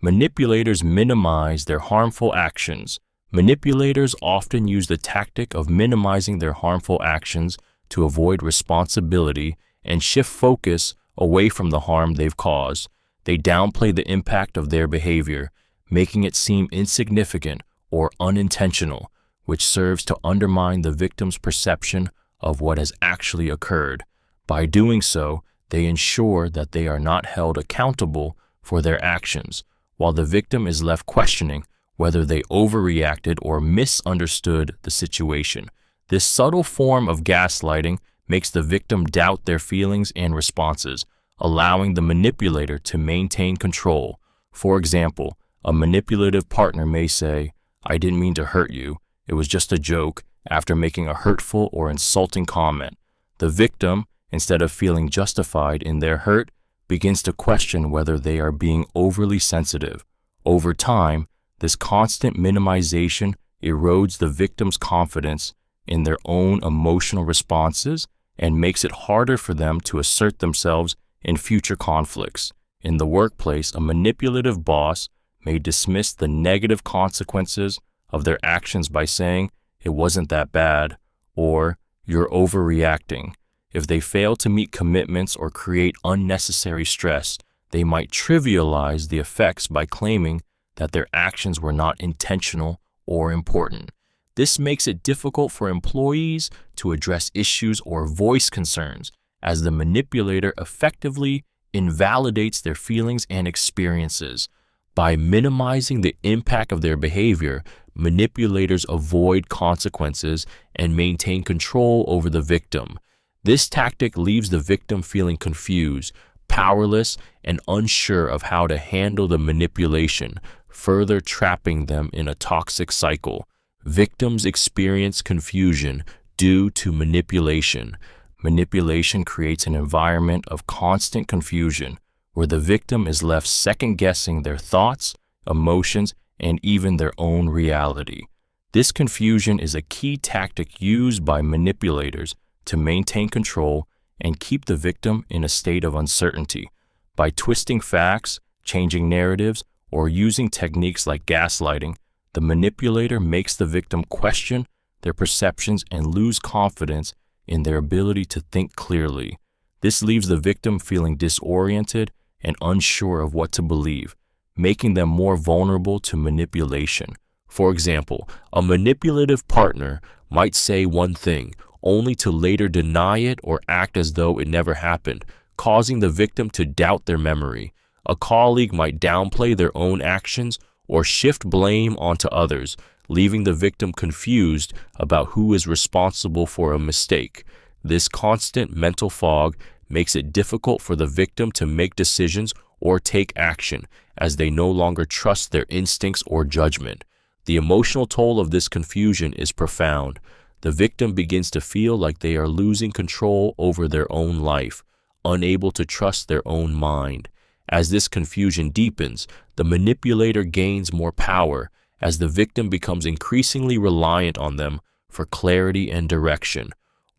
Manipulators minimize their harmful actions. Manipulators often use the tactic of minimizing their harmful actions to avoid responsibility and shift focus away from the harm they've caused. They downplay the impact of their behavior, making it seem insignificant or unintentional, which serves to undermine the victim's perception of what has actually occurred. By doing so, they ensure that they are not held accountable for their actions, while the victim is left questioning whether they overreacted or misunderstood the situation. This subtle form of gaslighting makes the victim doubt their feelings and responses, allowing the manipulator to maintain control. For example, a manipulative partner may say, "I didn't mean to hurt you, it was just a joke," after making a hurtful or insulting comment. The victim, instead of feeling justified in their hurt, begins to question whether they are being overly sensitive. Over time, this constant minimization erodes the victim's confidence in their own emotional responses and makes it harder for them to assert themselves in future conflicts. In the workplace, a manipulative boss may dismiss the negative consequences of their actions by saying, "It wasn't that bad," or "You're overreacting." If they fail to meet commitments or create unnecessary stress, they might trivialize the effects by claiming that their actions were not intentional or important. This makes it difficult for employees to address issues or voice concerns, as the manipulator effectively invalidates their feelings and experiences. By minimizing the impact of their behavior, manipulators avoid consequences and maintain control over the victim. This tactic leaves the victim feeling confused, powerless, and unsure of how to handle the manipulation, further trapping them in a toxic cycle. Victims experience confusion due to manipulation. Manipulation creates an environment of constant confusion where the victim is left second-guessing their thoughts, emotions, and even their own reality. This confusion is a key tactic used by manipulators to maintain control and keep the victim in a state of uncertainty. By twisting facts, changing narratives, or using techniques like gaslighting, the manipulator makes the victim question their perceptions and lose confidence in their ability to think clearly. This leaves the victim feeling disoriented and unsure of what to believe, making them more vulnerable to manipulation. For example, a manipulative partner might say one thing, only to later deny it or act as though it never happened, causing the victim to doubt their memory. A colleague might downplay their own actions or shift blame onto others, leaving the victim confused about who is responsible for a mistake. This constant mental fog makes it difficult for the victim to make decisions or take action, as they no longer trust their instincts or judgment. The emotional toll of this confusion is profound. The victim begins to feel like they are losing control over their own life, unable to trust their own mind. As this confusion deepens, the manipulator gains more power as the victim becomes increasingly reliant on them for clarity and direction.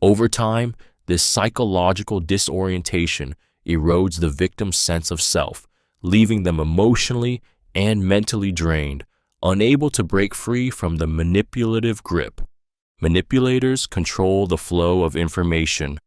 Over time, this psychological disorientation erodes the victim's sense of self, leaving them emotionally and mentally drained, unable to break free from the manipulative grip. Manipulators control the flow of information.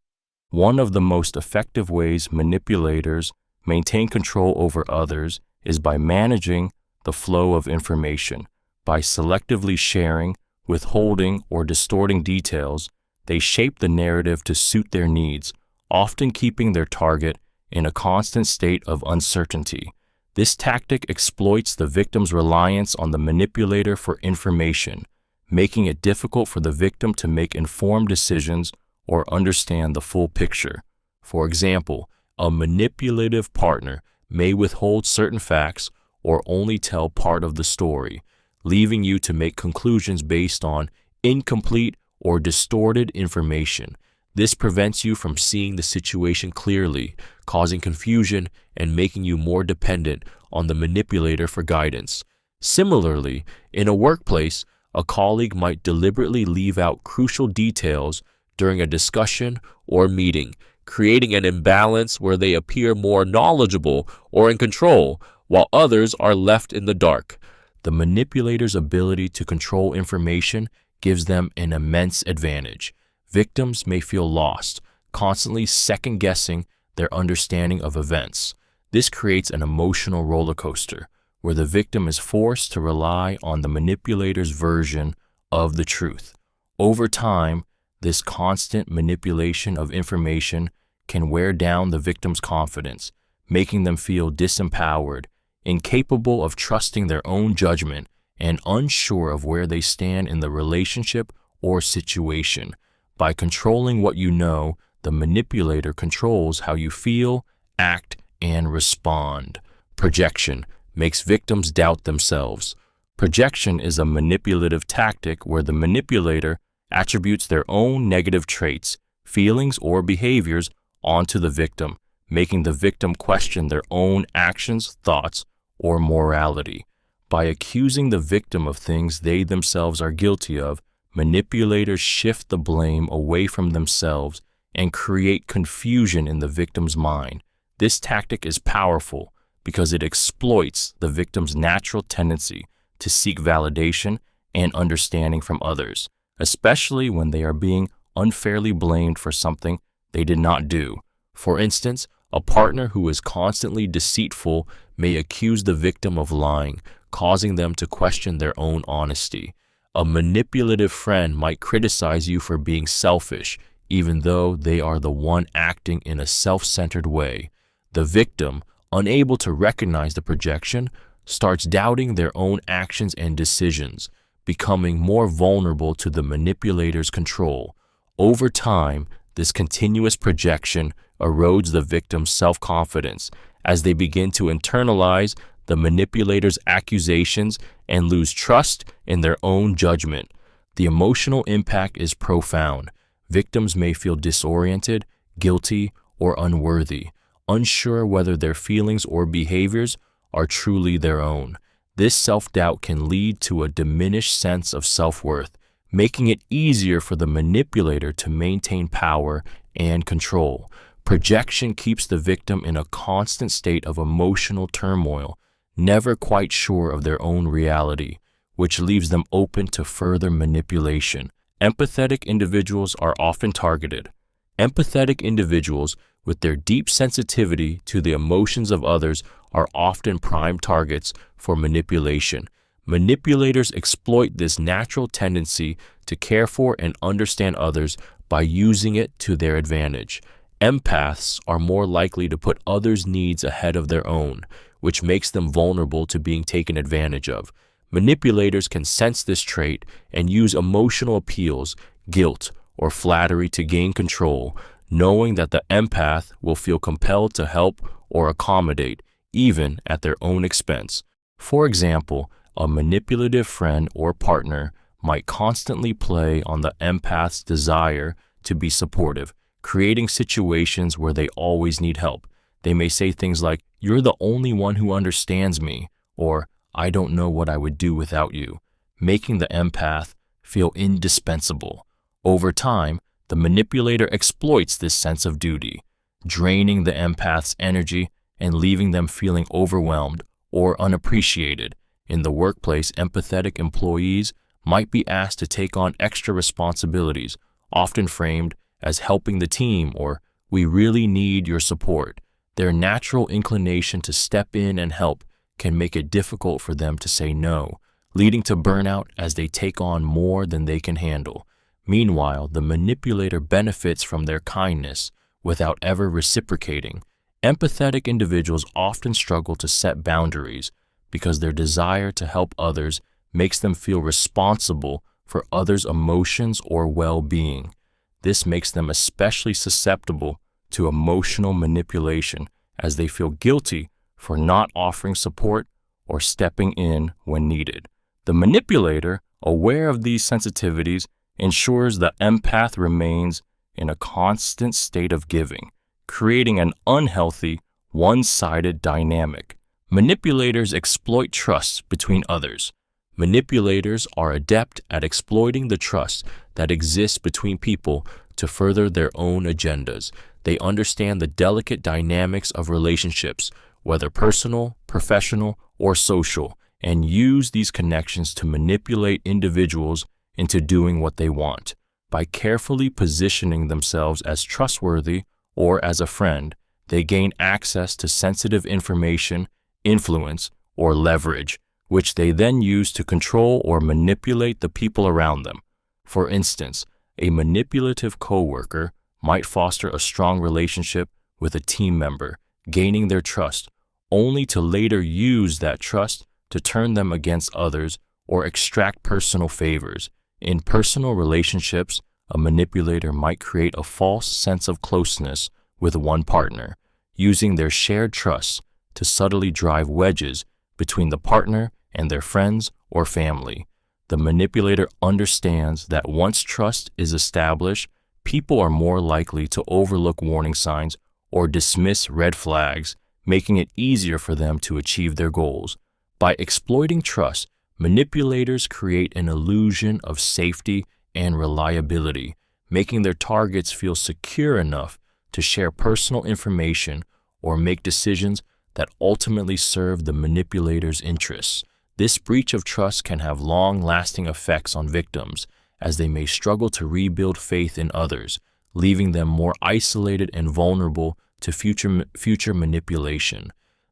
One of the most effective ways manipulators maintain control over others is by managing the flow of information. By selectively sharing, withholding, or distorting details, they shape the narrative to suit their needs, often keeping their target in a constant state of uncertainty. This tactic exploits the victim's reliance on the manipulator for information, making it difficult for the victim to make informed decisions or understand the full picture. For example, a manipulative partner may withhold certain facts or only tell part of the story, leaving you to make conclusions based on incomplete or distorted information. This prevents you from seeing the situation clearly, causing confusion and making you more dependent on the manipulator for guidance. Similarly, in a workplace, a colleague might deliberately leave out crucial details during a discussion or meeting, creating an imbalance where they appear more knowledgeable or in control, while others are left in the dark. The manipulator's ability to control information gives them an immense advantage. Victims may feel lost, constantly second-guessing their understanding of events. This creates an emotional roller coaster, where the victim is forced to rely on the manipulator's version of the truth. Over time, this constant manipulation of information can wear down the victim's confidence, making them feel disempowered, incapable of trusting their own judgment, and unsure of where they stand in the relationship or situation. By controlling what you know, the manipulator controls how you feel, act, and respond. Projection makes victims doubt themselves. Projection is a manipulative tactic where the manipulator attributes their own negative traits, feelings, or behaviors onto the victim, making the victim question their own actions, thoughts, or morality. By accusing the victim of things they themselves are guilty of, manipulators shift the blame away from themselves and create confusion in the victim's mind. This tactic is powerful because it exploits the victim's natural tendency to seek validation and understanding from others, especially when they are being unfairly blamed for something they did not do. For instance, a partner who is constantly deceitful may accuse the victim of lying, causing them to question their own honesty. A manipulative friend might criticize you for being selfish, even though they are the one acting in a self-centered way. The victim, unable to recognize the projection, starts doubting their own actions and decisions, becoming more vulnerable to the manipulator's control. Over time, this continuous projection erodes the victim's self-confidence as they begin to internalize the manipulator's accusations and lose trust in their own judgment. The emotional impact is profound. Victims may feel disoriented, guilty, or unworthy, unsure whether their feelings or behaviors are truly their own. This self-doubt can lead to a diminished sense of self-worth, making it easier for the manipulator to maintain power and control. Projection keeps the victim in a constant state of emotional turmoil, never quite sure of their own reality, which leaves them open to further manipulation. Empathetic individuals are often targeted. Empathetic individuals, with their deep sensitivity to the emotions of others, are often prime targets for manipulation. Manipulators exploit this natural tendency to care for and understand others by using it to their advantage. Empaths are more likely to put others' needs ahead of their own, which makes them vulnerable to being taken advantage of. Manipulators can sense this trait and use emotional appeals, guilt, or flattery to gain control, knowing that the empath will feel compelled to help or accommodate, even at their own expense. For example, a manipulative friend or partner might constantly play on the empath's desire to be supportive, creating situations where they always need help. They may say things like, "You're the only one who understands me," or "I don't know what I would do without you," making the empath feel indispensable. Over time, the manipulator exploits this sense of duty, draining the empath's energy and leaving them feeling overwhelmed or unappreciated. In the workplace, empathetic employees might be asked to take on extra responsibilities, often framed as helping the team or "we really need your support." Their natural inclination to step in and help can make it difficult for them to say no, leading to burnout as they take on more than they can handle. Meanwhile, the manipulator benefits from their kindness without ever reciprocating, Empathetic individuals often struggle to set boundaries because their desire to help others makes them feel responsible for others' emotions or well-being. This makes them especially susceptible to emotional manipulation as they feel guilty for not offering support or stepping in when needed. The manipulator, aware of these sensitivities, ensures the empath remains in a constant state of giving, creating an unhealthy, one-sided dynamic. Manipulators exploit trust between others. Manipulators are adept at exploiting the trust that exists between people to further their own agendas. They understand the delicate dynamics of relationships, whether personal, professional, or social, and use these connections to manipulate individuals into doing what they want. By carefully positioning themselves as trustworthy or as a friend, they gain access to sensitive information, influence, or leverage, which they then use to control or manipulate the people around them. For instance, a manipulative coworker might foster a strong relationship with a team member, gaining their trust, only to later use that trust to turn them against others or extract personal favors. In personal relationships, a manipulator might create a false sense of closeness with one partner, using their shared trust to subtly drive wedges between the partner and their friends or family. The manipulator understands that once trust is established, people are more likely to overlook warning signs or dismiss red flags, making it easier for them to achieve their goals. By exploiting trust, manipulators create an illusion of safety and reliability, making their targets feel secure enough to share personal information or make decisions that ultimately serve the manipulator's interests. This breach of trust can have long-lasting effects on victims, as they may struggle to rebuild faith in others, leaving them more isolated and vulnerable to future manipulation.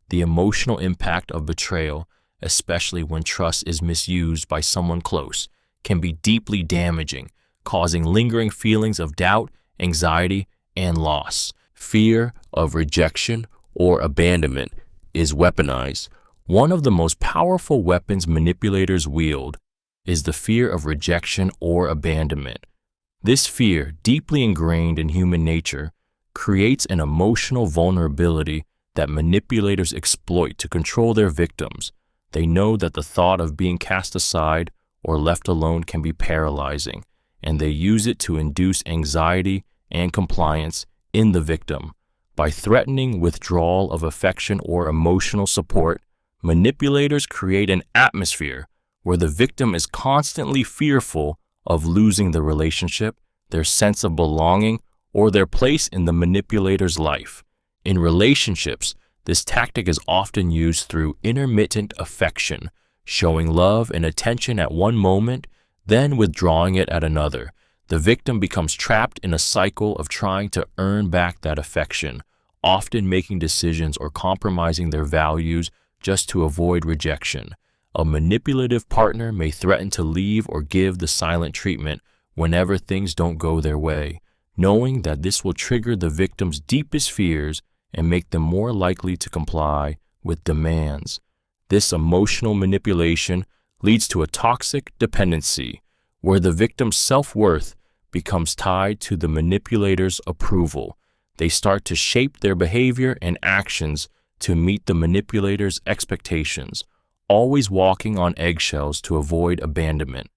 The emotional impact of betrayal, especially when trust is misused by someone close, can be deeply damaging, causing lingering feelings of doubt, anxiety, and loss. Fear of rejection or abandonment is weaponized. One of the most powerful weapons manipulators wield is the fear of rejection or abandonment. This fear, deeply ingrained in human nature, creates an emotional vulnerability that manipulators exploit to control their victims. They know that the thought of being cast aside or left alone can be paralyzing, and they use it to induce anxiety and compliance in the victim. By threatening withdrawal of affection or emotional support, manipulators create an atmosphere where the victim is constantly fearful of losing the relationship, their sense of belonging, or their place in the manipulator's life. In relationships, this tactic is often used through intermittent affection, showing love and attention at one moment, then withdrawing it at another. The victim becomes trapped in a cycle of trying to earn back that affection, often making decisions or compromising their values just to avoid rejection. A manipulative partner may threaten to leave or give the silent treatment whenever things don't go their way, knowing that this will trigger the victim's deepest fears and make them more likely to comply with demands. This emotional manipulation leads to a toxic dependency, where the victim's self-worth becomes tied to the manipulator's approval. They start to shape their behavior and actions to meet the manipulator's expectations, always walking on eggshells to avoid abandonment.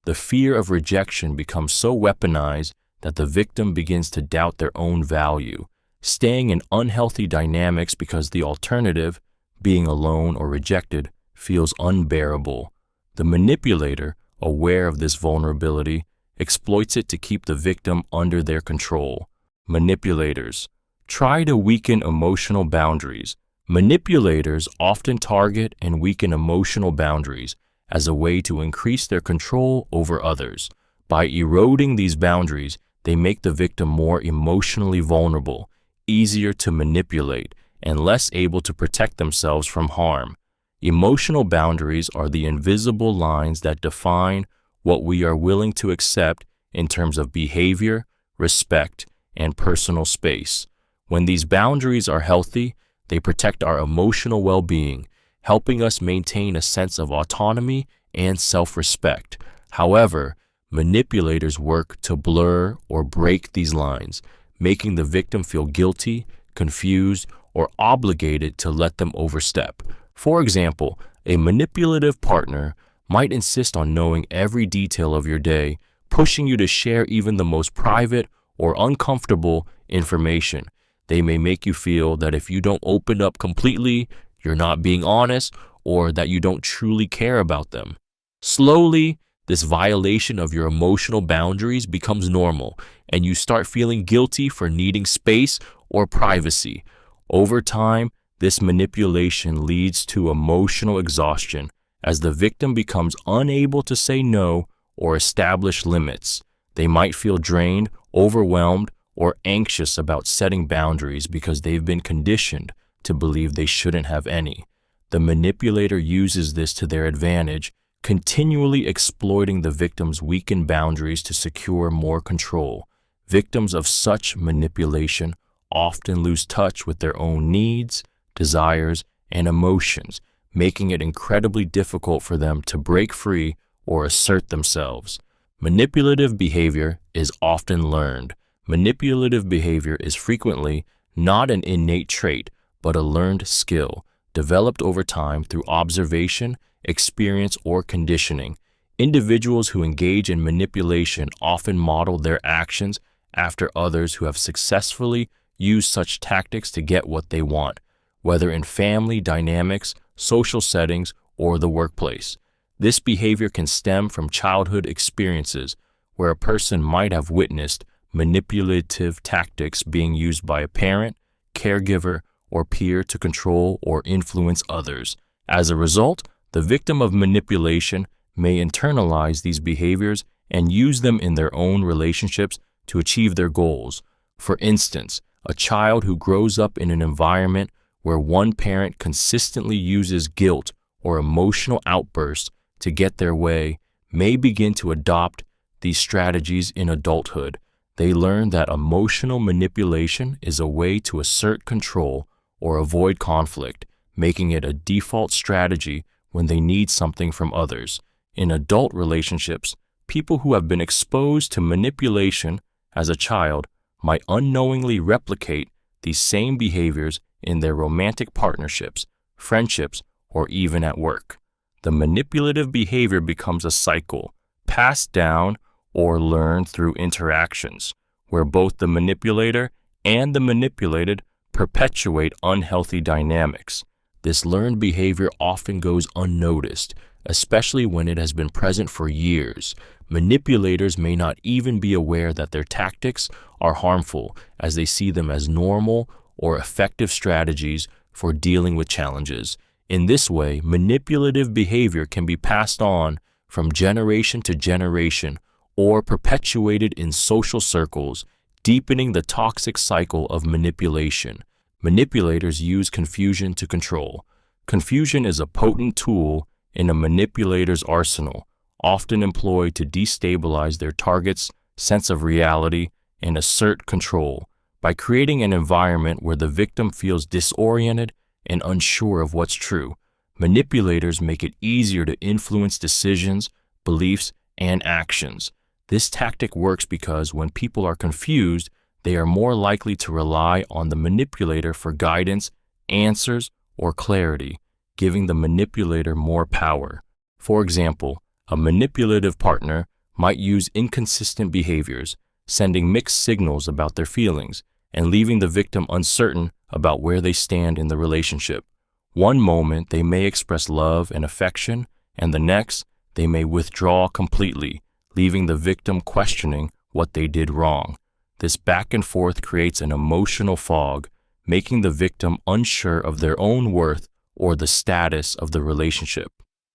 The fear of rejection becomes so weaponized that the victim begins to doubt their own value, staying in unhealthy dynamics because the alternative, being alone or rejected, feels unbearable. The manipulator, aware of this vulnerability, exploits it to keep the victim under their control. Manipulators try to weaken emotional boundaries. Manipulators often target and weaken emotional boundaries as a way to increase their control over others. By eroding these boundaries, they make the victim more emotionally vulnerable, easier to manipulate, and less able to protect themselves from harm. Emotional boundaries are the invisible lines that define what we are willing to accept in terms of behavior, respect, and personal space. When these boundaries are healthy, they protect our emotional well-being, helping us maintain a sense of autonomy and self-respect. However, manipulators work to blur or break these lines, making the victim feel guilty, confused, or obligated to let them overstep. For example, a manipulative partner might insist on knowing every detail of your day, pushing you to share even the most private or uncomfortable information. They may make you feel that if you don't open up completely, you're not being honest, or that you don't truly care about them. Slowly, this violation of your emotional boundaries becomes normal, and you start feeling guilty for needing space or privacy. Over time, this manipulation leads to emotional exhaustion as the victim becomes unable to say no or establish limits. They might feel drained, overwhelmed, or anxious about setting boundaries because they've been conditioned to believe they shouldn't have any. The manipulator uses this to their advantage, continually exploiting the victim's weakened boundaries to secure more control. Victims of such manipulation often lose touch with their own needs, desires, and emotions, making it incredibly difficult for them to break free or assert themselves. Manipulative behavior is often learned. Manipulative behavior is frequently not an innate trait, but a learned skill, developed over time through observation, experience, or conditioning. Individuals who engage in manipulation often model their actions after others who have successfully used such tactics to get what they want, whether in family dynamics, social settings, or the workplace. This behavior can stem from childhood experiences where a person might have witnessed manipulative tactics being used by a parent, caregiver, or peer to control or influence others. As a result, the victim of manipulation may internalize these behaviors and use them in their own relationships to achieve their goals. For instance, a child who grows up in an environment where one parent consistently uses guilt or emotional outbursts to get their way may begin to adopt these strategies in adulthood. They learn that emotional manipulation is a way to assert control or avoid conflict, making it a default strategy when they need something from others. In adult relationships, people who have been exposed to manipulation as a child might unknowingly replicate these same behaviors in their romantic partnerships, friendships, or even at work. The manipulative behavior becomes a cycle, passed down or learned through interactions, where both the manipulator and the manipulated perpetuate unhealthy dynamics. This learned behavior often goes unnoticed, especially when it has been present for years. Manipulators may not even be aware that their tactics are harmful, as they see them as normal or effective strategies for dealing with challenges. In this way, manipulative behavior can be passed on from generation to generation or perpetuated in social circles, deepening the toxic cycle of manipulation. Manipulators use confusion to control. Confusion is a potent tool in a manipulator's arsenal, often employed to destabilize their target's sense of reality and assert control. By creating an environment where the victim feels disoriented and unsure of what's true, manipulators make it easier to influence decisions, beliefs, and actions. This tactic works because when people are confused, they are more likely to rely on the manipulator for guidance, answers, or clarity, giving the manipulator more power. For example, a manipulative partner might use inconsistent behaviors, sending mixed signals about their feelings, and leaving the victim uncertain about where they stand in the relationship. One moment they may express love and affection, and the next they may withdraw completely, leaving the victim questioning what they did wrong. This back and forth creates an emotional fog, making the victim unsure of their own worth or the status of the relationship.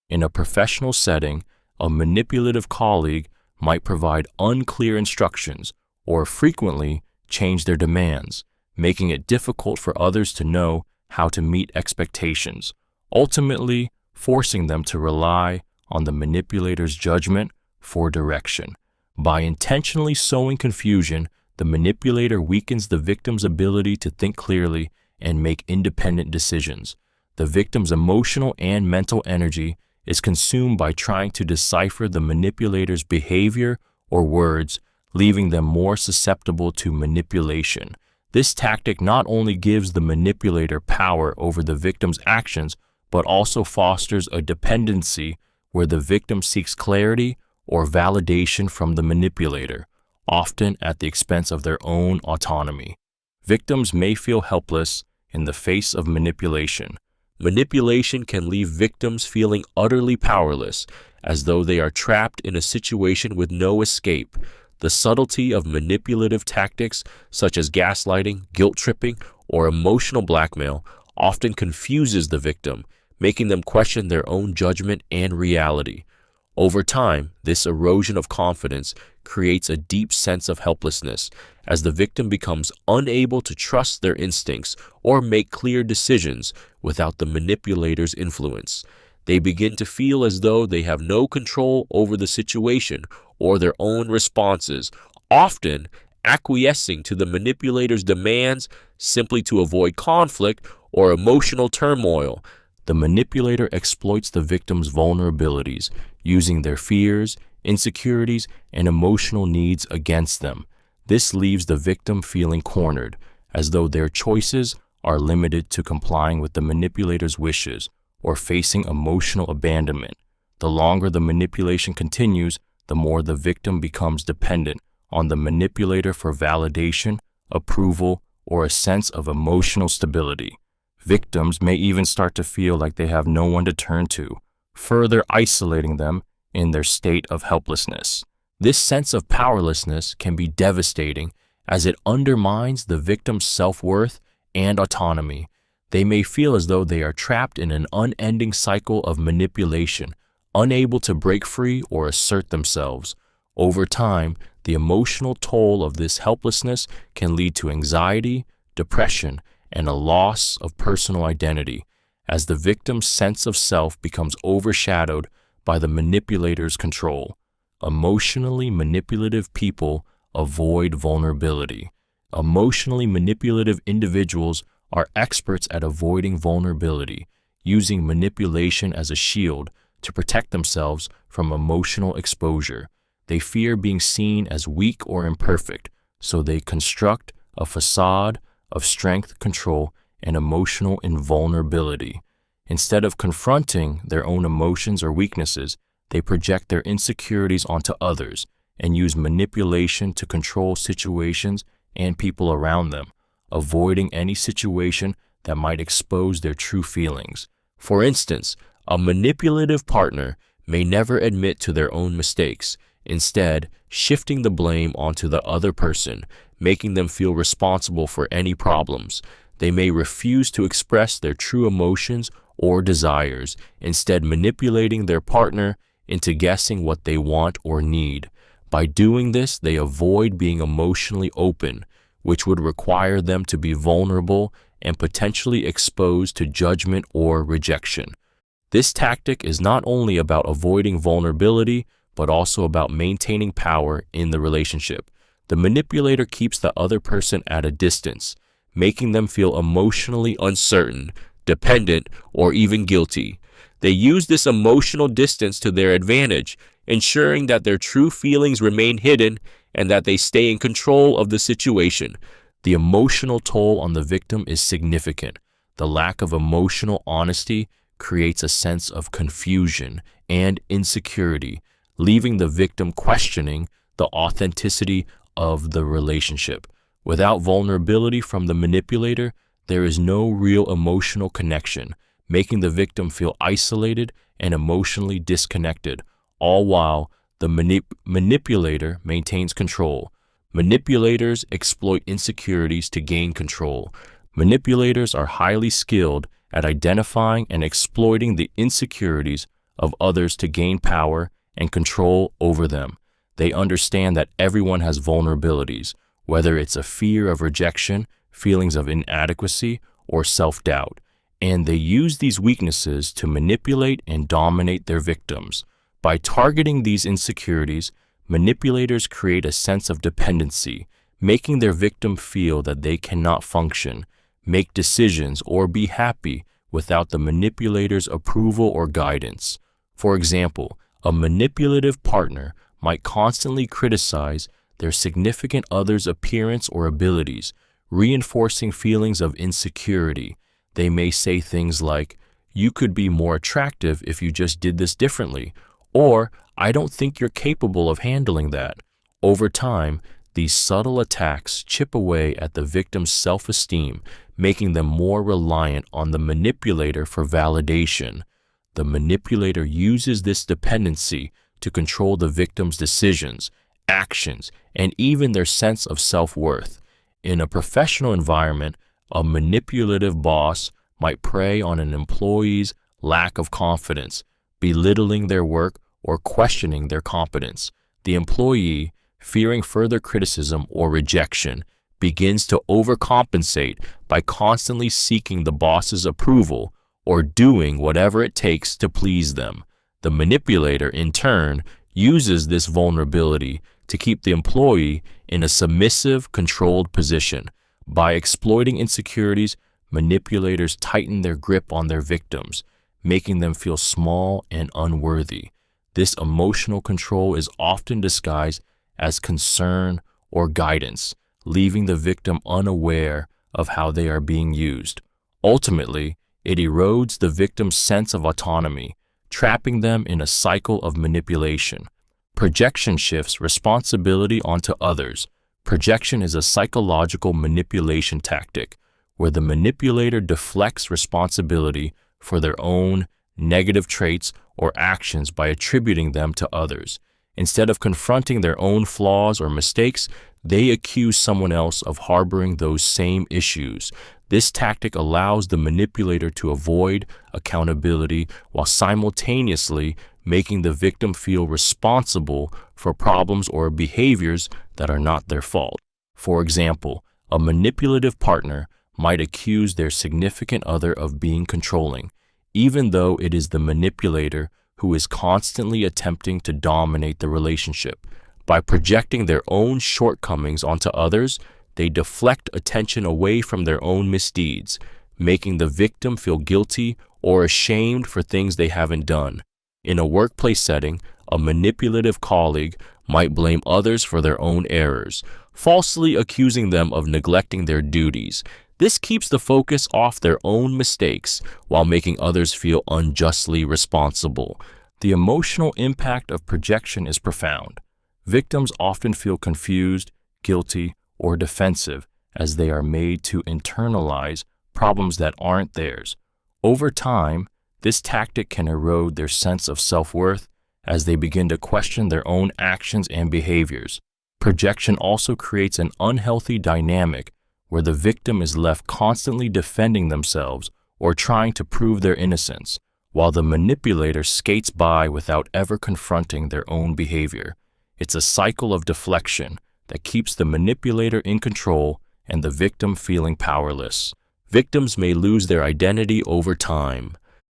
In a professional setting, a manipulative colleague might provide unclear instructions or frequently change their demands, making it difficult for others to know how to meet expectations, ultimately forcing them to rely on the manipulator's judgment for direction. By intentionally sowing confusion, the manipulator weakens the victim's ability to think clearly and make independent decisions. The victim's emotional and mental energy is consumed by trying to decipher the manipulator's behavior or words, leaving them more susceptible to manipulation. This tactic not only gives the manipulator power over the victim's actions, but also fosters a dependency where the victim seeks clarity or validation from the manipulator, often at the expense of their own autonomy. Victims may feel helpless in the face of manipulation. Manipulation can leave victims feeling utterly powerless, as though they are trapped in a situation with no escape. The subtlety of manipulative tactics, such as gaslighting, guilt-tripping, or emotional blackmail, often confuses the victim, making them question their own judgment and reality. Over time, this erosion of confidence creates a deep sense of helplessness, as the victim becomes unable to trust their instincts or make clear decisions without the manipulator's influence. They begin to feel as though they have no control over the situation or their own responses, often acquiescing to the manipulator's demands simply to avoid conflict or emotional turmoil. The manipulator exploits the victim's vulnerabilities, using their fears, insecurities, and emotional needs against them. This leaves the victim feeling cornered, as though their choices are limited to complying with the manipulator's wishes or facing emotional abandonment. The longer the manipulation continues, the more the victim becomes dependent on the manipulator for validation, approval, or a sense of emotional stability. Victims may even start to feel like they have no one to turn to, further isolating them in their state of helplessness. This sense of powerlessness can be devastating as it undermines the victim's self-worth and autonomy. They may feel as though they are trapped in an unending cycle of manipulation, unable to break free or assert themselves. Over time, the emotional toll of this helplessness can lead to anxiety, depression, and a loss of personal identity, as the victim's sense of self becomes overshadowed by the manipulator's control. Emotionally manipulative people avoid vulnerability. Emotionally manipulative individuals are experts at avoiding vulnerability, using manipulation as a shield to protect themselves from emotional exposure. They fear being seen as weak or imperfect, so they construct a facade of strength, control, and emotional invulnerability. Instead of confronting their own emotions or weaknesses, they project their insecurities onto others and use manipulation to control situations and people around them, avoiding any situation that might expose their true feelings. For instance, a manipulative partner may never admit to their own mistakes, instead shifting the blame onto the other person, making them feel responsible for any problems. They may refuse to express their true emotions or desires, instead manipulating their partner into guessing what they want or need. By doing this, they avoid being emotionally open, which would require them to be vulnerable and potentially exposed to judgment or rejection. This tactic is not only about avoiding vulnerability, but also about maintaining power in the relationship. The manipulator keeps the other person at a distance, making them feel emotionally uncertain, dependent, or even guilty. They use this emotional distance to their advantage, ensuring that their true feelings remain hidden and that they stay in control of the situation. The emotional toll on the victim is significant. The lack of emotional honesty creates a sense of confusion and insecurity, leaving the victim questioning the authenticity of the relationship. Without vulnerability from the manipulator, there is no real emotional connection, making the victim feel isolated and emotionally disconnected, all while the manipulator maintains control. Manipulators exploit insecurities to gain control. Manipulators are highly skilled at identifying and exploiting the insecurities of others to gain power and control over them. They understand that everyone has vulnerabilities, whether it's a fear of rejection, feelings of inadequacy, or self-doubt, and they use these weaknesses to manipulate and dominate their victims. By targeting these insecurities, manipulators create a sense of dependency, making their victim feel that they cannot function, make decisions, or be happy without the manipulator's approval or guidance. For example, a manipulative partner might constantly criticize their significant other's appearance or abilities, reinforcing feelings of insecurity. They may say things like, "You could be more attractive if you just did this differently," or "I don't think you're capable of handling that." Over time, these subtle attacks chip away at the victim's self-esteem, making them more reliant on the manipulator for validation. The manipulator uses this dependency to control the victim's decisions, actions, and even their sense of self-worth. In a professional environment, a manipulative boss might prey on an employee's lack of confidence, belittling their work or questioning their competence. The employee, fearing further criticism or rejection, begins to overcompensate by constantly seeking the boss's approval or doing whatever it takes to please them. The manipulator, in turn, uses this vulnerability to keep the employee in a submissive, controlled position. By exploiting insecurities, manipulators tighten their grip on their victims, making them feel small and unworthy. This emotional control is often disguised as concern or guidance, leaving the victim unaware of how they are being used. Ultimately, it erodes the victim's sense of autonomy, trapping them in a cycle of manipulation. Projection shifts responsibility onto others. Projection is a psychological manipulation tactic where the manipulator deflects responsibility for their own negative traits or actions by attributing them to others. Instead of confronting their own flaws or mistakes, they accuse someone else of harboring those same issues. This tactic allows the manipulator to avoid accountability while simultaneously making the victim feel responsible for problems or behaviors that are not their fault. For example, a manipulative partner might accuse their significant other of being controlling, even though it is the manipulator who is constantly attempting to dominate the relationship. By projecting their own shortcomings onto others, they deflect attention away from their own misdeeds, making the victim feel guilty or ashamed for things they haven't done. In a workplace setting, a manipulative colleague might blame others for their own errors, falsely accusing them of neglecting their duties. This keeps the focus off their own mistakes while making others feel unjustly responsible. The emotional impact of projection is profound. Victims often feel confused, guilty, or defensive as they are made to internalize problems that aren't theirs. Over time, this tactic can erode their sense of self-worth as they begin to question their own actions and behaviors. Projection also creates an unhealthy dynamic where the victim is left constantly defending themselves or trying to prove their innocence, while the manipulator skates by without ever confronting their own behavior. It's a cycle of deflection that keeps the manipulator in control and the victim feeling powerless. Victims may lose their identity over time.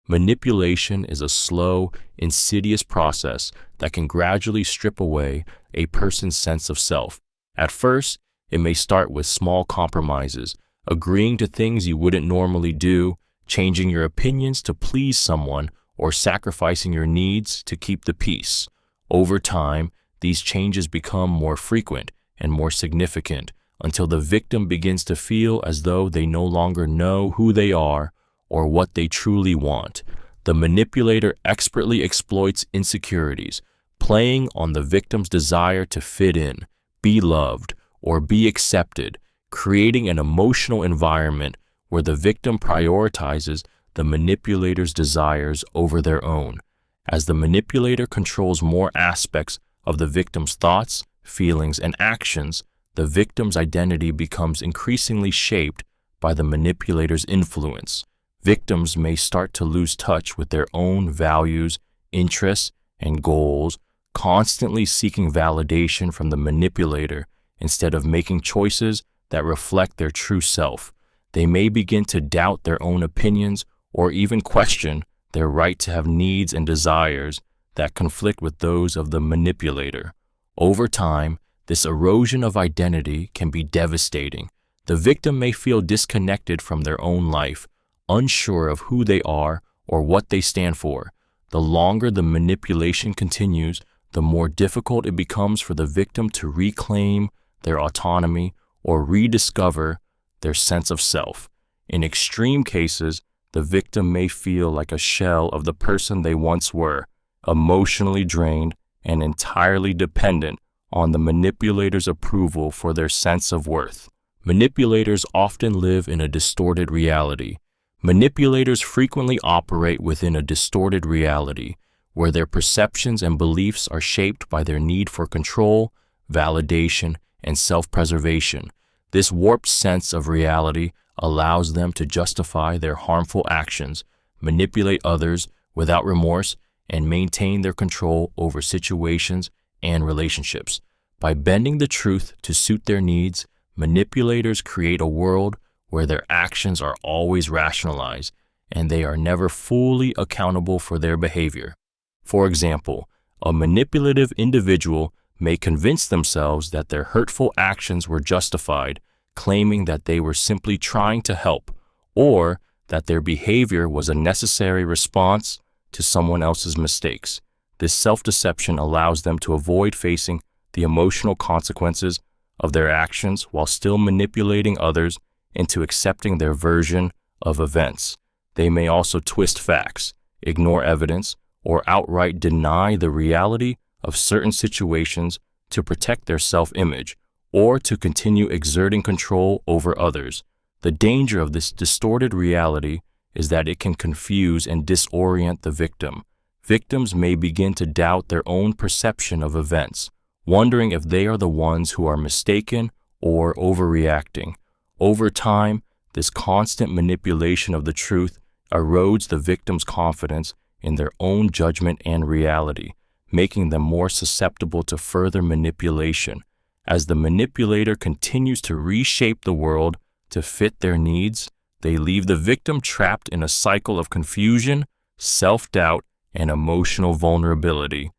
Manipulation is a slow, insidious process that can gradually strip away a person's sense of self. At first, it may start with small compromises, agreeing to things you wouldn't normally do, changing your opinions to please someone, or sacrificing your needs to keep the peace. Over time, these changes become more frequent and more significant until the victim begins to feel as though they no longer know who they are or what they truly want. The manipulator expertly exploits insecurities, playing on the victim's desire to fit in, be loved, or be accepted, creating an emotional environment where the victim prioritizes the manipulator's desires over their own. As the manipulator controls more aspects of the victim's thoughts, feelings, and actions, the victim's identity becomes increasingly shaped by the manipulator's influence. Victims may start to lose touch with their own values, interests, and goals, constantly seeking validation from the manipulator instead of making choices that reflect their true self. They may begin to doubt their own opinions or even question their right to have needs and desires that conflict with those of the manipulator. Over time, This erosion of identity can be devastating. The victim may feel disconnected from their own life, unsure of who they are or what they stand for. The longer the manipulation continues, the more difficult it becomes for the victim to reclaim their autonomy or rediscover their sense of self. In extreme cases, the victim may feel like a shell of the person they once were, emotionally drained and entirely dependent on the manipulator's approval for their sense of worth. Manipulators often live in a distorted reality. Manipulators frequently operate within a distorted reality, where their perceptions and beliefs are shaped by their need for control, validation, and self-preservation. This warped sense of reality allows them to justify their harmful actions, manipulate others without remorse, and maintain their control over situations and relationships. By bending the truth to suit their needs, manipulators create a world where their actions are always rationalized and they are never fully accountable for their behavior. For example, a manipulative individual may convince themselves that their hurtful actions were justified, claiming that they were simply trying to help, or that their behavior was a necessary response to someone else's mistakes. This self-deception allows them to avoid facing the emotional consequences of their actions while still manipulating others into accepting their version of events. They may also twist facts, ignore evidence, or outright deny the reality of certain situations to protect their self-image or to continue exerting control over others. The danger of this distorted reality is that it can confuse and disorient the victim. Victims may begin to doubt their own perception of events, wondering if they are the ones who are mistaken or overreacting. Over time, this constant manipulation of the truth erodes the victim's confidence in their own judgment and reality, making them more susceptible to further manipulation. As the manipulator continues to reshape the world to fit their needs, they leave the victim trapped in a cycle of confusion, self-doubt, and emotional vulnerability.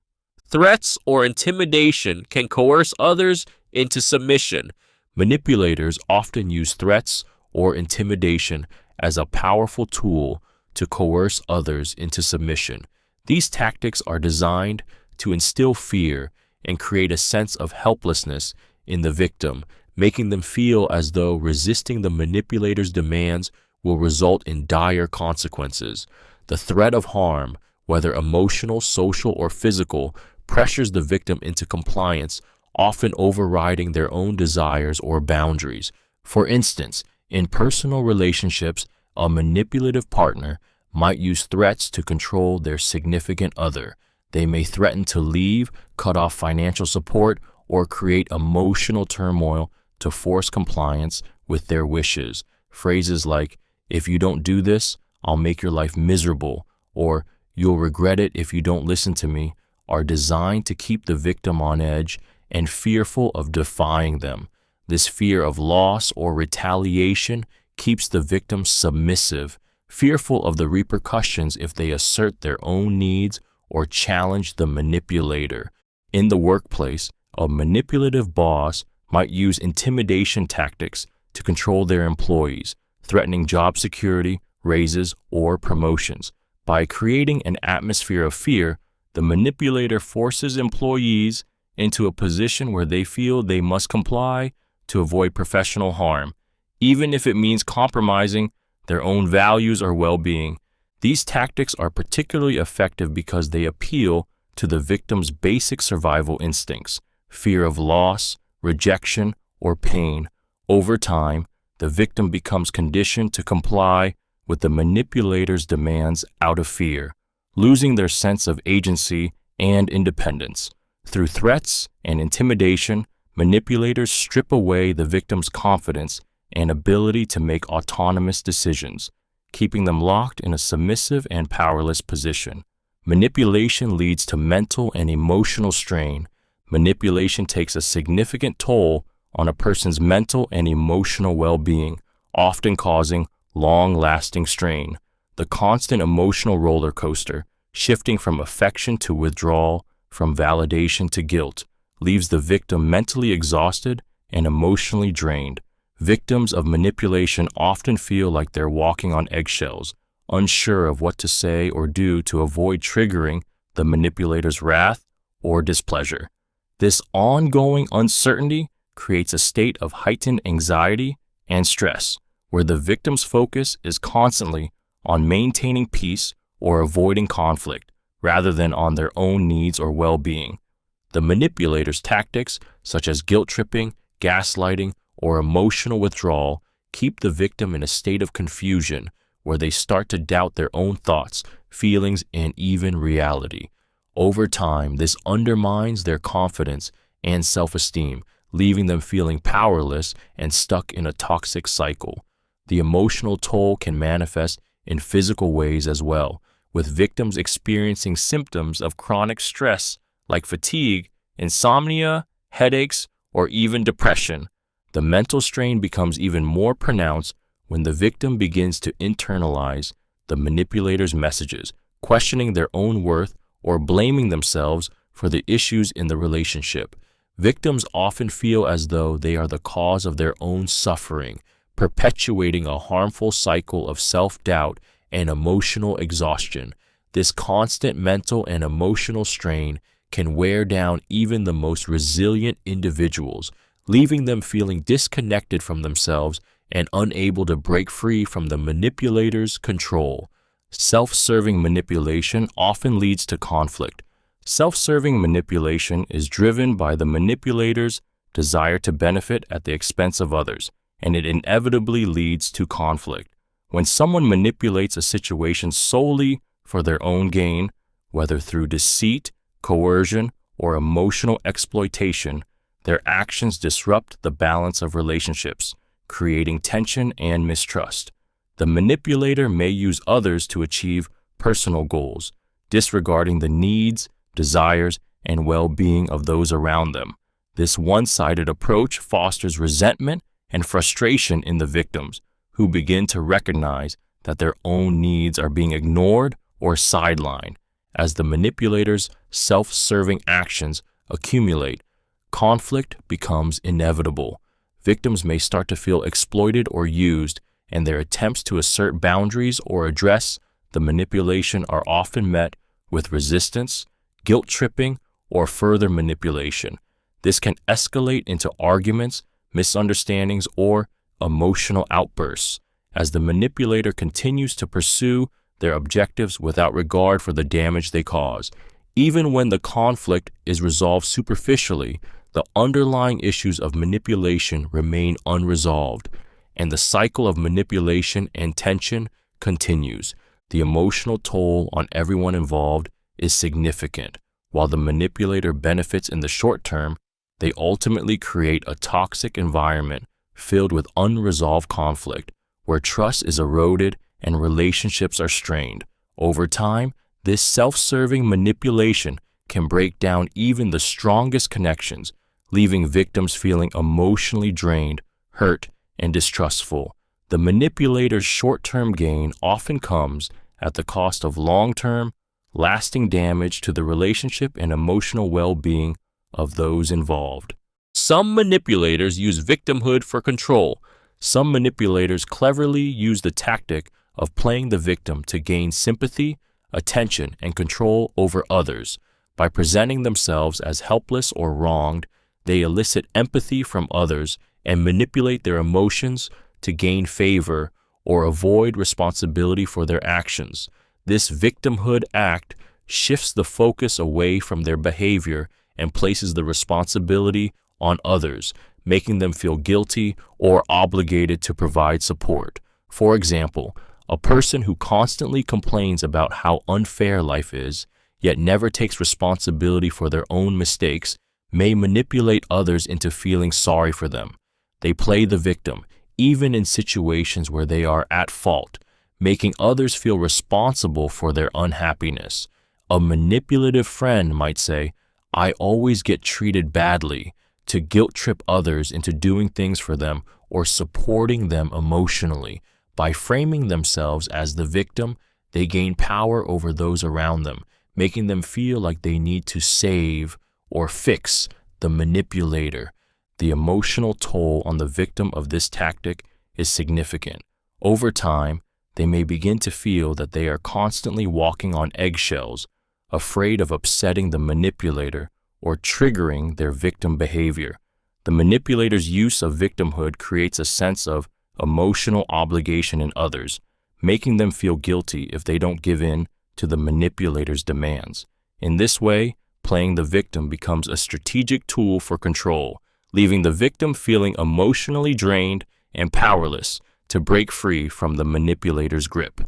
Threats or intimidation can coerce others into submission. Manipulators often use threats or intimidation as a powerful tool to coerce others into submission. These tactics are designed to instill fear and create a sense of helplessness in the victim, making them feel as though resisting the manipulator's demands will result in dire consequences. The threat of harm, whether emotional, social, or physical, pressures the victim into compliance, often overriding their own desires or boundaries. For instance, in personal relationships, a manipulative partner might use threats to control their significant other. They may threaten to leave, cut off financial support, or create emotional turmoil to force compliance with their wishes. Phrases like, "If you don't do this, I'll make your life miserable," or "You'll regret it if you don't listen to me," are designed to keep the victim on edge and fearful of defying them. This fear of loss or retaliation keeps the victim submissive, fearful of the repercussions if they assert their own needs or challenge the manipulator. In the workplace, a manipulative boss might use intimidation tactics to control their employees, threatening job security, raises, or promotions. By creating an atmosphere of fear, the manipulator forces employees into a position where they feel they must comply to avoid professional harm, even if it means compromising their own values or well-being. These tactics are particularly effective because they appeal to the victim's basic survival instincts, fear of loss, rejection, or pain. Over time, the victim becomes conditioned to comply with the manipulator's demands out of fear, losing their sense of agency and independence. Through threats and intimidation, manipulators strip away the victim's confidence and ability to make autonomous decisions, keeping them locked in a submissive and powerless position. Manipulation leads to mental and emotional strain. Manipulation takes a significant toll on a person's mental and emotional well-being, often causing long-lasting strain. The constant emotional roller coaster, shifting from affection to withdrawal, from validation to guilt, leaves the victim mentally exhausted and emotionally drained. Victims of manipulation often feel like they're walking on eggshells, unsure of what to say or do to avoid triggering the manipulator's wrath or displeasure. This ongoing uncertainty creates a state of heightened anxiety and stress, where the victim's focus is constantly on maintaining peace or avoiding conflict, rather than on their own needs or well-being. The manipulator's tactics, such as guilt tripping, gaslighting, or emotional withdrawal, keep the victim in a state of confusion where they start to doubt their own thoughts, feelings, and even reality. Over time, this undermines their confidence and self-esteem, leaving them feeling powerless and stuck in a toxic cycle. The emotional toll can manifest in physical ways as well, with victims experiencing symptoms of chronic stress like fatigue, insomnia, headaches, or even depression. The mental strain becomes even more pronounced when the victim begins to internalize the manipulator's messages, questioning their own worth or blaming themselves for the issues in the relationship. Victims often feel as though they are the cause of their own suffering, perpetuating a harmful cycle of self-doubt and emotional exhaustion. This constant mental and emotional strain can wear down even the most resilient individuals, leaving them feeling disconnected from themselves and unable to break free from the manipulator's control. Self-serving manipulation often leads to conflict. Self-serving manipulation is driven by the manipulator's desire to benefit at the expense of others, and it inevitably leads to conflict. When someone manipulates a situation solely for their own gain, whether through deceit, coercion, or emotional exploitation, their actions disrupt the balance of relationships, creating tension and mistrust. The manipulator may use others to achieve personal goals, disregarding the needs, desires, and well-being of those around them. This one-sided approach fosters resentment and frustration in the victims, who begin to recognize that their own needs are being ignored or sidelined. As the manipulator's self-serving actions accumulate, conflict becomes inevitable. Victims may start to feel exploited or used, and their attempts to assert boundaries or address the manipulation are often met with resistance, guilt tripping, or further manipulation. This can escalate into arguments, misunderstandings, or emotional outbursts as the manipulator continues to pursue their objectives without regard for the damage they cause. Even when the conflict is resolved superficially, the underlying issues of manipulation remain unresolved, and the cycle of manipulation and tension continues. The emotional toll on everyone involved is significant. While the manipulator benefits in the short term, they ultimately create a toxic environment filled with unresolved conflict, where trust is eroded and relationships are strained. Over time, this self-serving manipulation can break down even the strongest connections, leaving victims feeling emotionally drained, hurt, and distrustful. The manipulator's short-term gain often comes at the cost of long-term, lasting damage to the relationship and emotional well-being of those involved. Some manipulators use victimhood for control. Some manipulators cleverly use the tactic of playing the victim to gain sympathy, attention, and control over others. By presenting themselves as helpless or wronged, they elicit empathy from others and manipulate their emotions to gain favor or avoid responsibility for their actions. This victimhood act shifts the focus away from their behavior and places the responsibility on others, making them feel guilty or obligated to provide support. For example, a person who constantly complains about how unfair life is, yet never takes responsibility for their own mistakes, may manipulate others into feeling sorry for them. They play the victim, even in situations where they are at fault, making others feel responsible for their unhappiness. A manipulative friend might say, "I always get treated badly," to guilt trip others into doing things for them or supporting them emotionally. By framing themselves as the victim, they gain power over those around them, making them feel like they need to save or fix the manipulator. The emotional toll on the victim of this tactic is significant. Over time, they may begin to feel that they are constantly walking on eggshells, afraid of upsetting the manipulator or triggering their victim behavior. The manipulator's use of victimhood creates a sense of emotional obligation in others, making them feel guilty if they don't give in to the manipulator's demands. In this way, playing the victim becomes a strategic tool for control, leaving the victim feeling emotionally drained and powerless to break free from the manipulator's grip.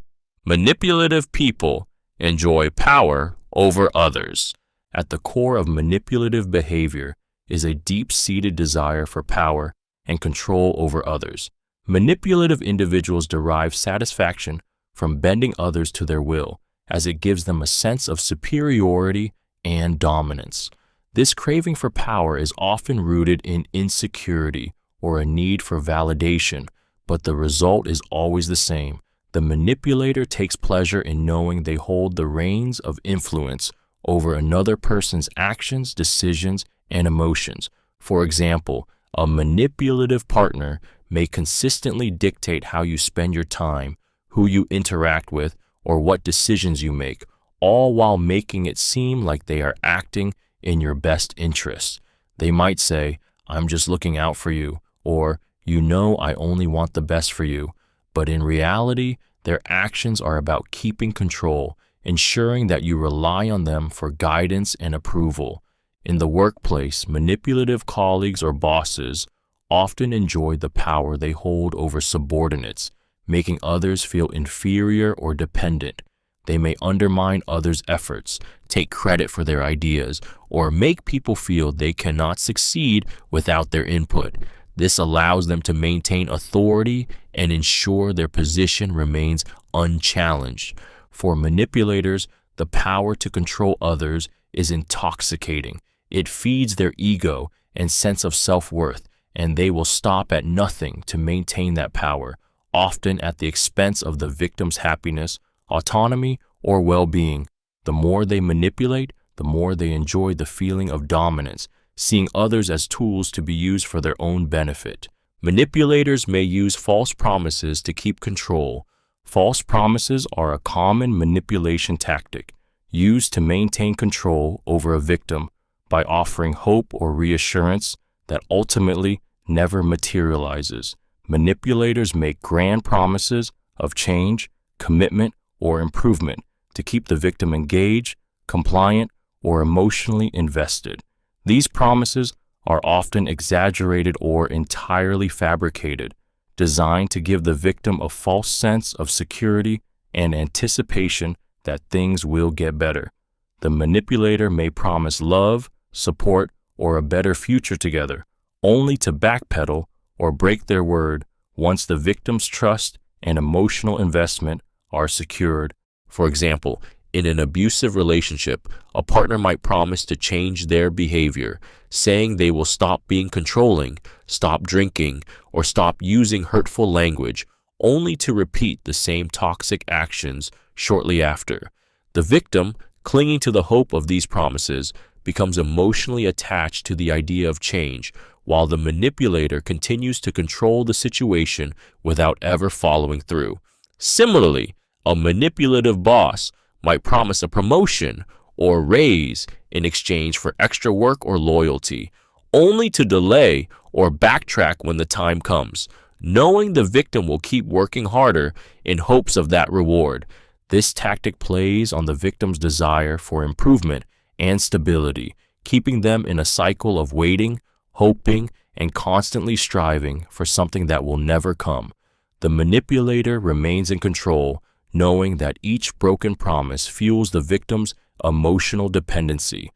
Manipulative people enjoy power over others. At the core of manipulative behavior is a deep-seated desire for power and control over others. Manipulative individuals derive satisfaction from bending others to their will, as it gives them a sense of superiority and dominance. This craving for power is often rooted in insecurity or a need for validation, but the result is always the same. The manipulator takes pleasure in knowing they hold the reins of influence over another person's actions, decisions, and emotions. For example, a manipulative partner may consistently dictate how you spend your time, who you interact with, or what decisions you make, all while making it seem like they are acting in your best interests. They might say, "I'm just looking out for you," or "You know I only want the best for you." But in reality, their actions are about keeping control, ensuring that you rely on them for guidance and approval. In the workplace, manipulative colleagues or bosses often enjoy the power they hold over subordinates, making others feel inferior or dependent. They may undermine others' efforts, take credit for their ideas, or make people feel they cannot succeed without their input. This allows them to maintain authority and ensure their position remains unchallenged. For manipulators, the power to control others is intoxicating. It feeds their ego and sense of self-worth, and they will stop at nothing to maintain that power, often at the expense of the victim's happiness, autonomy, or well-being. The more they manipulate, the more they enjoy the feeling of dominance, seeing others as tools to be used for their own benefit. Manipulators may use false promises to keep control. False promises are a common manipulation tactic used to maintain control over a victim by offering hope or reassurance that ultimately never materializes. Manipulators make grand promises of change, commitment, or improvement to keep the victim engaged, compliant, or emotionally invested. These promises are often exaggerated or entirely fabricated, designed to give the victim a false sense of security and anticipation that things will get better. The manipulator may promise love, support, or a better future together, only to backpedal or break their word once the victim's trust and emotional investment are secured. For example, in an abusive relationship, a partner might promise to change their behavior, saying they will stop being controlling, stop drinking, or stop using hurtful language, only to repeat the same toxic actions shortly after. The victim, clinging to the hope of these promises, becomes emotionally attached to the idea of change, while the manipulator continues to control the situation without ever following through. Similarly, a manipulative boss might promise a promotion or raise in exchange for extra work or loyalty, only to delay or backtrack when the time comes, knowing the victim will keep working harder in hopes of that reward. This tactic plays on the victim's desire for improvement and stability, keeping them in a cycle of waiting, hoping, and constantly striving for something that will never come. The manipulator remains in control, knowing that each broken promise fuels the victim's emotional dependency.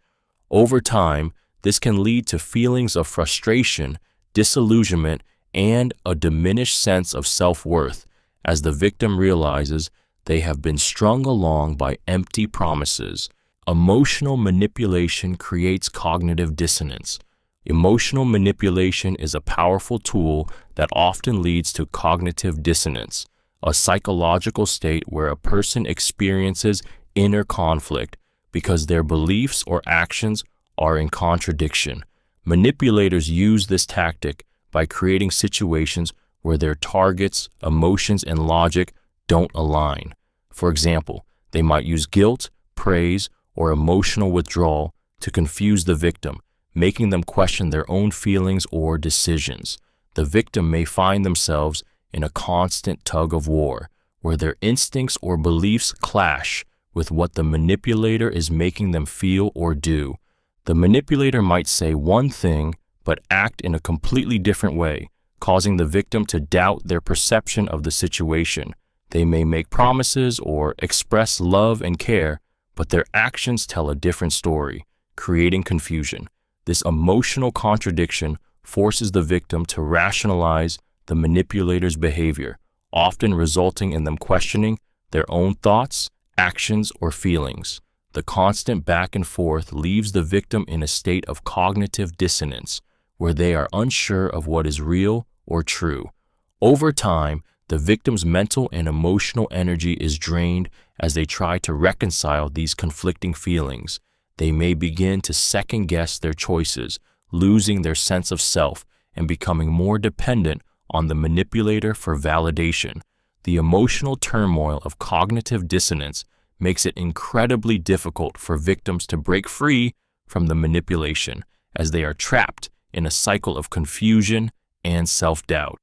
Over time, this can lead to feelings of frustration, disillusionment, and a diminished sense of self-worth as the victim realizes they have been strung along by empty promises. Emotional manipulation creates cognitive dissonance. Emotional manipulation is a powerful tool that often leads to cognitive dissonance, a psychological state where a person experiences inner conflict because their beliefs or actions are in contradiction. Manipulators use this tactic by creating situations where their targets, emotions, and logic don't align. For example, they might use guilt, praise, or emotional withdrawal to confuse the victim, making them question their own feelings or decisions. The victim may find themselves in a constant tug of war, where their instincts or beliefs clash with what the manipulator is making them feel or do. The manipulator might say one thing but act in a completely different way, causing the victim to doubt their perception of the situation. They may make promises or express love and care, but their actions tell a different story, creating confusion. This emotional contradiction forces the victim to rationalize the manipulator's behavior, often resulting in them questioning their own thoughts, actions, or feelings. The constant back and forth leaves the victim in a state of cognitive dissonance, where they are unsure of what is real or true. Over time, the victim's mental and emotional energy is drained as they try to reconcile these conflicting feelings. They may begin to second-guess their choices, losing their sense of self and becoming more dependent on the manipulator for validation. The emotional turmoil of cognitive dissonance makes it incredibly difficult for victims to break free from the manipulation, as they are trapped in a cycle of confusion and self-doubt.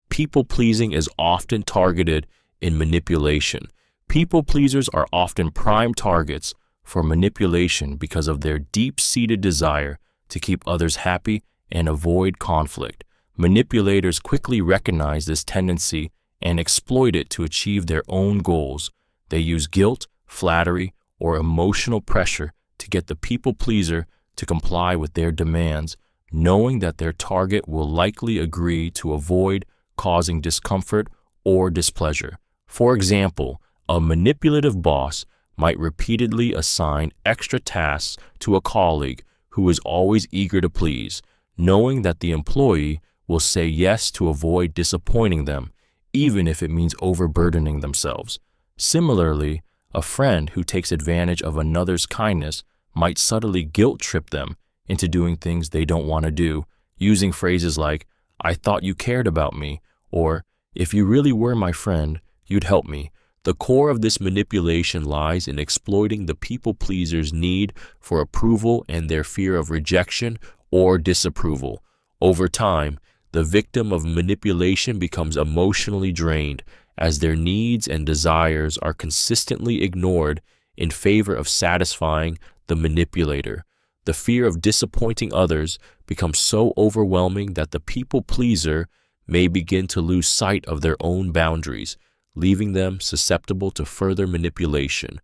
People-pleasing is often targeted in manipulation. People-pleasers are often prime targets for manipulation because of their deep-seated desire to keep others happy and avoid conflict. Manipulators quickly recognize this tendency and exploit it to achieve their own goals. They use guilt, flattery, or emotional pressure to get the people-pleaser to comply with their demands, knowing that their target will likely agree to avoid causing discomfort or displeasure. For example, a manipulative boss might repeatedly assign extra tasks to a colleague who is always eager to please, knowing that the employee will say yes to avoid disappointing them, even if it means overburdening themselves. Similarly, a friend who takes advantage of another's kindness might subtly guilt-trip them into doing things they don't want to do, using phrases like, "I thought you cared about me," or "If you really were my friend, you'd help me." The core of this manipulation lies in exploiting the people-pleaser's need for approval and their fear of rejection or disapproval. Over time, the victim of manipulation becomes emotionally drained as their needs and desires are consistently ignored in favor of satisfying the manipulator. The fear of disappointing others becomes so overwhelming that the people-pleaser may begin to lose sight of their own boundaries, leaving them susceptible to further manipulation.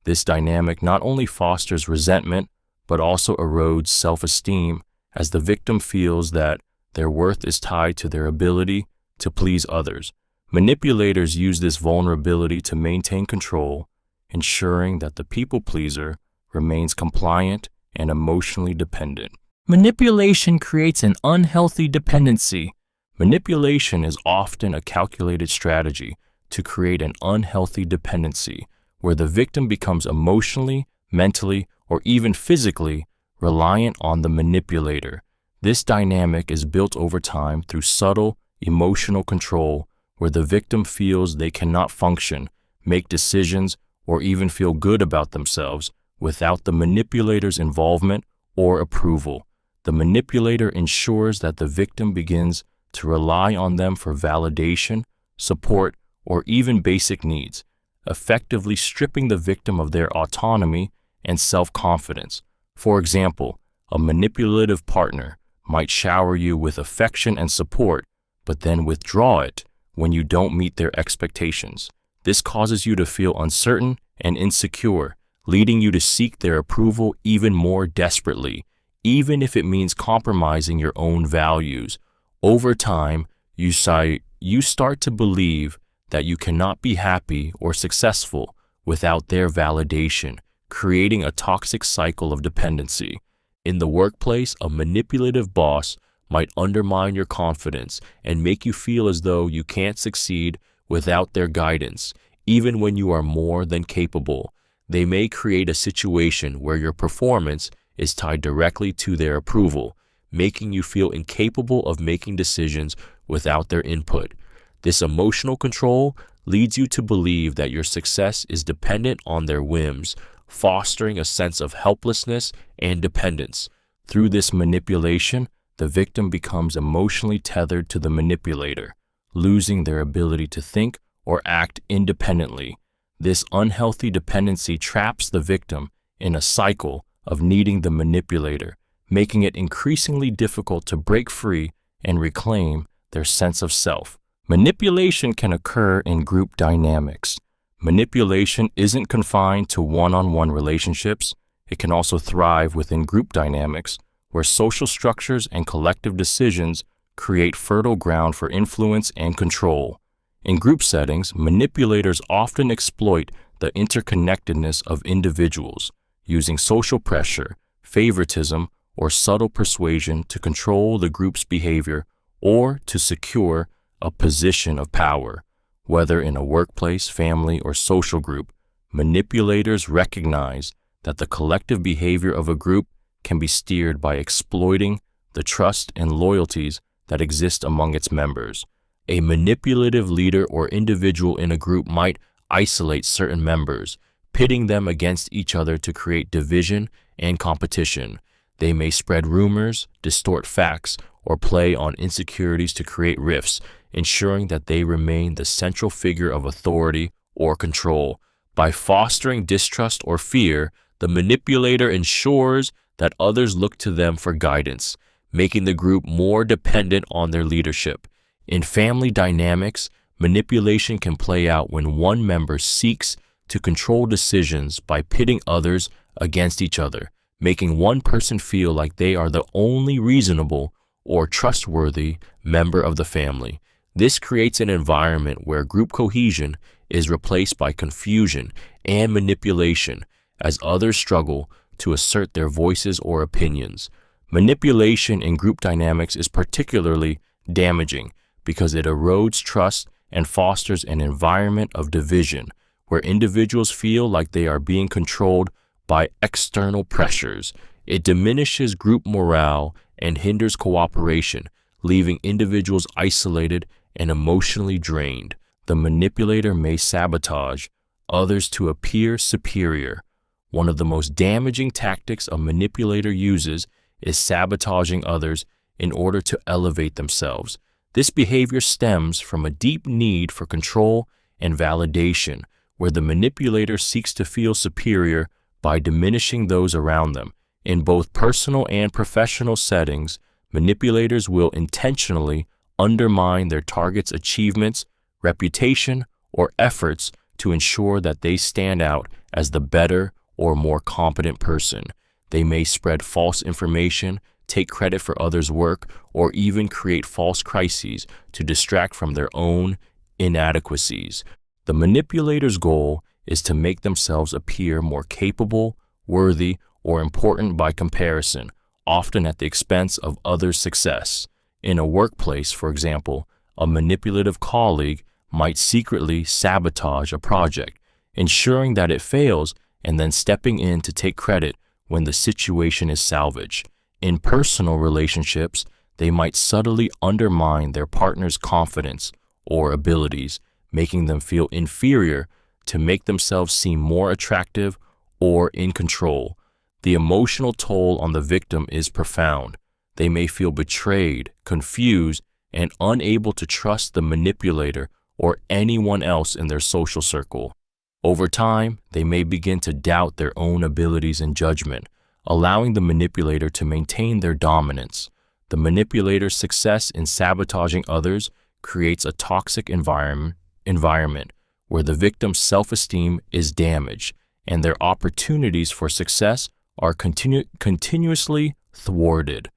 This dynamic not only fosters resentment, but also erodes self-esteem, as the victim feels that their worth is tied to their ability to please others. Manipulators use this vulnerability to maintain control, ensuring that the people-pleaser remains compliant and emotionally dependent. Manipulation creates an unhealthy dependency. Manipulation is often a calculated strategy to create an unhealthy dependency, where the victim becomes emotionally, mentally, or even physically reliant on the manipulator. This dynamic is built over time through subtle emotional control, where the victim feels they cannot function, make decisions, or even feel good about themselves without the manipulator's involvement or approval. The manipulator ensures that the victim begins to rely on them for validation, support, or even basic needs, effectively stripping the victim of their autonomy and self-confidence. For example, a manipulative partner might shower you with affection and support, but then withdraw it when you don't meet their expectations. This causes you to feel uncertain and insecure, leading you to seek their approval even more desperately, even if it means compromising your own values. Over time, you start to believe that you cannot be happy or successful without their validation, creating a toxic cycle of dependency. In the workplace, a manipulative boss might undermine your confidence and make you feel as though you can't succeed without their guidance, even when you are more than capable. They may create a situation where your performance is tied directly to their approval, making you feel incapable of making decisions without their input. This emotional control leads you to believe that your success is dependent on their whims, fostering a sense of helplessness and dependence. Through this manipulation, the victim becomes emotionally tethered to the manipulator, losing their ability to think or act independently. This unhealthy dependency traps the victim in a cycle of needing the manipulator, making it increasingly difficult to break free and reclaim their sense of self. Manipulation can occur in group dynamics. Manipulation isn't confined to one-on-one relationships. It can also thrive within group dynamics, where social structures and collective decisions create fertile ground for influence and control. In group settings, manipulators often exploit the interconnectedness of individuals, using social pressure, favoritism, or subtle persuasion to control the group's behavior or to secure a position of power. Whether in a workplace, family, or social group, manipulators recognize that the collective behavior of a group can be steered by exploiting the trust and loyalties that exist among its members. A manipulative leader or individual in a group might isolate certain members, pitting them against each other to create division and competition. They may spread rumors, distort facts, or play on insecurities to create rifts, ensuring that they remain the central figure of authority or control. By fostering distrust or fear, the manipulator ensures that others look to them for guidance, making the group more dependent on their leadership. In family dynamics, manipulation can play out when one member seeks to control decisions by pitting others against each other, making one person feel like they are the only reasonable or trustworthy member of the family. This creates an environment where group cohesion is replaced by confusion and manipulation as others struggle to assert their voices or opinions. Manipulation in group dynamics is particularly damaging because it erodes trust and fosters an environment of division where individuals feel like they are being controlled by external pressures. It diminishes group morale and hinders cooperation, leaving individuals isolated and emotionally drained. The manipulator may sabotage others to appear superior. One of the most damaging tactics a manipulator uses is sabotaging others in order to elevate themselves. This behavior stems from a deep need for control and validation, where the manipulator seeks to feel superior by diminishing those around them. In both personal and professional settings, manipulators will intentionally undermine their target's achievements, reputation, or efforts to ensure that they stand out as the better or more competent person. They may spread false information, take credit for others' work, or even create false crises to distract from their own inadequacies. The manipulator's goal is to make themselves appear more capable, worthy, or important by comparison, often at the expense of others' success. In a workplace, for example, a manipulative colleague might secretly sabotage a project, ensuring that it fails and then stepping in to take credit when the situation is salvaged. In personal relationships, they might subtly undermine their partner's confidence or abilities, making them feel inferior to make themselves seem more attractive or in control. The emotional toll on the victim is profound. They may feel betrayed, confused, and unable to trust the manipulator or anyone else in their social circle. Over time, they may begin to doubt their own abilities and judgment, allowing the manipulator to maintain their dominance. The manipulator's success in sabotaging others creates a toxic environment where the victim's self-esteem is damaged and their opportunities for success are continuously thwarted.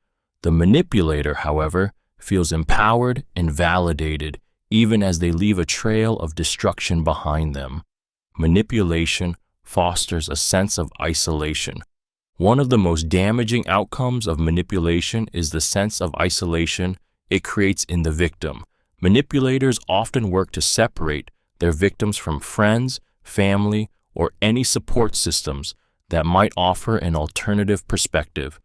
The manipulator, however, feels empowered and validated even as they leave a trail of destruction behind them. Manipulation fosters a sense of isolation. One of the most damaging outcomes of manipulation is the sense of isolation it creates in the victim. Manipulators often work to separate their victims from friends, family, or any support systems that might offer an alternative perspective.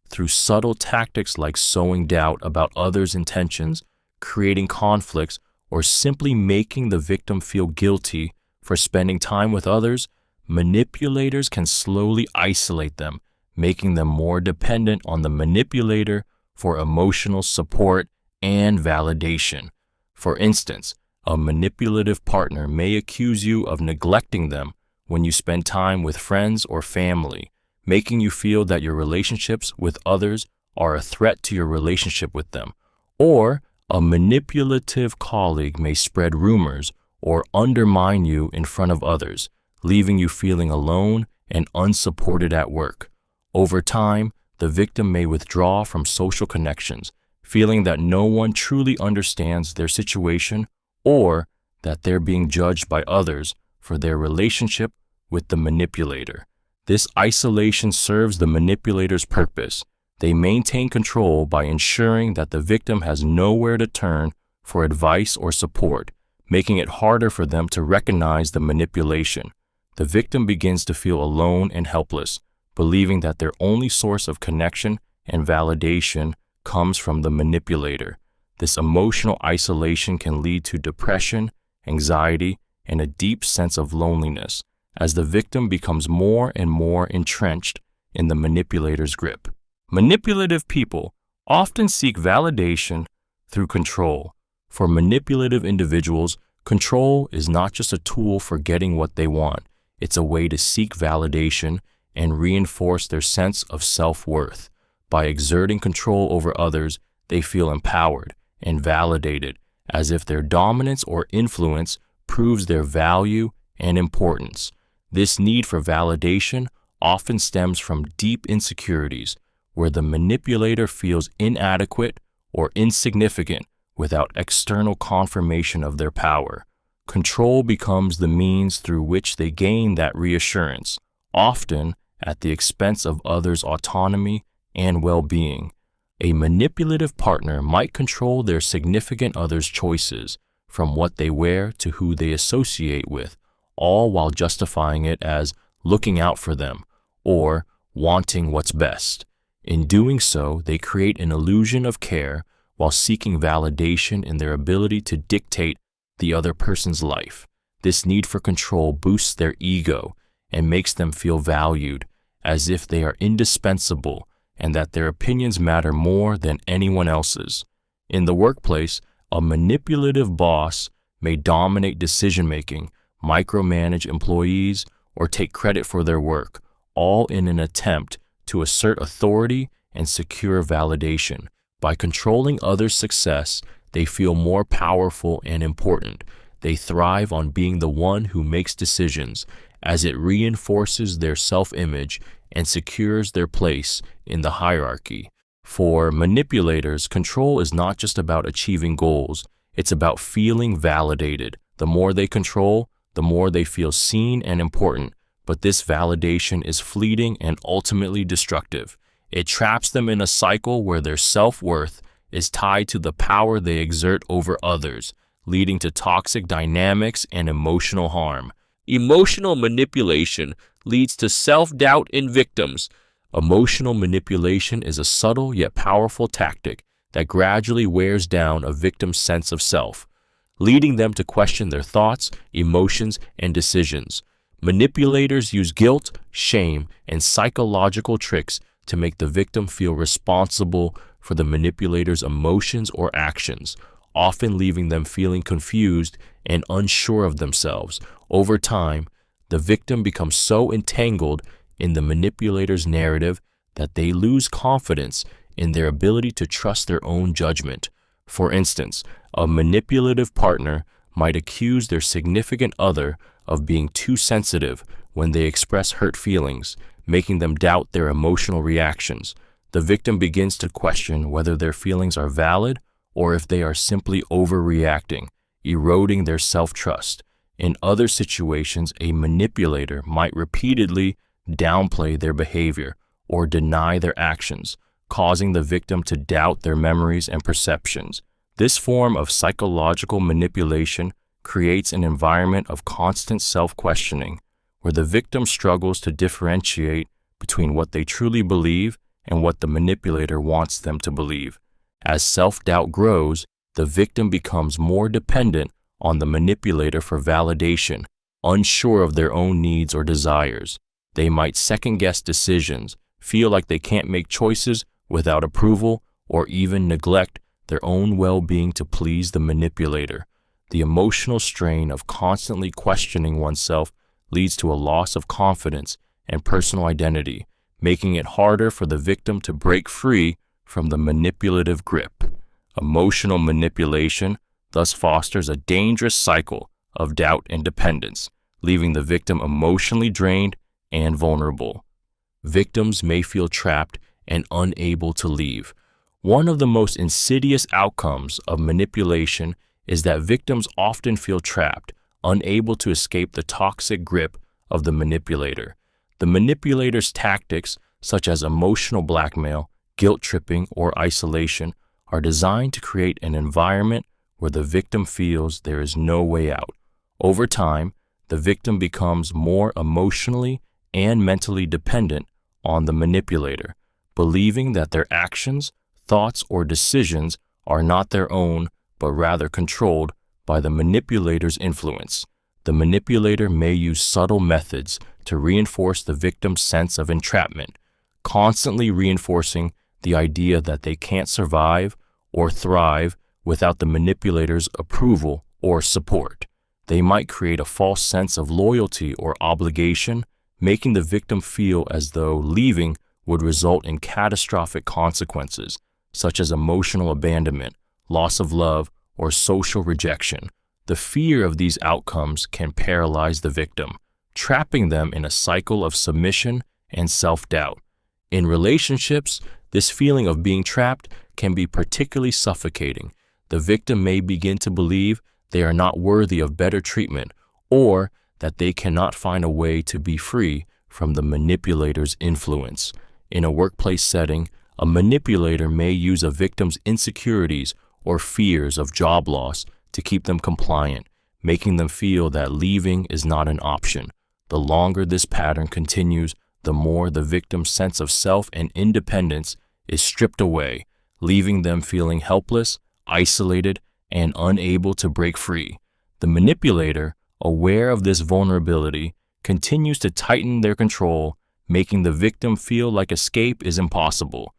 through subtle tactics like sowing doubt about others' intentions, creating conflicts, or simply making the victim feel guilty for spending time with others. Manipulators can slowly isolate them, making them more dependent on the manipulator for emotional support and validation. For instance, a manipulative partner may accuse you of neglecting them when you spend time with friends or family, making you feel that your relationships with others are a threat to your relationship with them. Or a manipulative colleague may spread rumors or undermine you in front of others, leaving you feeling alone and unsupported at work. Over time, the victim may withdraw from social connections, feeling that no one truly understands their situation or that they're being judged by others for their relationship with the manipulator. This isolation serves the manipulator's purpose. They maintain control by ensuring that the victim has nowhere to turn for advice or support, making it harder for them to recognize the manipulation. The victim begins to feel alone and helpless, believing that their only source of connection and validation comes from the manipulator. This emotional isolation can lead to depression, anxiety, and a deep sense of loneliness as the victim becomes more and more entrenched in the manipulator's grip. Manipulative people often seek validation through control. For manipulative individuals, control is not just a tool for getting what they want. It's a way to seek validation and reinforce their sense of self-worth. By exerting control over others, they feel empowered and validated, as if their dominance or influence proves their value and importance. This need for validation often stems from deep insecurities, where the manipulator feels inadequate or insignificant without external confirmation of their power. Control becomes the means through which they gain that reassurance, often at the expense of others' autonomy and well-being. A manipulative partner might control their significant other's choices, from what they wear to who they associate with, all while justifying it as looking out for them or wanting what's best. In doing so, they create an illusion of care while seeking validation in their ability to dictate the other person's life. This need for control boosts their ego and makes them feel valued, as if they are indispensable and that their opinions matter more than anyone else's. In the workplace, a manipulative boss may dominate decision-making, micromanage employees, or take credit for their work, all in an attempt to assert authority and secure validation. By controlling others' success, they feel more powerful and important. They thrive on being the one who makes decisions, as it reinforces their self-image and secures their place in the hierarchy. For manipulators, control is not just about achieving goals, it's about feeling validated. The more they control, the more they feel seen and important, but this validation is fleeting and ultimately destructive. It traps them in a cycle where their self-worth is tied to the power they exert over others, leading to toxic dynamics and emotional harm. Emotional manipulation leads to self-doubt in victims. Emotional manipulation is a subtle yet powerful tactic that gradually wears down a victim's sense of self, leading them to question their thoughts, emotions, and decisions. Manipulators use guilt, shame, and psychological tricks to make the victim feel responsible for the manipulator's emotions or actions, often leaving them feeling confused and unsure of themselves. Over time, the victim becomes so entangled in the manipulator's narrative that they lose confidence in their ability to trust their own judgment. For instance, a manipulative partner might accuse their significant other of being too sensitive when they express hurt feelings, making them doubt their emotional reactions. The victim begins to question whether their feelings are valid or if they are simply overreacting, eroding their self-trust. In other situations, a manipulator might repeatedly downplay their behavior or deny their actions, causing the victim to doubt their memories and perceptions. This form of psychological manipulation creates an environment of constant self-questioning, where the victim struggles to differentiate between what they truly believe and what the manipulator wants them to believe. As self-doubt grows, the victim becomes more dependent on the manipulator for validation, unsure of their own needs or desires. They might second-guess decisions, feel like they can't make choices without approval, or even neglect their own well-being to please the manipulator. The emotional strain of constantly questioning oneself leads to a loss of confidence and personal identity, making it harder for the victim to break free from the manipulative grip. Emotional manipulation thus fosters a dangerous cycle of doubt and dependence, leaving the victim emotionally drained and vulnerable. Victims may feel trapped and unable to leave. One of the most insidious outcomes of manipulation is that victims often feel trapped, unable to escape the toxic grip of the manipulator. The manipulator's tactics, such as emotional blackmail, guilt-tripping, or isolation, are designed to create an environment where the victim feels there is no way out. Over time, the victim becomes more emotionally and mentally dependent on the manipulator, believing that their actions, thoughts, or decisions are not their own, but rather controlled by the manipulator's influence. The manipulator may use subtle methods to reinforce the victim's sense of entrapment, constantly reinforcing the idea that they can't survive or thrive without the manipulator's approval or support. They might create a false sense of loyalty or obligation, making the victim feel as though leaving would result in catastrophic consequences, such as emotional abandonment, loss of love, or social rejection. The fear of these outcomes can paralyze the victim, trapping them in a cycle of submission and self-doubt. In relationships, this feeling of being trapped can be particularly suffocating. The victim may begin to believe they are not worthy of better treatment, or that they cannot find a way to be free from the manipulator's influence. In a workplace setting, a manipulator may use a victim's insecurities or fears of job loss to keep them compliant, making them feel that leaving is not an option. The longer this pattern continues, the more the victim's sense of self and independence is stripped away, leaving them feeling helpless, isolated, and unable to break free. The manipulator, aware of this vulnerability, continues to tighten their control, making the victim feel like escape is impossible.